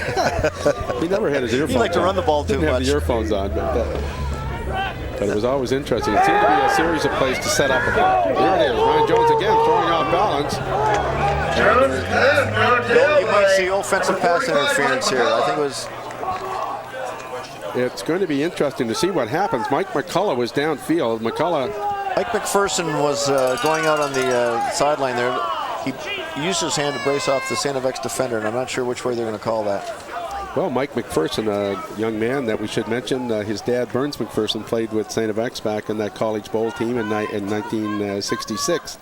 F: He never had his earphones on.
G: He liked to run the ball too much.
F: Didn't have the earphones on, but it was always interesting. It seemed to be a series of plays to set up a play. There it is. Ryan Jones again throwing off balance.
G: Bill, you might see offensive pass interference here. I think it was.
F: It's going to be interesting to see what happens. Mike McCullough was downfield.
G: Mike McPherson was going out on the sideline there. He used his hand to brace off the St. FX defender, and I'm not sure which way they're going to call that.
F: Well, Mike McPherson, a young man that we should mention, his dad, Burns McPherson, played with St. FX back in that College Bowl team in 1966.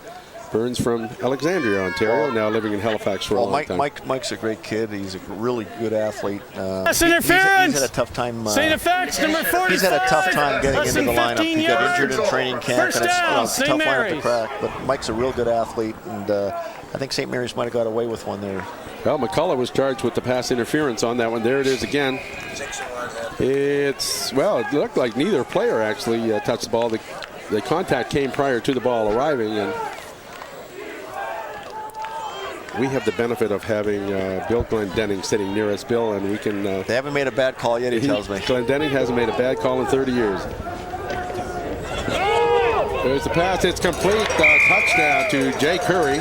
F: Burns from Alexandria, Ontario, now living in Halifax for a long time.
G: Mike's a great kid. He's a really good athlete.
K: That's interference.
G: He's had a tough time.
K: St. FX, number 45.
G: He's had a tough time getting into the lineup. He got injured in training camp, and it's a tough lineup to crack. But Mike's a real good athlete, and I think St. Mary's might have got away with one there.
F: Well, McCullough was charged with the pass interference on that one. There it is again. It looked like neither player actually touched the ball. The contact came prior to the ball arriving, and we have the benefit of having Bill Glendenning sitting near us, Bill, and we can...
G: they haven't made a bad call yet, he tells me.
F: Glendenning hasn't made a bad call in 30 years. There's the pass. It's complete. Touchdown to Jay Curry.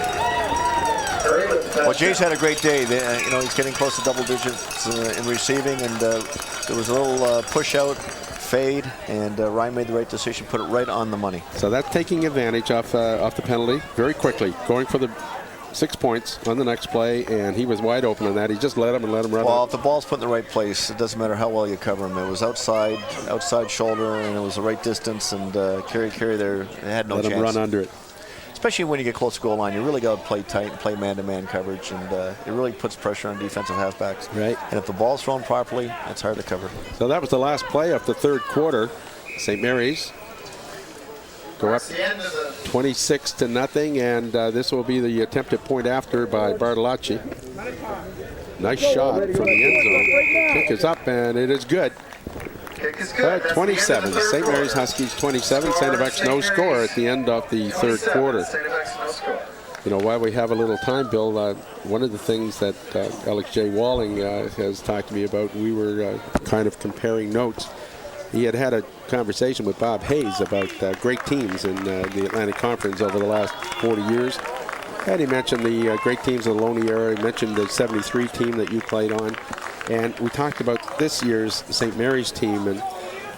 G: Well, Jay's had a great day. He's getting close to double digits in receiving, and there was a little push out, fade, and Ryan made the right decision, put it right on the money.
F: So that's taking advantage off the penalty very quickly, going for the 6 points on the next play, and he was wide open on that. He just let him run.
G: Well, if the ball's put in the right place, it doesn't matter how well you cover him. It was outside shoulder, and it was the right distance, and Kerry there had no chance.
F: Let him run under it.
G: Especially when you get close to goal line, you really got to play tight and play man-to-man coverage, and it really puts pressure on defensive halfbacks.
F: Right.
G: And if the ball's thrown properly, it's hard to cover.
F: So that was the last play of the 3rd quarter. St. Mary's go up 26-0, and this will be the attempted point after by Bartolacci. Nice shot from the end zone. Kick is up, and it is good.
I: Kick is good.
F: 27. St. Mary's Huskies 27. St. FX no score at the end of the third quarter.
I: St. FX no score.
F: You know, while we have a little time, Bill, one of the things that Alex J. Walling has talked to me about, we were kind of comparing notes. He had a conversation with Bob Hayes about great teams in the Atlantic Conference over the last 40 years. And he mentioned the great teams of the Loney era. He mentioned the 73 team that you played on. And we talked about this year's St. Mary's team. And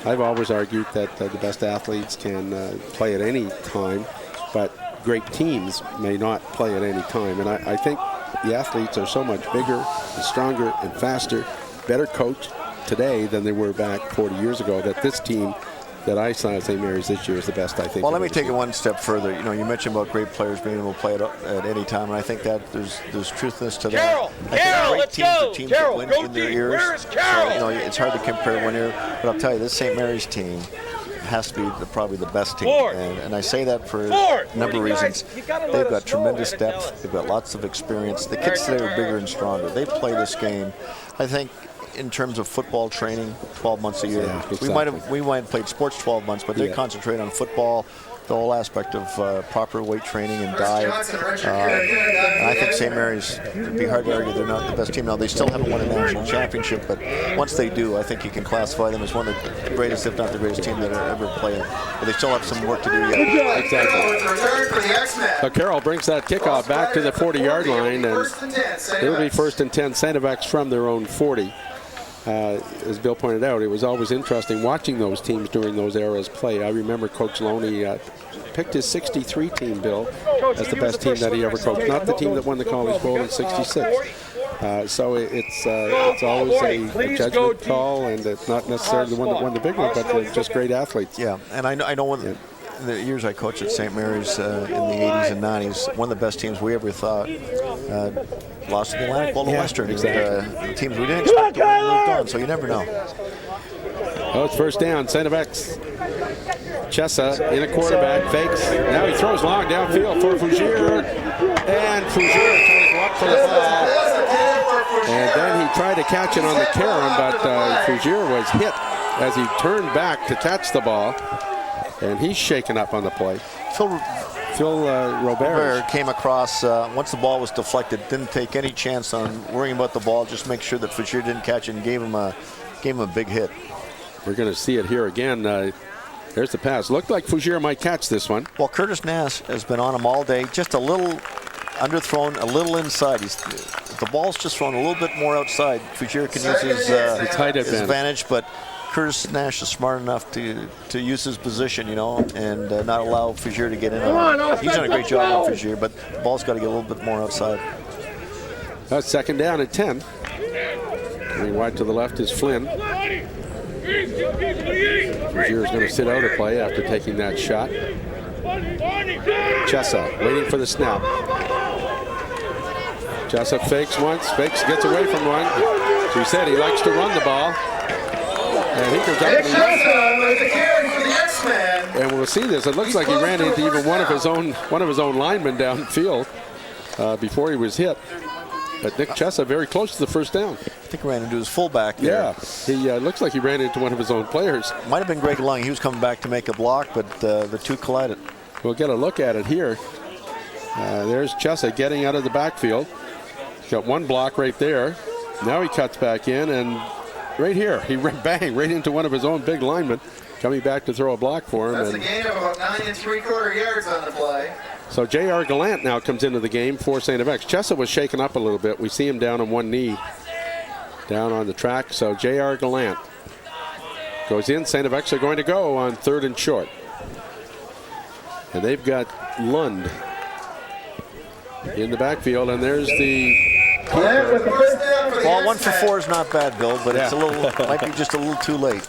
F: I've always argued that the best athletes can play at any time, but great teams may not play at any time. And I think the athletes are so much bigger and stronger and faster, better coached today than they were back 40 years ago, that this team that I saw at St. Mary's this year is the best, I think.
G: Well, let me take it one step further. You know, you mentioned about great players being able to play at any time, and I think that there's truthness to that.
K: Carroll,
G: great teams are teams that win
K: go
G: in their
K: deep.
G: ears.
K: Where is Carroll?
G: So, you know, it's hard to compare one year, but I'll tell you, this St. Mary's team has to be probably the best team, and I say that for a number of reasons. They've got tremendous depth. They've got lots of experience. The kids today are bigger and stronger. They play this game, I think, in terms of football training, 12 months a year.
F: Yeah, exactly.
G: We might have played sports 12 months, but they concentrate on football, the whole aspect of proper weight training and diet. And I think St. Mary's, it'd be hard to argue they're not the best team. Now, they still haven't won a national championship, but once they do, I think you can classify them as one of the greatest, if not the greatest team that ever played. But they still have some work to do yet.
F: Exactly. So Carroll brings that kickoff back to the 40-yard line, and it'll be 1st and 10, St. FX from their own 40. As Bill pointed out, it was always interesting watching those teams during those eras play. I remember Coach Loney picked his 63 team, Bill, as the best team that he ever coached. Not the team that won the College Bowl in '66. So it's always a judgment call, and it's not necessarily the one that won the big one, but they're just great athletes.
G: Yeah, and I know one. In the years I coached at St. Mary's in the 80s and 90s, one of the best teams we ever thought lost to the Atlantic Bowl to Western. Exactly. Teams we didn't expect to win moved on, so you never know.
F: Oh, it's 1st down, St. FX. Chessa in a quarterback, fakes. Now he throws long downfield for Fougere, and Fougere trying to go up for the ball. And then he tried to catch it on the carom, but Fougere was hit as he turned back to catch the ball. And he's shaken up on the play. Phil Robert
G: came across once the ball was deflected, didn't take any chance on worrying about the ball, just make sure that Fougere didn't catch it and gave him a big hit.
F: We're going to see it here again. There's the pass. Looked like Fougere might catch this one.
G: Well, Curtis Nash has been on him all day, just a little underthrown, a little inside. If the ball's just thrown a little bit more outside, Fougere can use his height advantage, but Curtis Nash is smart enough to use his position, you know, and not allow Fougere to get in. He's done a great job on Fougere, but the ball's got to get a little bit more outside.
F: That's 2nd down at 10. Coming wide to the left is Flynn. Fougere is going to sit out a play after taking that shot. Chessa waiting for the snap. Chessa fakes once, gets away from one. So he said he likes to run the ball. And he comes up and we'll see this. It looks like he ran into even one of his own linemen downfield before he was hit. But Nick Chessa very close to the 1st down.
G: I think he ran into his fullback there.
F: Yeah, he looks like he ran into one of his own players.
G: Might have been Greg Lung. He was coming back to make a block, but the two collided.
F: We'll get a look at it here. There's Chessa getting out of the backfield. He's got one block right there. Now he cuts back in, and right here, he bang right into one of his own big linemen, coming back to throw a block for him.
I: That's a gain of about 9 3/4 yards on the play.
F: So J.R. Gallant now comes into the game for St. FX. Chessa was shaken up a little bit. We see him down on one knee, down on the track. So J.R. Gallant goes in. St. FX are going to go on 3rd and short. And they've got Lund in the backfield, and there's the
G: Well, 1 for 4 is not bad, Bill, but it's might be just a little too late.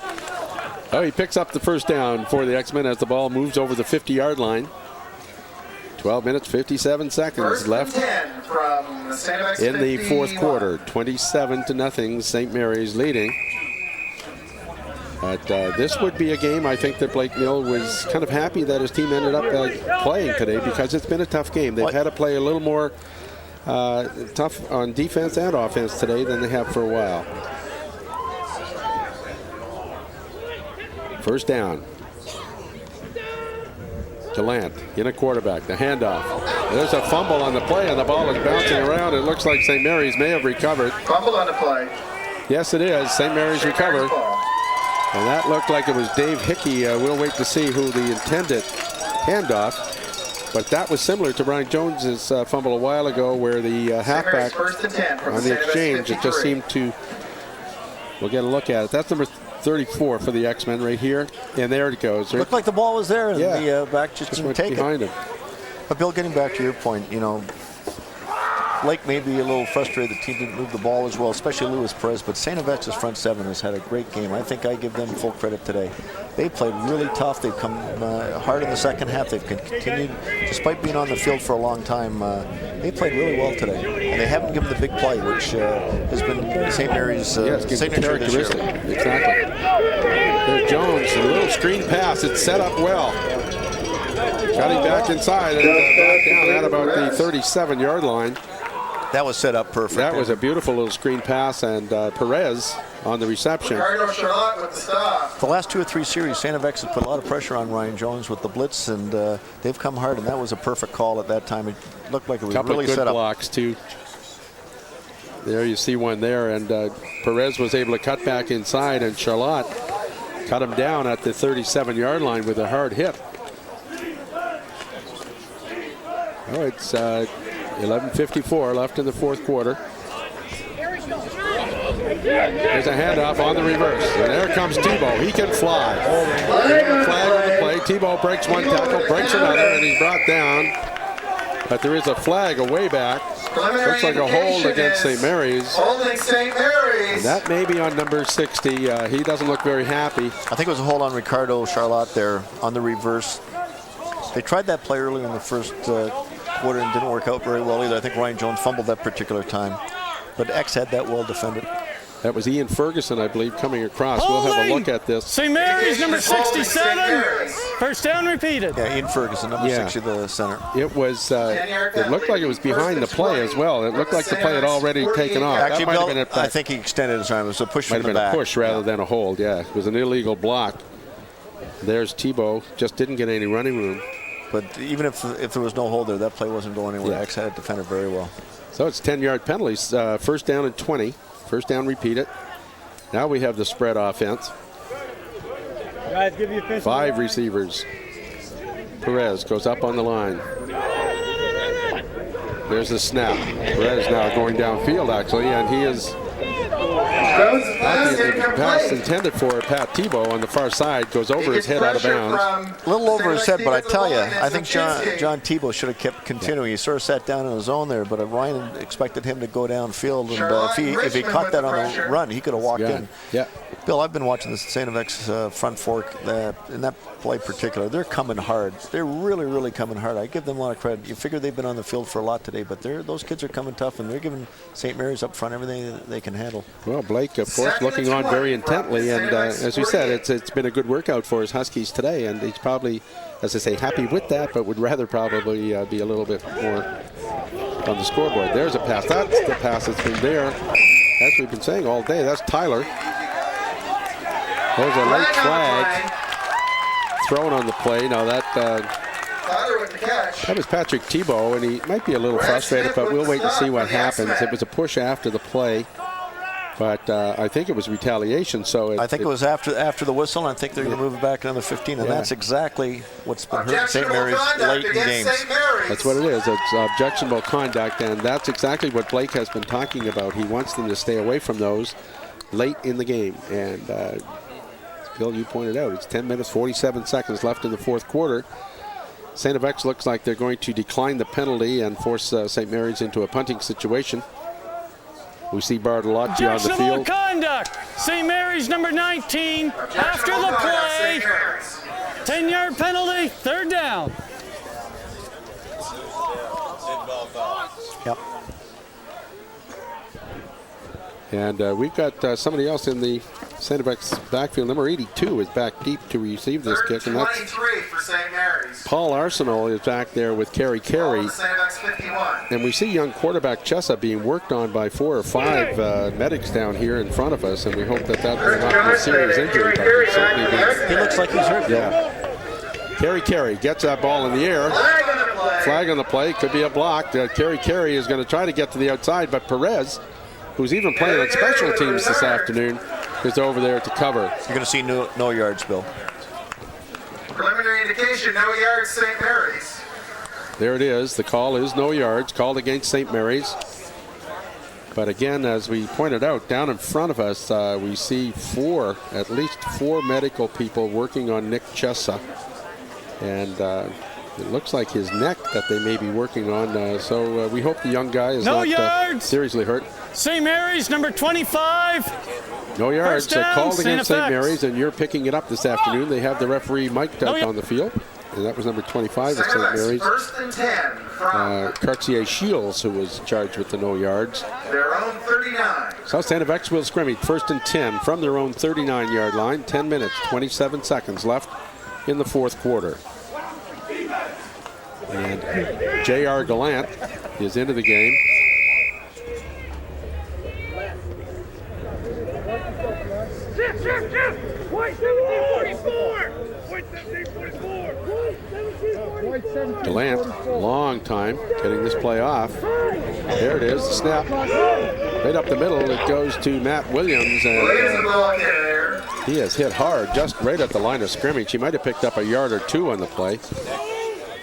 F: Oh, he picks up the 1st down for the X-Men as the ball moves over the 50-yard line. 12 minutes, 57 seconds left in the 4th quarter. 27-0, St. Mary's leading. But this would be a game I think that Blake Mill was kind of happy that his team ended up playing today, because it's been a tough game. They've had to play a little more tough on defense and offense today than they have for a while. First down. Delant in a quarterback. The handoff. There's a fumble on the play, and the ball is bouncing around. It looks like St. Mary's may have recovered.
I: Fumble on the play.
F: Yes, it is. St. Mary's recovered. And that looked like it was Dave Hickey. We'll wait to see who the intended handoff. But that was similar to Ryan Jones's fumble a while ago, where the halfback on the exchange, it just seemed to, we'll get a look at it. That's number 34 for the X-Men right here. And there it goes.
G: Looked like the ball was there, and
F: yeah.
G: the back just didn't
F: went
G: take
F: behind
G: it.
F: him.
G: But Bill, getting back to your point, you know, Blake may be a little frustrated the team didn't move the ball as well, especially Luis Perez, but St. FX's front seven has had a great game. I think I give them full credit today. They played really tough. They've come hard in the second half. They've continued, despite being on the field for a long time, they played really well today. And they haven't given the big play, which has been St. Mary's signature this year.
F: Exactly. There's Jones, a little screen pass. It's set up well. Cutting back inside and brought down at about the 37-yard line.
G: That was set up perfect.
F: That was a beautiful little screen pass, and Perez on the reception.
G: The last 2 or 3 series, St. FX has put a lot of pressure on Ryan Jones with the blitz, and they've come hard, and that was a perfect call at that time. It looked like it was really set up.
F: Couple of good blocks, too. There you see one there, and Perez was able to cut back inside, and Charlotte cut him down at the 37-yard line with a hard hit. Oh, it's 11:54 left in the fourth quarter. There's a handoff on the reverse. And there comes Tebow. He can fly. Flag on the play. Tebow breaks one tackle, breaks another, and he's brought down. But there is a flag away back. Looks like a hold against St. Mary's.
I: Holding St. Mary's.
F: And that may be on number 60. He doesn't look very happy.
G: I think it was a hold on Ricardo Charlotte there on the reverse. They tried that play earlier in the first quarter and didn't work out very well either. I think Ryan Jones fumbled that particular time. But X had that well defended.
F: That was Ian Ferguson, I believe, coming across. We'll have a look at this.
K: St. Mary's, number 67. First down repeated.
G: Yeah, Ian Ferguson, number 60, the center.
F: It was. It looked like it was behind the play as well. It looked like the play had already taken off.
G: Actually,
F: that might
G: Bill,
F: have been
G: I think he extended his arm. It was a push
F: might
G: from
F: have
G: the
F: been
G: back.
F: a push rather than a hold. Yeah, it was an illegal block. There's Tebow. Just didn't get any running room.
G: But even if there was no hold there, that play wasn't going anywhere. X had it defended very well.
F: So it's 10-yard penalties. First down and 20. First down, repeat it. Now we have the spread offense.
K: Guys, give you a
F: 5 receivers. Perez goes up on the line. There's the snap. Perez now going downfield, actually, and he is. The pass intended for Pat Tebow on the far side goes over his head out of bounds.
G: A little over his head, but I tell you, I think John Tebow should have kept continuing. He sort of sat down in his zone there, but Ryan expected him to go downfield, and if he caught that on the run, he could have walked in.
F: Yeah.
G: Bill, I've been watching the St. FX front fork in that play particular. They're coming hard. They're really, really coming hard. I give them a lot of credit. You figure they've been on the field for a lot today, but those kids are coming tough, and they're giving St. Mary's up front everything they can handle.
F: Well, Blake, of course, looking on very intently, and as we said, it's been a good workout for his Huskies today, and he's probably, as I say, happy with that, but would rather probably be a little bit more on the scoreboard. There's a pass. That's the pass that's been there, as we've been saying all day. That's Tyler. There's a late flag thrown on the play. Now that was Patrick Tebow, and he might be a little frustrated, but we'll wait and see what happens. It was a push after the play, but I think it was retaliation. So
G: I think it was after the whistle, and I think they're going to move it back another 15, and that's exactly what's been hurting St. Mary's late in games.
F: That's what it is. It's objectionable conduct, and that's exactly what Blake has been talking about. He wants them to stay away from those late in the game, and Bill, you pointed out, it's 10 minutes, 47 seconds left in the fourth quarter. St. FX looks like they're going to decline the penalty and force St. Mary's into a punting situation. We see Bartolacci on the field.
K: Conduct. St. Mary's, number 19, after the play. 10-yard penalty, third down.
G: Yep.
F: And we've got somebody else in the St. FX backfield. Number 82 is back deep to receive this kick. And that's
I: 23 for St. Mary's.
F: Paul Arsenal is back there with Kerry Carey. And we see young quarterback Chessa being worked on by 4 or 5 medics down here in front of us, and we hope that will not be a serious injury. But
G: he looks like he's hurt.
F: Yeah. Kerry Carey gets that ball in the air. Flag on the play. Could be a block. Kerry Carey is going to try to get to the outside, but Perez, who's even playing on special teams this afternoon, is over there to cover.
G: You're going to see no yards, Bill.
I: Preliminary indication, no yards, St. Mary's.
F: There it is. The call is no yards, called against St. Mary's. But again, as we pointed out, down in front of us, we see at least four medical people working on Nick Chessa. And it looks like his neck that they may be working on. So we hope the young guy is not seriously hurt.
K: St. Mary's, number 25.
F: No yards.
K: Down,
F: Called against St.
K: STFX.
F: Mary's, and you're picking it up this afternoon. They have the referee mic'd out on the field. And that was number 25 at St. Mary's.
I: First and 10 from
F: Cartier Shields, who was charged with the no yards.
I: their own 39.
F: South Santa Fe will scrimmage first and 10 from their own 39-yard line. 10 minutes, 27 seconds left in the fourth quarter. And J.R. Gallant is into the game. Gallant, long time getting this play off. There it is, the snap. Right up the middle, it goes to Matt Williams, and he has hit hard just right at the line of scrimmage. He might have picked up a yard or two on the play.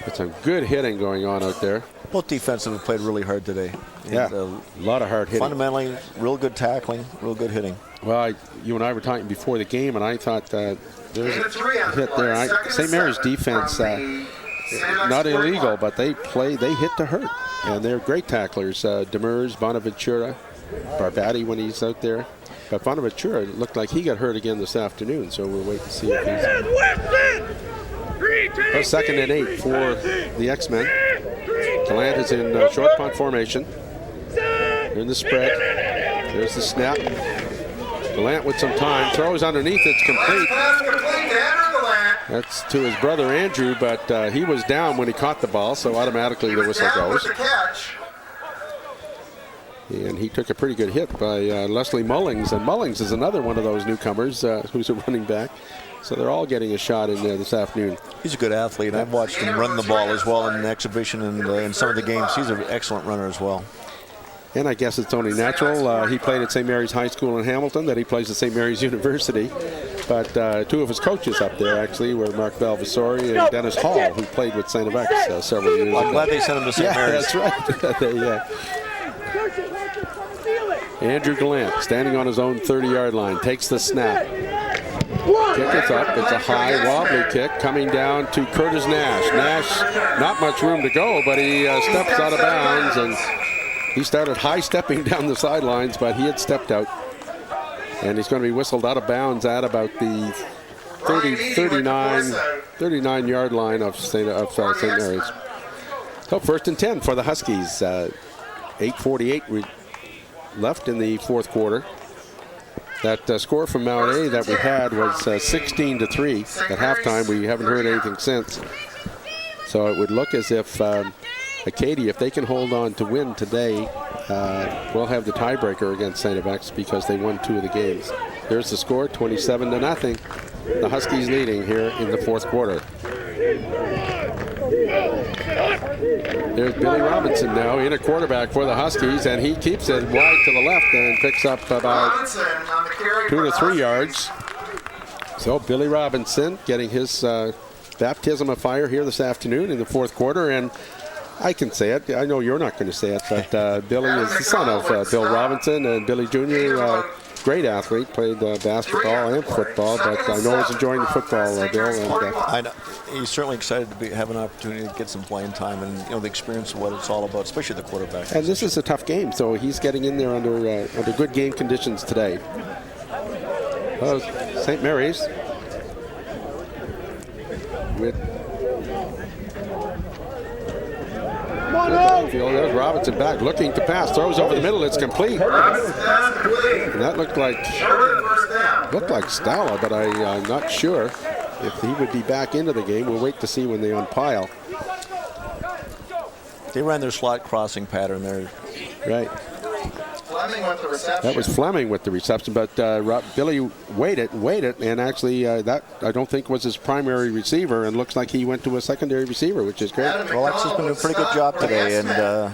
F: But some good hitting going on out there.
G: Both defensive have played really hard today.
F: Yeah, a lot of hard hitting.
G: Fundamentally, real good tackling, real good hitting.
F: Well, you and I were talking before the game, and I thought there's a hit there. St. Mary's defense, not illegal, but they hit to hurt. And they're great tacklers. Demers, Bonaventura, Barbati when he's out there. But Bonaventura looked like he got hurt again this afternoon, so we'll wait to see if he's... second and 8 for the X-Men. Gallant is in short punt formation. They're in the spread. There's the snap. Gallant with some time. Throws underneath. It's complete. That's to his brother Andrew, but he was down when he caught the ball, so automatically the whistle goes. And he took a pretty good hit by Leslie Mullings. And Mullings is another one of those newcomers who's a running back. So they're all getting a shot in there this afternoon.
G: He's a good athlete. I've watched him run the ball as well in the exhibition and in some of the games. He's an excellent runner as well.
F: And I guess it's only natural. He played at St. Mary's High School in Hamilton, that he plays at St. Mary's University. But two of his coaches up there, actually, were Mark Valvasori and Dennis Hall, who played with St. FX several years ago.
G: I'm glad they sent him to St. Mary's.
F: That's right. Andrew Gallant, standing on his own 30-yard line, takes the snap. Kick is up. It's a high, wobbly kick coming down to Curtis Nash. Nash, not much room to go, but he steps out of bounds, and he started high-stepping down the sidelines, but he had stepped out. And he's going to be whistled out of bounds at about the 39-yard line of St. Mary's. So first and 10 for the Huskies. 8:48 left in the fourth quarter. That score from Mount A that we had was 16-3 at halftime. We haven't heard anything since. So it would look as if Acadia, if they can hold on to win today, will have the tiebreaker against St. FX because they won 2 of the games. There's the score, 27-0. The Huskies leading here in the fourth quarter. There's Billy Robinson now in a quarterback for the Huskies, and he keeps it wide to the left and picks up about 2 to 3 yards. So Billy Robinson getting his baptism of fire here this afternoon in the fourth quarter, and I can say it. I know you're not going to say it, but Billy is the son of Bill Robinson, and Billy Jr., great athlete, played basketball and football, but I know he's enjoying the football, Bill. And,
G: I know. He's certainly excited to have an opportunity to get some playing time and the experience of what it's all about, especially the quarterback.
F: And this is a tough game, so he's getting in there under good game conditions today. St. Mary's with there's Robinson back, looking to pass, throws over the middle, it's complete. And that looked like Stala, but I'm not sure. if he would be back into the game. We'll wait to see when they unpile.
G: They ran their slot crossing pattern there.
F: Right.
I: Fleming with the reception.
F: That was Fleming with the reception, but Billy waited, and actually that I don't think was his primary receiver, and looks like he went to a secondary receiver, which is great.
G: Well, Lex has been doing a pretty good job today, and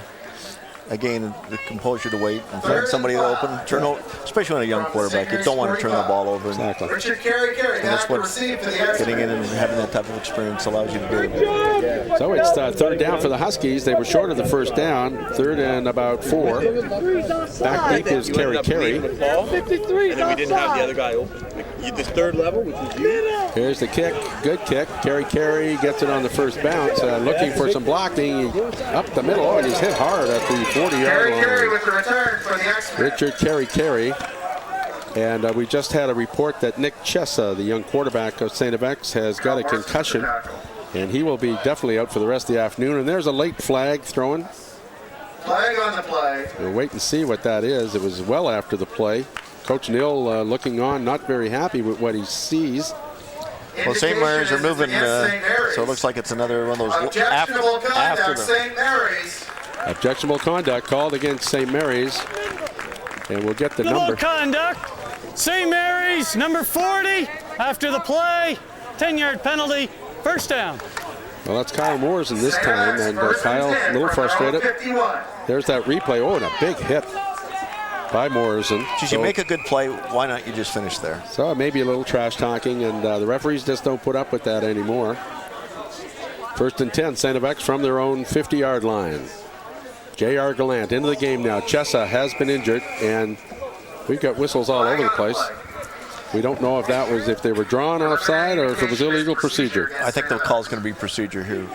G: again, the composure to wait and find somebody to open, especially on a young quarterback. You don't want to turn the ball over.
F: Exactly.
I: Richard Carey,
G: And that's what getting in and having that type of experience allows you to do.
F: So it's third down for the Huskies. They were short of the first down, third and about 4. Back deep is Carey.
Q: 53. And then we didn't have the other guy open. The third level, which is you.
F: Here's the kick. Good kick. Carey gets it on the first bounce. Looking for some blocking. Up the middle. Oh, and he's hit hard at the 40-yard line.
I: Carey with the return for the X-Men.
F: Richard Carey. And we just had a report that Nick Chessa, the young quarterback of St. FX, has got a concussion. And he will be definitely out for the rest of the afternoon. And there's a late flag thrown.
I: Flag on the play.
F: We'll wait and see what that is. It was well after the play. Coach Neal looking on, not very happy with what he sees.
G: Well, St. Mary's are moving, so it looks like it's another one of those
I: Objectionable conduct,
G: them.
I: St. Mary's.
F: Objectionable conduct called against St. Mary's. And we'll get the number.
K: Conduct. St. Mary's, number 40, after the play, 10-yard penalty, first down.
F: Well, that's Kyle Morrison this time, and Kyle a little frustrated. There's that replay. Oh, and a big hit by Morrison.
G: Geez, you make a good play, why not you just finish there?
F: So maybe a little trash talking, and the referees just don't put up with that anymore. First and 10, St. FX from their own 50-yard line. J.R. Gallant into the game now. Chessa has been injured, and we've got whistles all over the place. We don't know if that was, if they were drawn offside or if it was illegal procedure.
G: I think the call's going to be procedure here.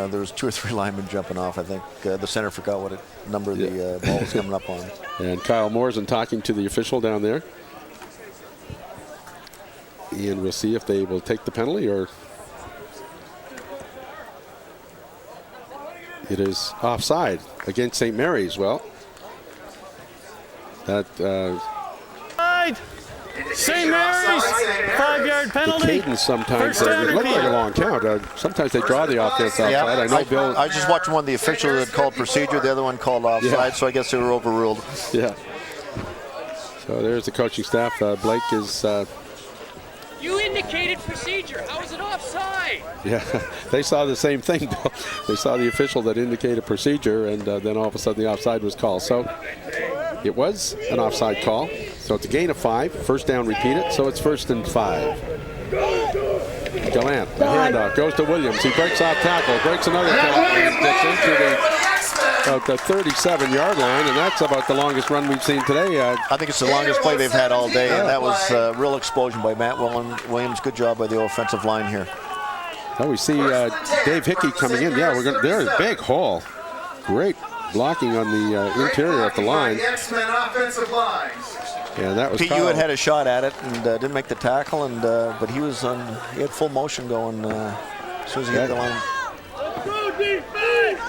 G: There was 2 or 3 linemen jumping off. I think the center forgot what number the ball was coming up on.
F: And Kyle Morrison talking to the official down there. And we'll see if they will take the penalty or it is offside against St. Mary's. Well, that
K: St. Mary's, 5-yard penalty.
F: The cadence sometimes, it looked like a long count. Sometimes they draw the offense outside.
G: Yeah,
F: I know Bill.
G: I just watched one of the officials that called procedure, the other one called offside, so I guess they were overruled.
F: Yeah. So there's the coaching staff. Blake is.
R: You indicated procedure. How is it offside?
F: Yeah, they saw the same thing, Bill. They saw the official that indicated procedure, and then all of a sudden the offside was called. So it was an offside call. So it's a gain of 5. First down repeated, so it's 1st and 5. Gallant, the handoff, goes to Williams. He breaks off tackle, breaks another tackle, and gets into the 37-yard line, and that's about the longest run we've seen today.
G: I think it's the longest play they've had all day, and that was a real explosion by Matt Williams. Good job by the offensive line here.
F: Now we see Dave Hickey coming in. Yeah, there's a big hole. Great blocking on the interior of the line.
I: The X-Men offensive line.
F: Yeah, that was
G: Pete Hewitt had a shot at it and didn't make the tackle, and but he had full motion going as soon as he hit the line.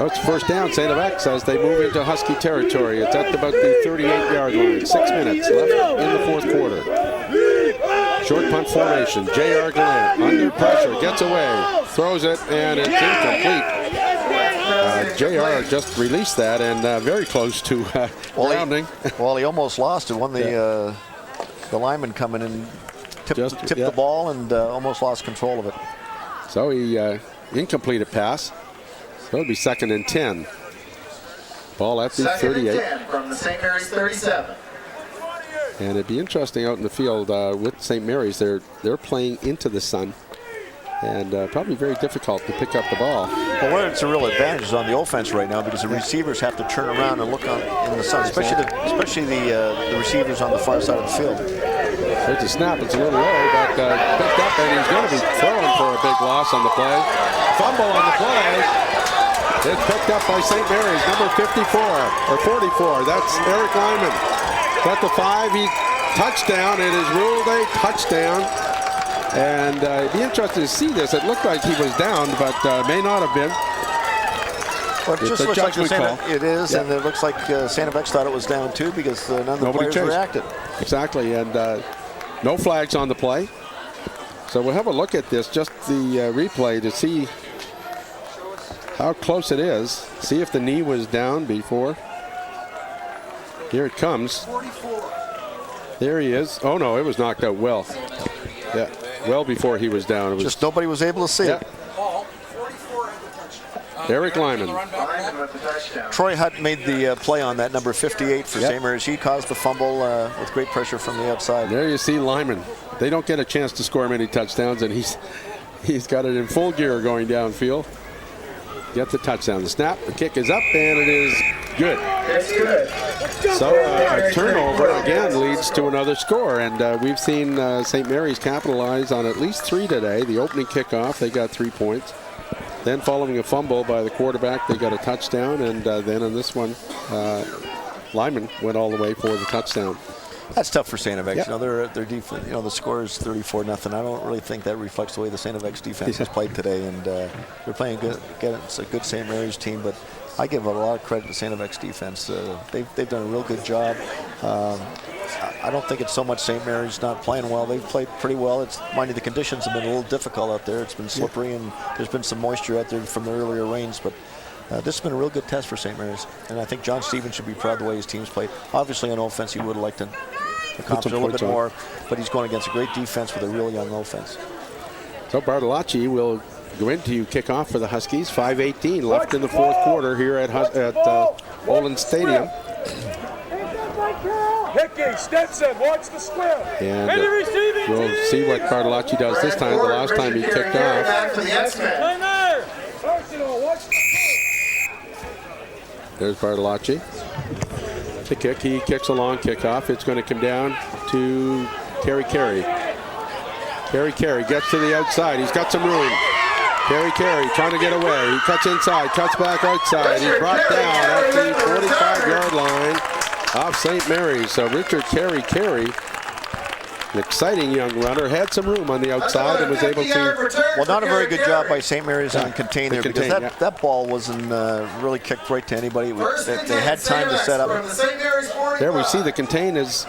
F: Oh, it's first down, St. FX, as they move into Husky territory. It's at about the 38-yard line. 6 minutes left in the fourth quarter. Short punt formation. J.R. Gallant under pressure, gets away, throws it, and it's incomplete. J.R. just released that and very close to grounding.
G: Well, he almost lost it. When the lineman coming in tipped the ball and almost lost control of it.
F: So he incompleted pass. So it'll be 2nd and 10. Ball at the 38.
I: 2nd and 10 from the St. Mary's 37.
F: And it'd be interesting out in the field with St. Mary's. They're playing into the sun, and probably very difficult to pick up the ball.
G: Well, where it's a real advantage is on the offense right now because the receivers have to turn around and look in the sun, especially the receivers on the far side of the field.
F: There's a snap. It's a little low, but picked up, and he's going to be throwing for a big loss on the play. Fumble on the play. It's picked up by St. Mary's, number 54 or 44. That's Eric Lyman. Got the 5. He touchdown. It is ruled a touchdown. And it'd be interesting to see this. It looked like he was down, but may not have been.
G: Well, it just looks like it is, and it looks like St. FX thought it was down too because none of the players reacted.
F: Exactly, and no flags on the play. So we'll have a look at this, just the replay, to see how close it is. See if the knee was down before. Here it comes. There he is. Oh no, it was knocked out well. Yeah, well before he was down. It was
G: just nobody was able to see it.
F: Eric Lyman.
G: Troy Hutt made the play on that, number 58 for St. Mary's. He caused the fumble with great pressure from the outside.
F: There you see Lyman. They don't get a chance to score many touchdowns, and he's got it in full gear going downfield. Get the touchdown. The snap, the kick is up, and it is good.
I: It's good.
F: So a turnover again leads to another score, and we've seen St. Mary's capitalize on at least 3 today. The opening kickoff, they got 3 points. Then following a fumble by the quarterback, they got a touchdown, and then on this one, Lyman went all the way for the touchdown.
G: That's tough for St. FX. You know, their defense. You know, the score is 34-0. I don't really think that reflects the way the St. FX defense has played today, and they're playing good. Again, it's a good St. Mary's team, but I give a lot of credit to St. FX defense. They've done a real good job. I don't think it's so much St. Mary's not playing well. They've played pretty well. Mind you, the conditions have been a little difficult out there. It's been slippery, and there's been some moisture out there from the earlier rains, but this has been a real good test for St. Mary's, and I think John Stevens should be proud of the way his team's played. Obviously, on offense, he would have liked to accomplish a little bit more, but he's going against a great defense with a real young offense.
F: So Bartolacci will go into kickoff for the Huskies. 5:18 left in the fourth quarter here at Olin Stadium.
S: Hickey, Stetson, watch the swim.
F: And we'll see what Bartolacci does this time. The last time he kicked off. There's Bartolacci. The kick, he kicks a long kickoff. It's going to come down to Carey. Carey gets to the outside. He's got some room. Carey trying to get away. He cuts inside, cuts back outside. He's brought down at the 45-yard line of St. Mary's. So Richard Carey, an exciting young runner, had some room on the outside and was able to.
G: Well, not a very good job by St. Mary's on contain there, because that ball wasn't really kicked right to anybody. They had time to set up.
F: There we see the contain was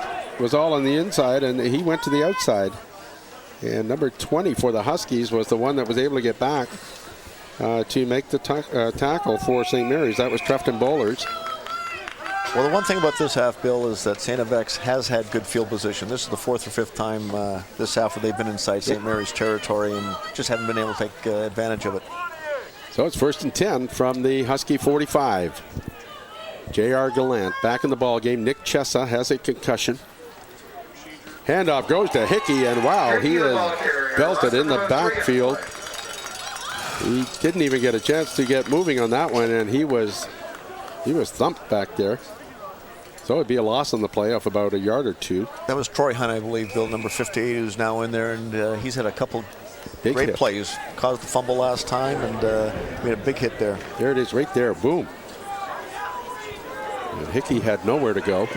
F: all on the inside, and he went to the outside. And number 20 for the Huskies was the one that was able to get back to make the tackle for St. Mary's. That was Crefton Bowlers.
G: Well, the one thing about this half, Bill, is that St. FX has had good field position. This is the 4th or 5th time this half where they've been inside St. Mary's territory and just haven't been able to take advantage of it.
F: So it's 1st and 10 from the Husky 45. J.R. Gallant back in the ball game. Nick Chessa has a concussion. Handoff goes to Hickey, and wow, he is belted in the backfield. He didn't even get a chance to get moving on that one, and he was thumped back there. So it'd be a loss on the play off about a yard or two.
G: That was Troy Hunt, I believe, Bill, number 58, who's now in there, and he's had a couple great plays. Caused the fumble last time, and made a big hit there.
F: There it is right there, boom. And Hickey had nowhere to go.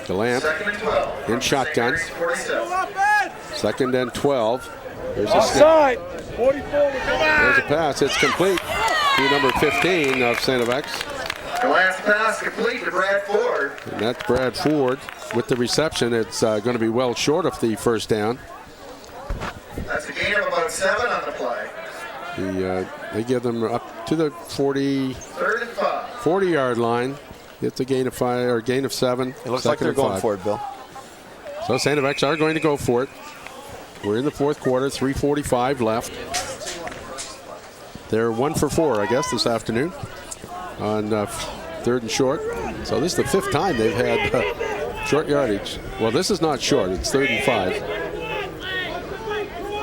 F: Gallant in shotgun. 2nd and 12. There's a
S: Offside.
F: There's a pass. It's complete to number 15 of St. FX.
I: The last pass complete to Brad Ford.
F: And that's Brad Ford with the reception. It's going to be well short of the first down.
I: That's a gain of about 7 on the play.
F: They give them up to the 40-yard line. It's a gain of 5 or gain of 7.
G: It looks like they're going for it, Bill.
F: So St. FX are going to go for it. We're in the fourth quarter, 3:45 left. They're 1 for 4, I guess, this afternoon on 3rd and short. So this is the 5th time they've had short yardage. Well, this is not short. It's 3rd and 5.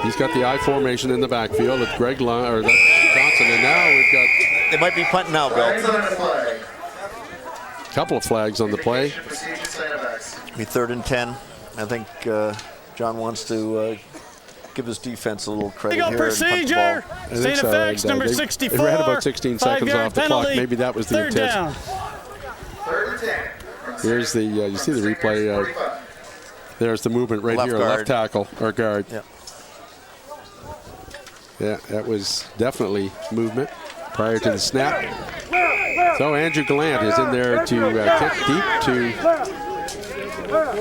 F: He's got the I formation in the backfield with Greg Johnson, and now we've got.
G: They might be punting now, Bill.
F: Couple of flags on the play.
G: Be 3rd and 10. I think John wants to give his defense a little credit here.
K: Procedure. St. FX number 64.
F: They ran about 16 seconds off the clock. Maybe that was the intent.
K: Down.
I: 3rd and 10.
F: Here's the you see the replay. There's the movement right here. Left tackle or guard.
G: Yep.
F: Yeah, that was definitely movement prior to the snap. So Andrew Gallant is in there to kick deep to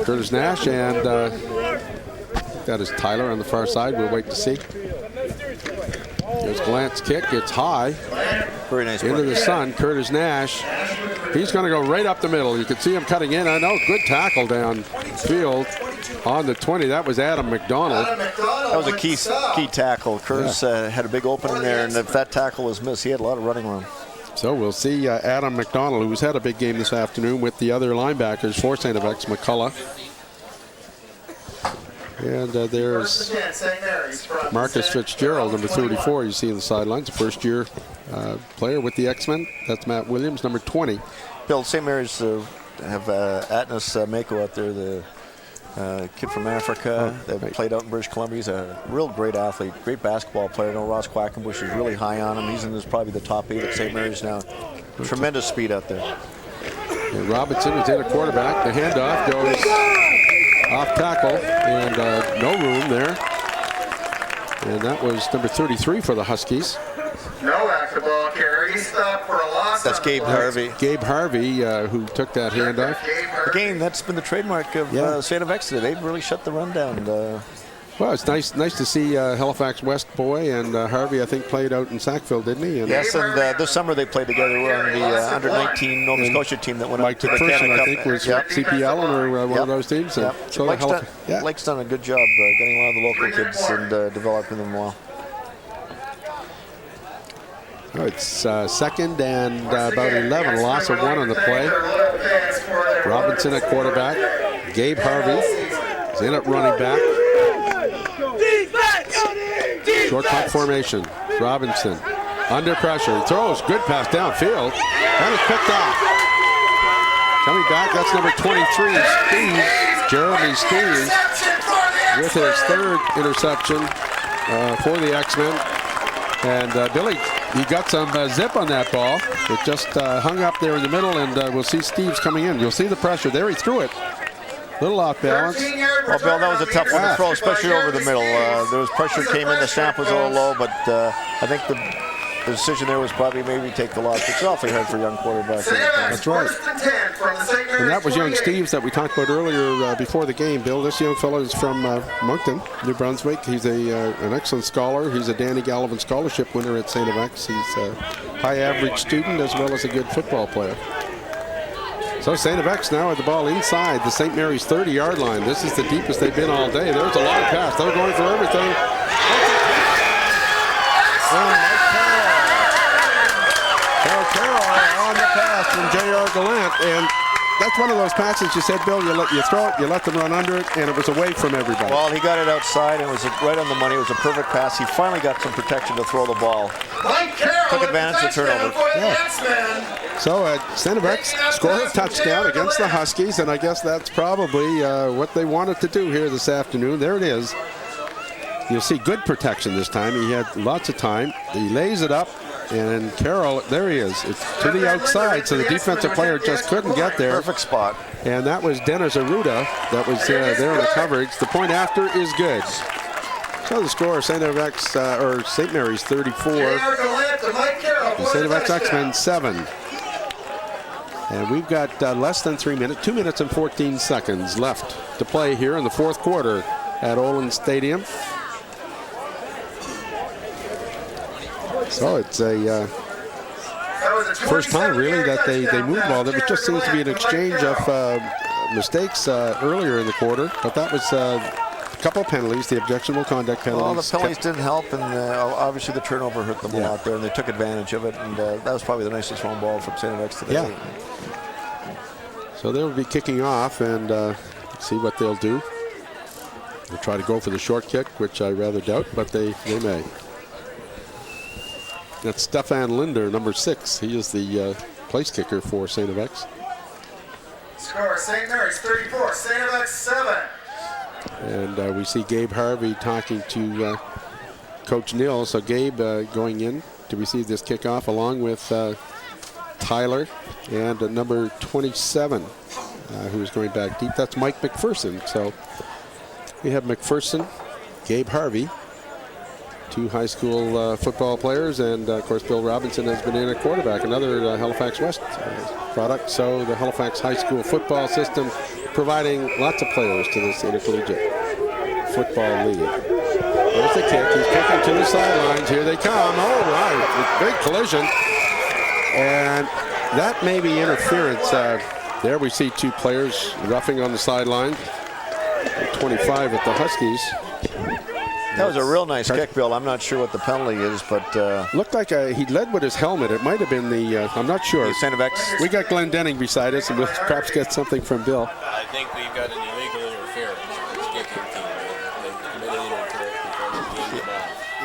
F: Curtis Nash, and
T: that is Tyler on the far side. We'll wait to see. There's Glant's kick. It's high.
G: Very nice.
T: Into the sun. Curtis Nash. He's going to go right up the middle. You can see him cutting in. I know. Good tackle downfield on the 20. That was Adam McDonald.
G: That was a key tackle. Curtis had a big opening there, and if that tackle was missed, he had a lot of running room.
T: So we'll see Adam McDonald, who's had a big game this afternoon with the other linebackers for St. FX, McCullough. And there's Marcus Fitzgerald, number 34, you see in the sidelines, a first-year player with the X-Men. That's Matt Williams, number 20.
G: Bill, St. Mary's have Atnas Mako out there, the kid from Africa that played out in British Columbia. He's a real great athlete, great basketball player. I know Ross Quackenbush is really high on him. He's in probably the top 8 at St. Mary's now. Tremendous speed out there.
T: And Robinson is in a quarterback. The handoff goes off tackle, and no room there. And that was number 33 for the Huskies.
I: No active ball carry. Stop for a loss.
G: That's Gabe Harvey.
T: Gabe Harvey, who took that handoff.
G: Again, that's been the trademark of St. FX today. They've really shut the run down.
T: Well, it's nice to see Halifax West boy, and Harvey, I think, played out in Sackville, didn't he? And
G: yes, and this summer they played together on the under-19 Nova Scotia team that went
T: Mike
G: up to the
T: McPherson,
G: Canada
T: I
G: Cup.
T: think, was CPL or one of those teams.
G: Yep.
T: So
G: Mike's done a good job getting a lot of the local kids and developing them well.
T: Oh, it's second and about 11, a loss of 1 on the play. Robinson at quarterback. Gabe Harvey is in at running back. Short punt formation. Robinson under pressure. He throws. Good pass downfield. That is picked off. Coming back, that's number 23, Jeremy Steves, with his 3rd interception for the X-Men. And Billy, he got some zip on that ball. It just hung up there in the middle, and we'll see Steves coming in. You'll see the pressure there. He threw it. Little off balance.
G: Well, Bill, that was a tough one to throw, especially over the middle. There was pressure came in. The snap was a little low, but I think the decision there was probably maybe take the loss. It's awfully hard for young quarterbacks.
T: That's right. And that was young Steves that we talked about earlier before the game, Bill. This young fellow is from Moncton, New Brunswick. He's an excellent scholar. He's a Danny Gallivan Scholarship winner at St. FX. He's a high average student as well as a good football player. So St. FX now with the ball inside the St. Mary's 30-yard line. This is the deepest they've been all day. There's a long pass. They're going for everything. Carroll on the pass from J.R. Gallant, and that's one of those passes you said, Bill, you throw it, you let them run under it, and it was away from everybody.
G: Well, he got it outside, and it was right on the money. It was a perfect pass. He finally got some protection to throw the ball. Took advantage of the turnover.
T: So St. FX scored a touchdown against the Huskies, and I guess that's probably what they wanted to do here this afternoon. There it is. You'll see good protection this time. He had lots of time. He lays it up, and Carroll, there he is. It's to the outside, so the defensive player just couldn't get there.
G: Perfect spot.
T: And that was Dennis Arruda that was there in the coverage. The point after is good. So the score, St. FX, or St. Mary's 34, St. FX X-Men 7. And we've got less than 3 minutes, 2 minutes and 14 seconds left to play here in the 4th quarter at Olin Stadium. So it's a first time really that they moved the ball. There just seems to be an exchange of mistakes earlier in the quarter, but that was a couple of penalties, the objectionable conduct penalties.
G: Well, the penalties didn't help, and obviously the turnover hurt them a lot there, and they took advantage of it, and that was probably the nicest thrown ball from St. FX today.
T: Yeah. So they'll be kicking off, and see what they'll do. They'll try to go for the short kick, which I rather doubt, but they may. That's Stefan Linder, number 6. He is the place kicker for St. FX.
I: Score, St. Mary's 34, St. FX 7.
T: And we see Gabe Harvey talking to Coach Neal. So Gabe going in to receive this kickoff along with Tyler and number 27 who is going back deep. That's Mike McPherson. So we have McPherson, Gabe Harvey, 2 high school football players, and of course Bill Robinson has been in at quarterback, another Halifax West product. So the Halifax high school football system providing lots of players to this intercollegiate Football League. There's the kick. He's kicking to the sidelines. Here they come. Oh, right. Big collision. And that may be interference. There we see two players roughing on the sideline. 25 at the Huskies.
G: That was a real nice kick, Bill. I'm not sure what the penalty is, but...
T: looked like he led with his helmet. It might have been the... I'm not sure.
G: The STFX.
T: We got Glenn Denning beside us, and we'll perhaps get something from Bill.
Q: I think we've got an illegal interference.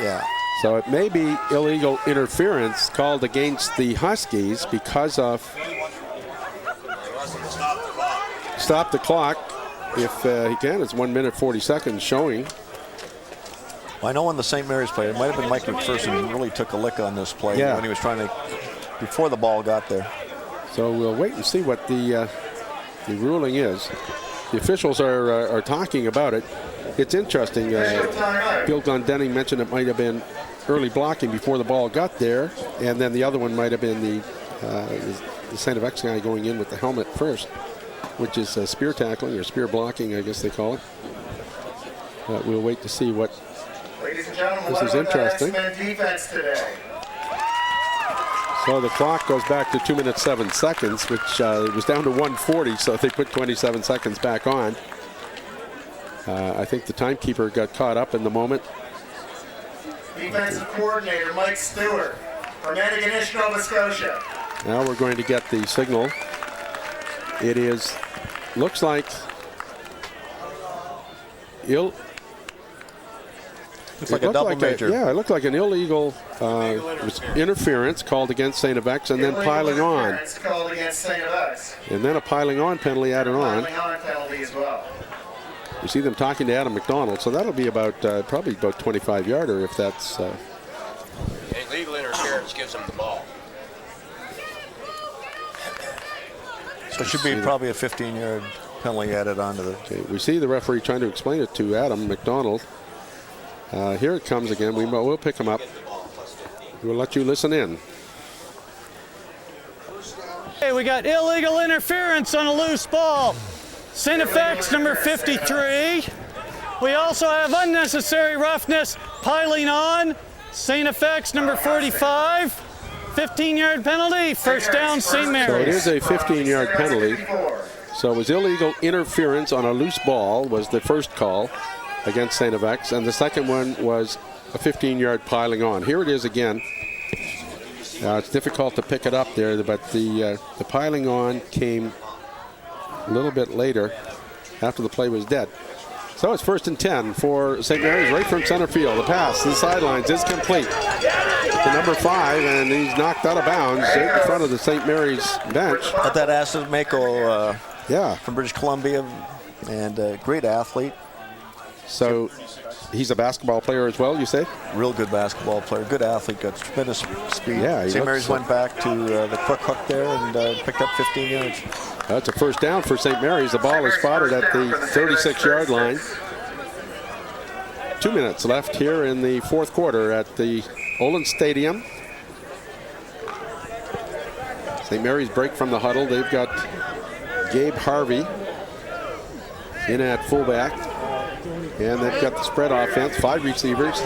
G: Yeah.
T: So it may be illegal interference called against the Huskies because of... Stop the clock. If he can, it's 1 minute 40 seconds showing.
G: Well, I know when the St. Mary's played, it might have been Mike McPherson who really took a lick on this play when he was trying to, before the ball got there.
T: So we'll wait and see what the ruling is. The officials are talking about it. It's interesting. Bill Glendenning mentioned it might have been early blocking before the ball got there, and then the other one might have been the STFX guy going in with the helmet first, which is spear tackling or spear blocking, I guess they call it. We'll wait to see what.
I: Ladies and gentlemen,
T: this is interesting.
I: Defense today.
T: So the clock goes back to 2 minutes 7 seconds, which was down to 1:40, so they put 27 seconds back on. I think the timekeeper got caught up in the moment.
I: Defensive coordinator Mike Stewart from Antigonish, Nova Scotia.
T: Now we're going to get the signal. It looks like
G: Looks like a double major.
T: Yeah, it looked like an illegal interference called against STFX, and then piling on.
I: Called against STFX.
T: And then a piling on penalty added on.
I: Piling on penalty as well.
T: You see them talking to Adam McDonald, so that'll be about probably about 25-yarder if that's.
Q: Illegal interference gives them the ball.
G: So it should be probably a 15-yard penalty added onto the.
T: Okay, we see the referee trying to explain it to Adam McDonald. Here it comes again. We'll pick him up. We'll let you listen in.
K: Hey, we got illegal interference on a loose ball. STFX number 53. We also have unnecessary roughness piling on. STFX number 45. 15-yard penalty. First down, St. Mary's.
T: So it is a 15-yard penalty. So it was illegal interference on a loose ball was the first call against STFX, and the second one was a 15-yard piling on. Here it is again. It's difficult to pick it up there, but the piling on came a little bit later after the play was dead. So it's 1st and 10 for St. Mary's right from center field. The pass to the sidelines is complete to number 5, and he's knocked out of bounds right in front of the St. Mary's bench.
G: At that Aston Mako
T: yeah,
G: from British Columbia, and a great athlete.
T: So he's a basketball player as well, you say?
G: Real good basketball player, good athlete, got tremendous speed.
T: Yeah,
G: St. Mary's went back to the quick hook there and picked up 15 yards.
T: That's a first down for St. Mary's. The ball is spotted at the 36-yard line. 2 minutes left here in the fourth quarter at the Olin Stadium. St. Mary's break from the huddle. They've got Gabe Harvey in at fullback. And they've got the spread offense, 5 receivers.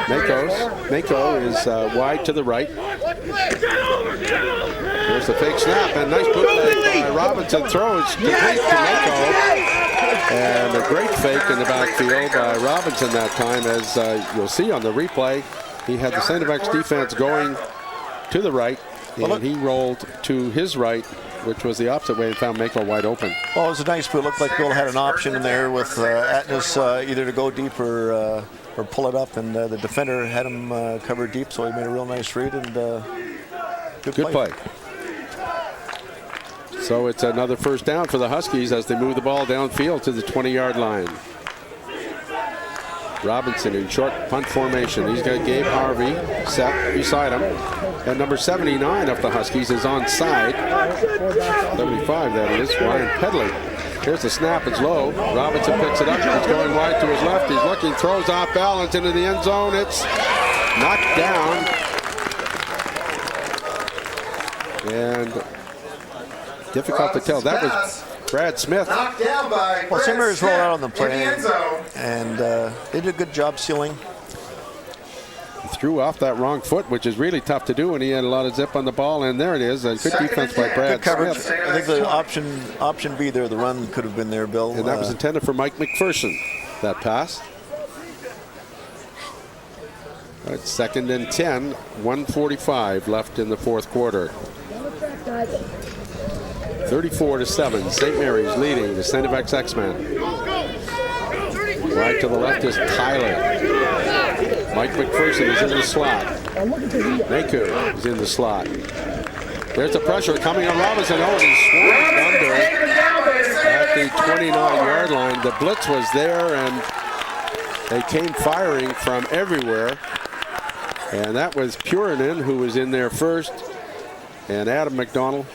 T: Mako is wide to the right. There's the fake snap, and nice bootleg by Robinson. Throws complete to Mako. And a great fake in the backfield by Robinson that time, as you'll see on the replay. He had the STFX defense going to the right, and he rolled to his right, which was the opposite way, and found Mako wide open.
G: Well, it was a nice play. It looked like Bill had an option in there with Atnas either to go deep or pull it up, and the defender had him covered deep, so he made a real nice read, and good play.
T: So it's another first down for the Huskies as they move the ball downfield to the 20-yard line. Robinson in short punt formation. He's got Gabe Harvey set beside him. And number 79 of the Huskies is onside. 75, that is, Ryan Pedley. Here's the snap, it's low. Robinson picks it up, he's going wide to his left. He's looking, throws off balance into the end zone. It's knocked down. And difficult to tell. That Brad Smith.
I: Knocked down by
G: Well, St. Mary's rolled out on the
I: in
G: play,
I: the end zone.
G: and they did a good job sealing.
T: Threw off that wrong foot, which is really tough to do when he had a lot of zip on the ball, and there it is. A good defense by Brad
G: Good coverage.
T: Smith.
G: I think the option B there, the run could have been there, Bill.
T: And that was intended for Mike McPherson, that pass. It's 2nd and 10, 1:45 left in the fourth quarter. 34-7, St. Mary's leading the STFX-7. Right to the left is Tyler. Mike McPherson is in the slot. Naku is in the slot. There's the pressure coming on Robinson. Oh, he's swung under at the 29-yard line. The blitz was there, and they came firing from everywhere. And that was Purinen who was in there first, and Adam McDonald.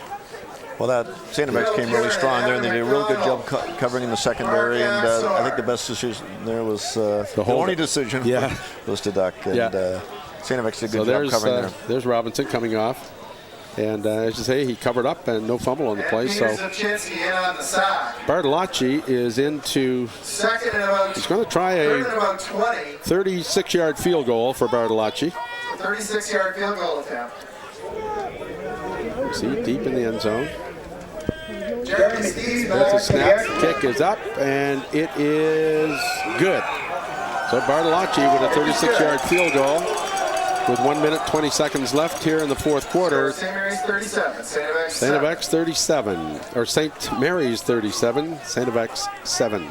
G: Well, that St. FX came really strong there, and they did a real good job covering in the secondary. And I think the best decision there was the only decision was to duck. And St. FX did a good job covering there.
T: There's Robinson coming off. And as you say, he covered up and no fumble on the play. So Bartolacci is into. He's going to try a 36-yard field goal for Bartolacci.
I: 36-yard field goal attempt.
T: See, deep in the end zone. That's a snap. Kick is up, and it is good. So Bartolacci with a 36-yard field goal with 1 minute 20 seconds left here in the fourth quarter.
I: St. Mary's 37,
T: St. FX 37, or St. Mary's 37, St. FX 7.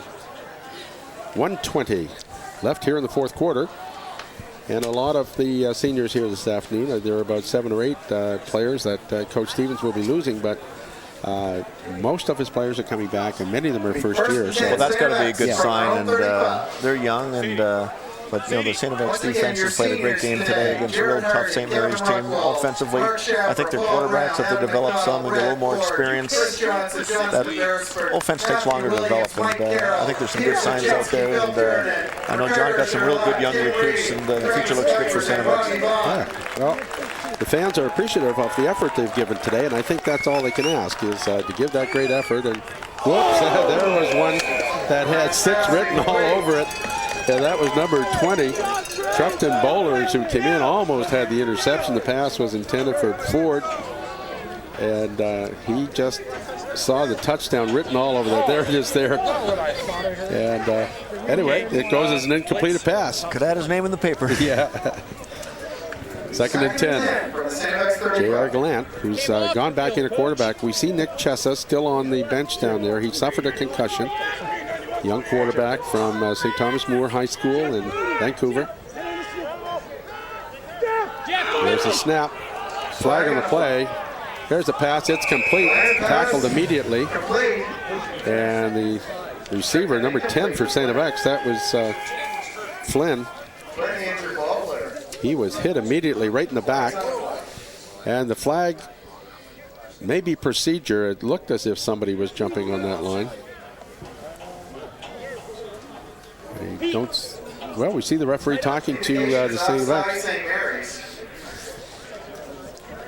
T: 1:20 left here in the fourth quarter. And a lot of the seniors here this afternoon, there are about 7 or 8 players that Coach Stevens will be losing, but most of his players are coming back, and many of them are first year. So.
G: Well, that's got to be a good sign, and they're young, and but you know the St. FX defense has played a great game today against a real tough St. Mary's team offensively. I think their quarterbacks have developed some and get a little more experience. That offense takes longer to develop, and I think there's some good signs out there. And I know John got some real good young recruits, and the future looks good for St. FX.
T: Yeah, well, the fans are appreciative of the effort they've given today, and I think that's all they can ask is to give that great effort. And whoops, there was one that had 6 written all over it. Yeah, that was number 20, Trufton Bowlers, who came in, almost had the interception. The pass was intended for Ford, and he just saw the touchdown written all over that. There it is there. And anyway, it goes as an incompleted pass.
G: Could add his name in the paper.
T: Yeah. 2nd and 10. J.R. Gallant, who's gone back in a quarterback. We see Nick Chessa still on the bench down there. He suffered a concussion. Young quarterback from St. Thomas More High School in Vancouver. There's a snap. Flag on the play. There's the pass. It's complete. Tackled immediately. And the receiver, number 10 for St. FX, that was Flynn. He was hit immediately right in the back. And the flag may be procedure. It looked as if somebody was jumping on that line. Well, we see the referee talking to the St. FX.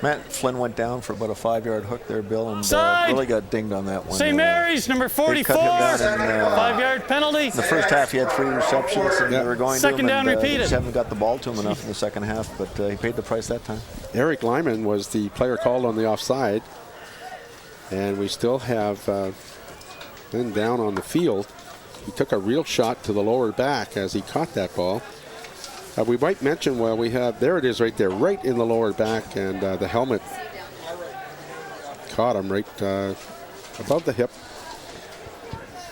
G: Matt Flynn went down for about a 5-yard hook there, Bill, and really got dinged on that one.
K: St. Mary's, number 44, 5-yard penalty.
G: In the first half, he had 3 receptions, and they were going
K: second
G: to him,
K: down
G: and
K: repeated.
G: Just haven't got the ball to him enough in the second half, but he paid the price that time.
T: Eric Lyman was the player called on the offside, and we still have Flynn down on the field. He took a real shot to the lower back as he caught that ball. We might mention, well, we have, there it is right there, right in the lower back, and the helmet caught him right above the hip.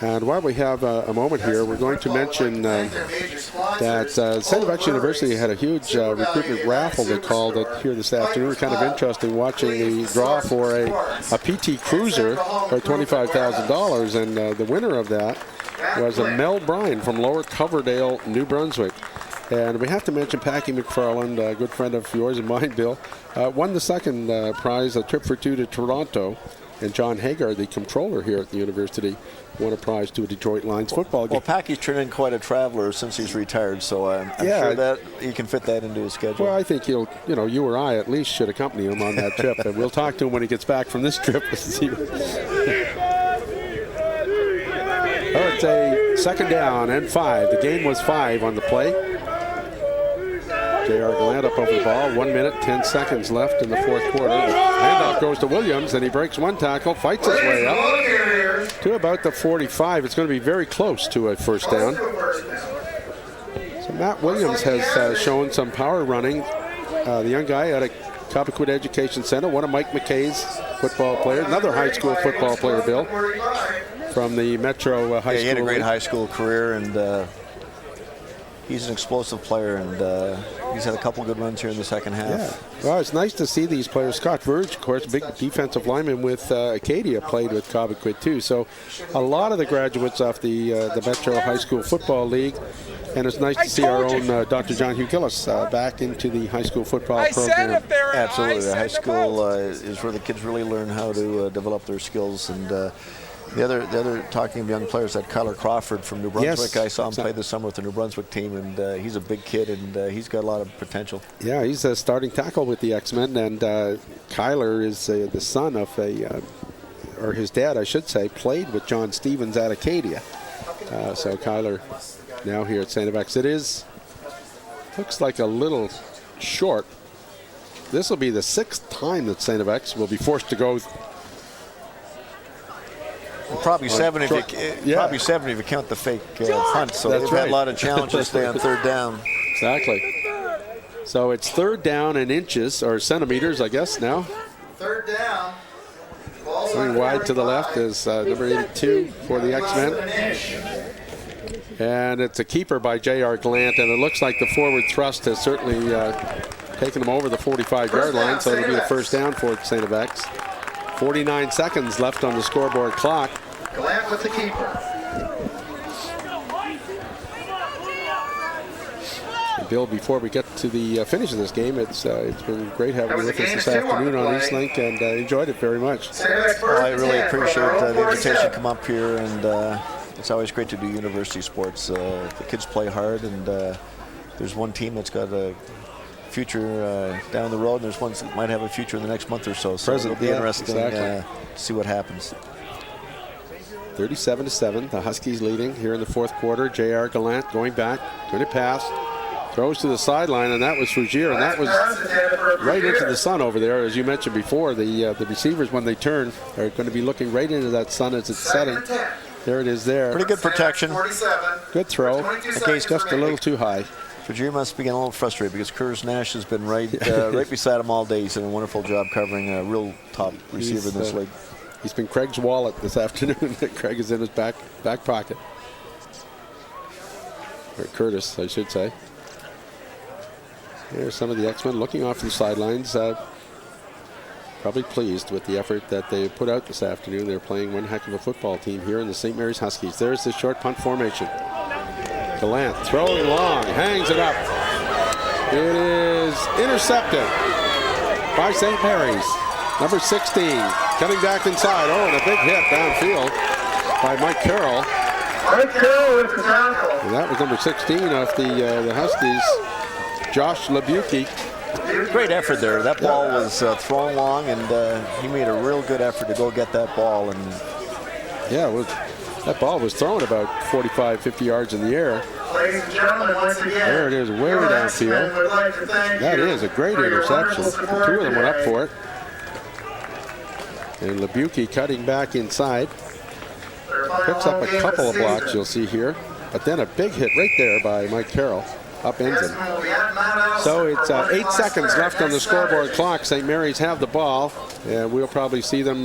T: And while we have a moment here, we're going to mention that St. FX University had a huge recruitment raffle they called it here this afternoon. Kind of interesting watching the draw for a PT Cruiser for $25,000, and the winner of that was a Mel Bryan from Lower Coverdale, New Brunswick. And we have to mention Packy McFarland, a good friend of yours and mine, Bill, won the second prize, a trip for 2 to Toronto. And John Hagar, the controller here at the university, won a prize to a Detroit Lions football game.
G: Well, Packy's turned in quite a traveler since he's retired, so I'm sure that he can fit that into his schedule.
T: Well, I think you or I at least should accompany him on that trip. And we'll talk to him when he gets back from this trip. It's a second down and 5. The gain was 5 on the play. J.R. Gallant up over the ball. 1 minute, 10 seconds left in the fourth quarter. The handoff goes to Williams, and he breaks one tackle, fights his way up to about the 45. It's going to be very close to a first down. So Matt Williams has shown some power running. The young guy out of Cobequid Education Center, one of Mike McKay's football players, another high school football player, Bill, from the Metro High School.
G: He had a great high school career, and he's an explosive player, and he's had a couple good runs here in the second half.
T: Yeah. Well, it's nice to see these players. Scott Verge, of course, big defensive lineman with Acadia, played with Cobequid too. So a lot of the graduates off the Metro High School Football League. And it's nice to see our own Dr. John Hugh Gillis back into the high school football program.
G: Absolutely. The high school is where the kids really learn how to develop their skills. And the other talking of young players, that Kyler Crawford from New Brunswick.
T: Yes,
G: I saw him play this summer with the New Brunswick team, and he's a big kid, and he's got a lot of potential.
T: Yeah, he's a starting tackle with the X-Men, and Kyler is the son of or his dad, I should say, played with John Stevens at Acadia. So Kyler now here at St. FX. It looks like a little short. This will be the 6th time that St. FX will be forced to go.
G: Probably seven if you count the fake punt. So they've had a lot of challenges today on third down.
T: Exactly. So it's third down in inches or centimeters, I guess now.
I: Third down.
T: Going wide to the left is number 82 for the X-Men. And it's a keeper by J.R. Gallant, and it looks like the forward thrust has certainly taken him over the 45-yard line, so it'll be a first down for St. FX. 49 seconds left on the scoreboard clock.
I: Gallant with the keeper.
T: And Bill, before we get to the finish of this game, it's been great having you with us this afternoon on Eastlink, and enjoyed it very much.
G: Well, I really appreciate the invitation to come up here, and it's always great to do university sports. The kids play hard, and there's one team that's got a future down the road, and there's ones that might have a future in the next month or so. So it'll be interesting to see what happens.
T: 37-7, the Huskies leading here in the fourth quarter. J.R. Gallant going back, going to pass, throws to the sideline, and that was Fugier, and that was right into the sun over there. As you mentioned before, the receivers, when they turn, are going to be looking right into that sun as it's setting. There it is there.
G: Pretty good protection.
T: Good throw. Okay, it's just a little too high.
G: Fugier must be getting a little frustrated because Kurz Nash has been right beside him all day. He's done a wonderful job covering a real top receiver in this league.
T: He's been Craig's wallet this afternoon. Craig is in his back pocket. Or Curtis, I should say. There's some of the X-Men looking off the sidelines. Probably pleased with the effort that they put out this afternoon. They're playing one heck of a football team here in the St. Mary's Huskies. There's the short punt formation. Gallant throwing long, hangs it up. It is intercepted by St. Mary's. Number 16 coming back inside. Oh, and a big hit downfield by Mike Carroll.
I: Mike Carroll with the tackle.
T: And that was number 16 of the Huskies, Josh Lebucki.
G: Great effort there. That ball was thrown long, and he made a real good effort to go get that ball. And
T: yeah, that ball was thrown about 45, 50 yards in the air.
I: Ladies and gentlemen, once again,
T: there it is, way downfield. That is a great interception. Two of them went up for it. And Lebucki cutting back inside. Picks up a couple of blocks, you'll see here. But then a big hit right there by Mike Carroll. Upends him. So it's 8 seconds left on the scoreboard clock. St. Mary's have the ball. And we'll probably see them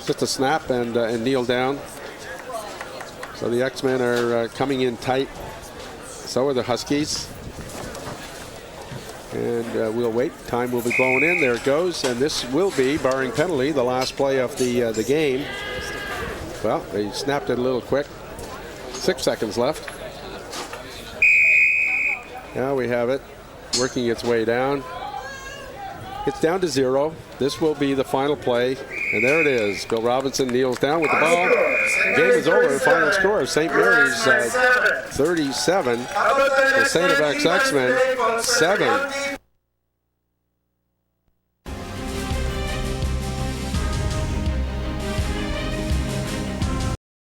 T: just a snap and kneel down. So the X-Men are coming in tight. So are the Huskies. And we'll wait. Time will be going in. There it goes. And this will be, barring penalty, the last play of the game. Well, they snapped it a little quick. 6 seconds left. Now we have it working its way down. It's down to 0. This will be the final play. And there it is. Bill Robinson kneels down with the ball. The game is over. Final score of St. Mary's 37. The St. FX X-Men 7.